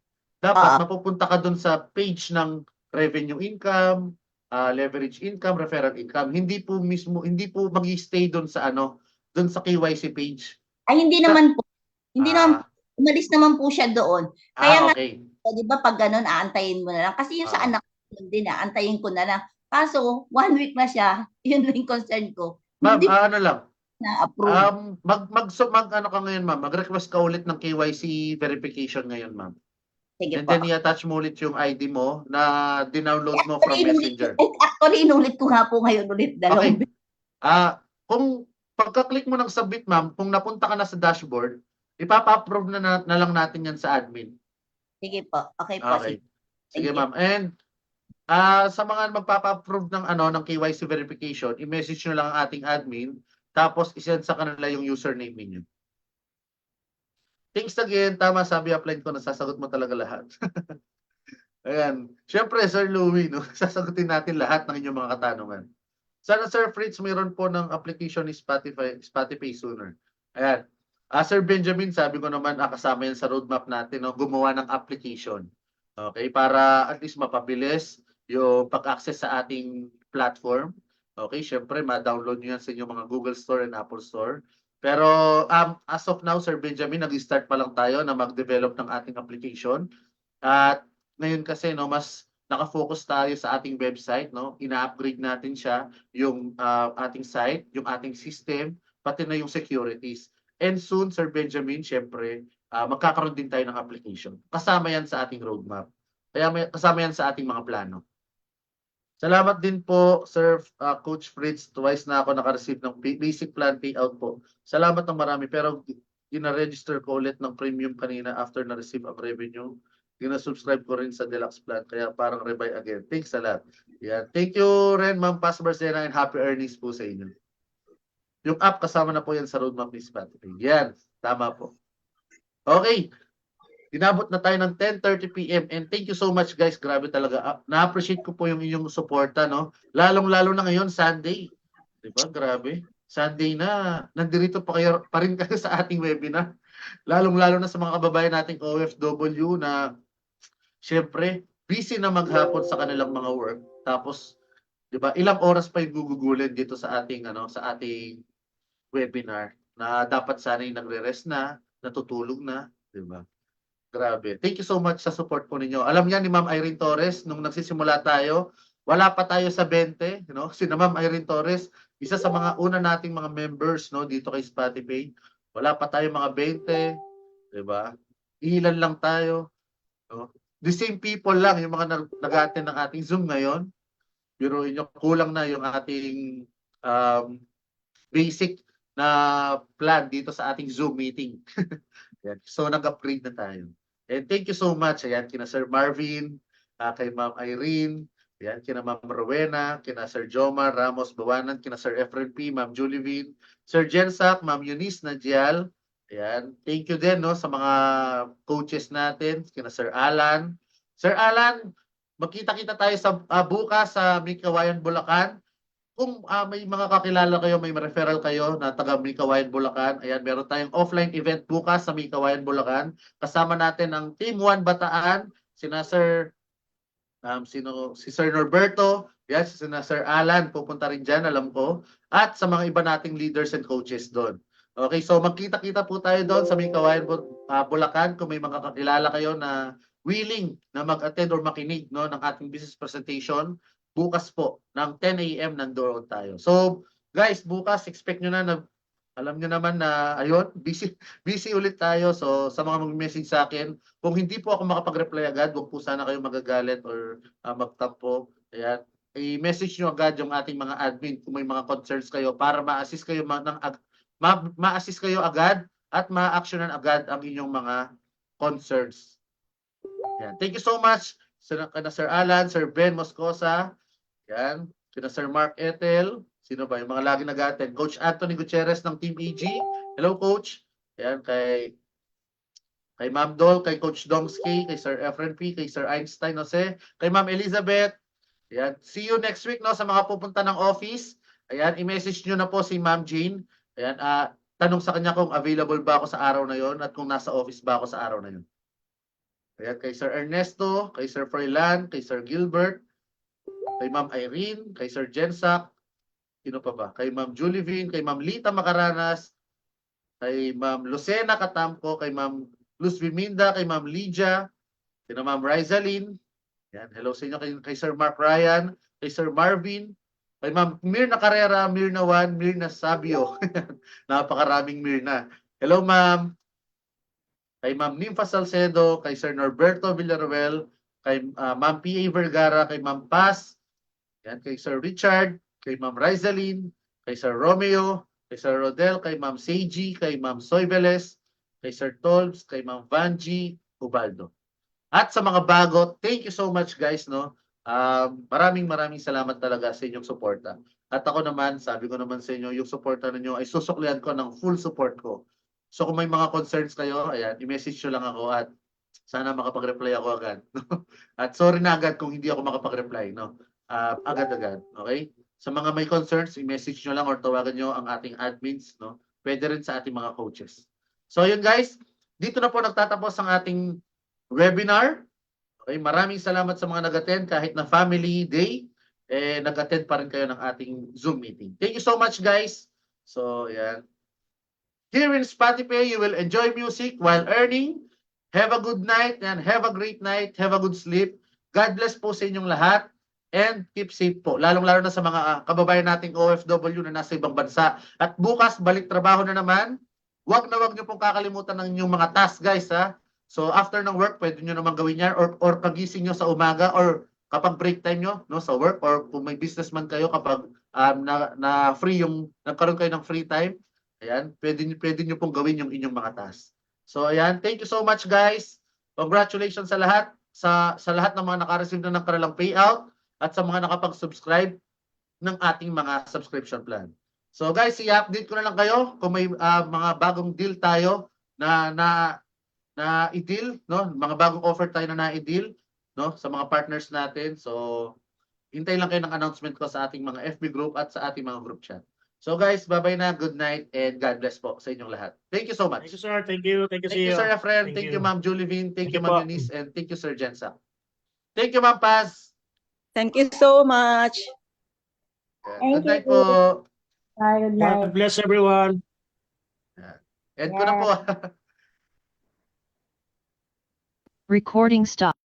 dapat mapupunta ka dun sa page ng revenue income, leverage income, referral income. Hindi po mag-stay dun sa dun sa KYC page. Ay, hindi naman po. Hindi naman, umalis naman po siya doon. Kaya nga, okay. di ba pag ganun, aantayin mo na lang. Kasi yung sa anak ko din, aantayin ko na lang. Kaso, 1 week na siya, yun lang yung concern ko. Ma'am, Hindi ano lang, na-approve. ano ka ngayon, ma'am, mag-request ka ulit ng KYC verification ngayon, ma'am. Sige And po. then i-attach mo ulit yung ID mo na dinownload mo from Messenger. Actually, inulit ko nga po ngayon ulit. Okay. Kung pagka-click mo ng submit, ma'am, kung napunta ka na sa dashboard, ipapa-approve na lang natin yan sa admin. Sige po. Okay po. Okay. Sige. Sige, ma'am. And sa mga magpapa-approve ng KYC verification, i-message nyo lang ang ating admin, tapos isend sa kanila yung username niyo. Thanks again. Tama, sabi upline ko, nasasagot mo talaga lahat. Ayan. Siyempre, Sir Louie, no? Sasagutin natin lahat ng inyong mga katanungan. Sana, Sir Fritz, mayroon po ng application ni Spotify sooner. Ayan. Sir Benjamin, sabi ko naman, kasama yan sa roadmap natin, no? Gumawa ng application. Okay? Para at least mapabilis yung pag-access sa ating platform. Okay? Siyempre, ma-download nyo yan sa inyong mga Google Store and Apple Store. Pero as of now, Sir Benjamin, nag-start pa lang tayo na mag-develop ng ating application. At ngayon kasi, no, mas nakafocus tayo sa ating website, no? Ina-upgrade natin siya, yung ating site, yung ating system, pati na yung securities. And soon, Sir Benjamin, syempre, magkakaroon din tayo ng application. Kasama yan sa ating roadmap. Kasama yan sa ating mga plano. Salamat din po, Sir Coach Fritz. Twice na ako naka-receive ng basic plan payout po. Salamat ng marami. Pero ina-register ko ulit ng premium kanina after na-receive ang revenue. Ina-subscribe ko rin sa deluxe plan. Kaya parang rebuy again. Thanks a lot. Yeah. Thank you rin, Ma'am Paz Barcena, and happy earnings po sa inyo. Yung app, kasama na po yan sa roadmap ni Spotify. Yan. Tama po. Okay. Inabot na tayo ng 10:30 PM and thank you so much guys. Grabe talaga. Na-appreciate ko po yung inyong suporta, no? Lalong-lalo na ngayon Sunday. 'Di ba? Grabe. Sunday na. Nandirito pa rin kayo sa ating webinar. Lalong-lalo na sa mga kababayan nating OFW na syempre busy na maghapon sa kanilang mga work. Tapos, 'di ba? Ilang oras pa yung gugugulin dito sa ating sa ating webinar na dapat sana yung nagre-rest na, natutulog na, 'di ba? Grabe. Thank you so much sa support po ninyo. Alam niya ni Ma'am Irene Torres, nung nagsisimula tayo, wala pa tayo sa 20, no? Si na Ma'am Irene Torres, isa sa mga una nating mga members, no, dito kay Spotify. Wala pa tayo mga 20, 'di ba? Ilan lang tayo, no? The same people lang yung mga nag-attend ng ating Zoom ngayon. Pero inyo kulang na yung ating basic na plan dito sa ating Zoom meeting. Yan. So nag-upgrade na tayo. And thank you so much. Ayan, kina Sir Marvin, kay Ma'am Irene, ayan, kina Ma'am Rowena, kina Sir Jomar Ramos Bawanan, kina Sir Efren P, Ma'am Julivine, Sir Jensak, Ma'am Eunice Najial. Ayan, thank you din no sa mga coaches natin, kina Sir Alan. Sir Alan, magkita-kita tayo sa bukas sa Mikawayan, Bulacan. Kung may mga kakilala kayo, may referral kayo na taga Mikawayan, Bulacan, ayan, meron tayong offline event bukas sa Mikawayan, Bulacan. Kasama natin ang Team 1 Bataan, sina Sir si Sir Norberto, yes, sina Sir Alan, pupunta rin dyan, alam ko, at sa mga iba nating leaders and coaches doon. Okay, so magkita-kita po tayo doon sa Mikawayan, Bulacan. Kung may mga kakilala kayo na willing na mag-attend or makinig no, ng ating business presentation, bukas po ng 10 AM nandoon tayo. So guys, bukas expect nyo na alam nyo naman na ayun, busy ulit tayo. So sa mga mag-message sa akin, kung hindi po ako makapag-reply agad, huwag po sana kayo magagalit or magtampo. Ayan, i-message nyo agad yung ating mga admin kung may mga concerns kayo para ma-assist kayo ma-assist kayo agad at ma-actionan agad ang inyong mga concerns. Ayan. Thank you so much kina Sir Alan, Sir Ben Moscosa, yan, kina Sir Mark Ethel, sino ba yung mga lagi nag-attend, Coach Anthony Gutierrez ng Team EG. Hello Coach. Yan, kay Ma'am Dol, kay Coach Domsky, kay Sir Efren P, kay Sir Einstein Jose, kay Ma'am Elizabeth. Ayan, see you next week no sa mga pupunta ng office. Ayan, i-message nyo na po si Ma'am Jean. Ayan, tanong sa kanya kung available ba ako sa araw na yon at kung nasa office ba ako sa araw na yon. Ayan, kay Sir Ernesto, kay Sir Froilan, kay Sir Gilbert, kay Ma'am Irene, kay Sir Jensak, sino pa ba? Kay Ma'am Julivine, kay Ma'am Lita Macaranas, kay Ma'am Lucena Katamco, kay Ma'am Luz Biminda, kay Ma'am Lydia, kay Ma'am Rizaline. Yan, hello sa inyo kay Sir Mark Ryan, kay Sir Marvin, kay Ma'am Mirna Carrera, Mirna Juan, Mirna Sabio. Napakaraming Mirna. Hello Ma'am. Kay Ma'am Nympha Salcedo, kay Sir Norberto Villaruel, kay Ma'am P.A. Vergara, kay Ma'am Paz, yan, kay Sir Richard, kay Ma'am Rizaline, kay Sir Romeo, kay Sir Rodel, kay Ma'am Seiji, kay Ma'am Soy Velez, kay Sir Tolbs, kay Ma'am Vanji Ubaldo. At sa mga bago, thank you so much guys, no? Maraming salamat talaga sa inyong suporta. At ako naman, sabi ko naman sa inyo, yung suporta ninyo ay susuklian ko ng full support ko. So kung may mga concerns kayo, ayan, i-message nyo lang ako at sana makapag-reply ako agad. At sorry na agad kung hindi ako makapag-reply, no? Agad-agad, okay? Sa mga may concerns, i-message nyo lang or tawagan nyo ang ating admins, no? Pwede rin sa ating mga coaches. So yun guys, dito na po nagtatapos ang ating webinar. Okay, maraming salamat sa mga nag-attend kahit na family day, nag-attend pa rin kayo ng ating Zoom meeting. Thank you so much guys. So yan. Here in Spotify, you will enjoy music while earning. Have a good night and have a great night. Have a good sleep. God bless po sa inyong lahat and keep safe po. Lalong-lalo na sa mga kababayan nating OFW na nasa ibang bansa. At bukas, balik trabaho na naman. Huwag nyo pong kakalimutan ng inyong mga tasks, guys, ha? So, after ng work, pwede nyo naman gawin yan or pagising nyo sa umaga or kapag break time nyo no, sa work or kung may businessman kayo kapag na free nagkaroon kayo ng free time, ayan, pwede nyo pong gawin yung inyong mga tasks. So, ayan, thank you so much, guys. Congratulations sa lahat, sa lahat ng mga naka-receive na ng kanilang payout at sa mga nakapag-subscribe ng ating mga subscription plan. So, guys, i-update ko na lang kayo kung may mga bagong deal tayo na na i-deal, no? Mga bagong offer tayo na na-i-deal, no? Sa mga partners natin. So, hintay lang kayo ng announcement ko sa ating mga FB group at sa ating mga group chat. So guys, bye-bye na. Good night and God bless po sa inyong lahat. Thank you so much. Thank you, sir. Thank you. Thank you, Thank you, CEO. Sir Efren. Thank Thank you, you. Ma'am Julivine. Thank Thank you, you Ma'am po. Eunice. And thank you, Sir Jensa. Thank you, Ma'am Paz. Thank you so much. Good night po. Good night. God bless everyone. End ko na po. Recording stop.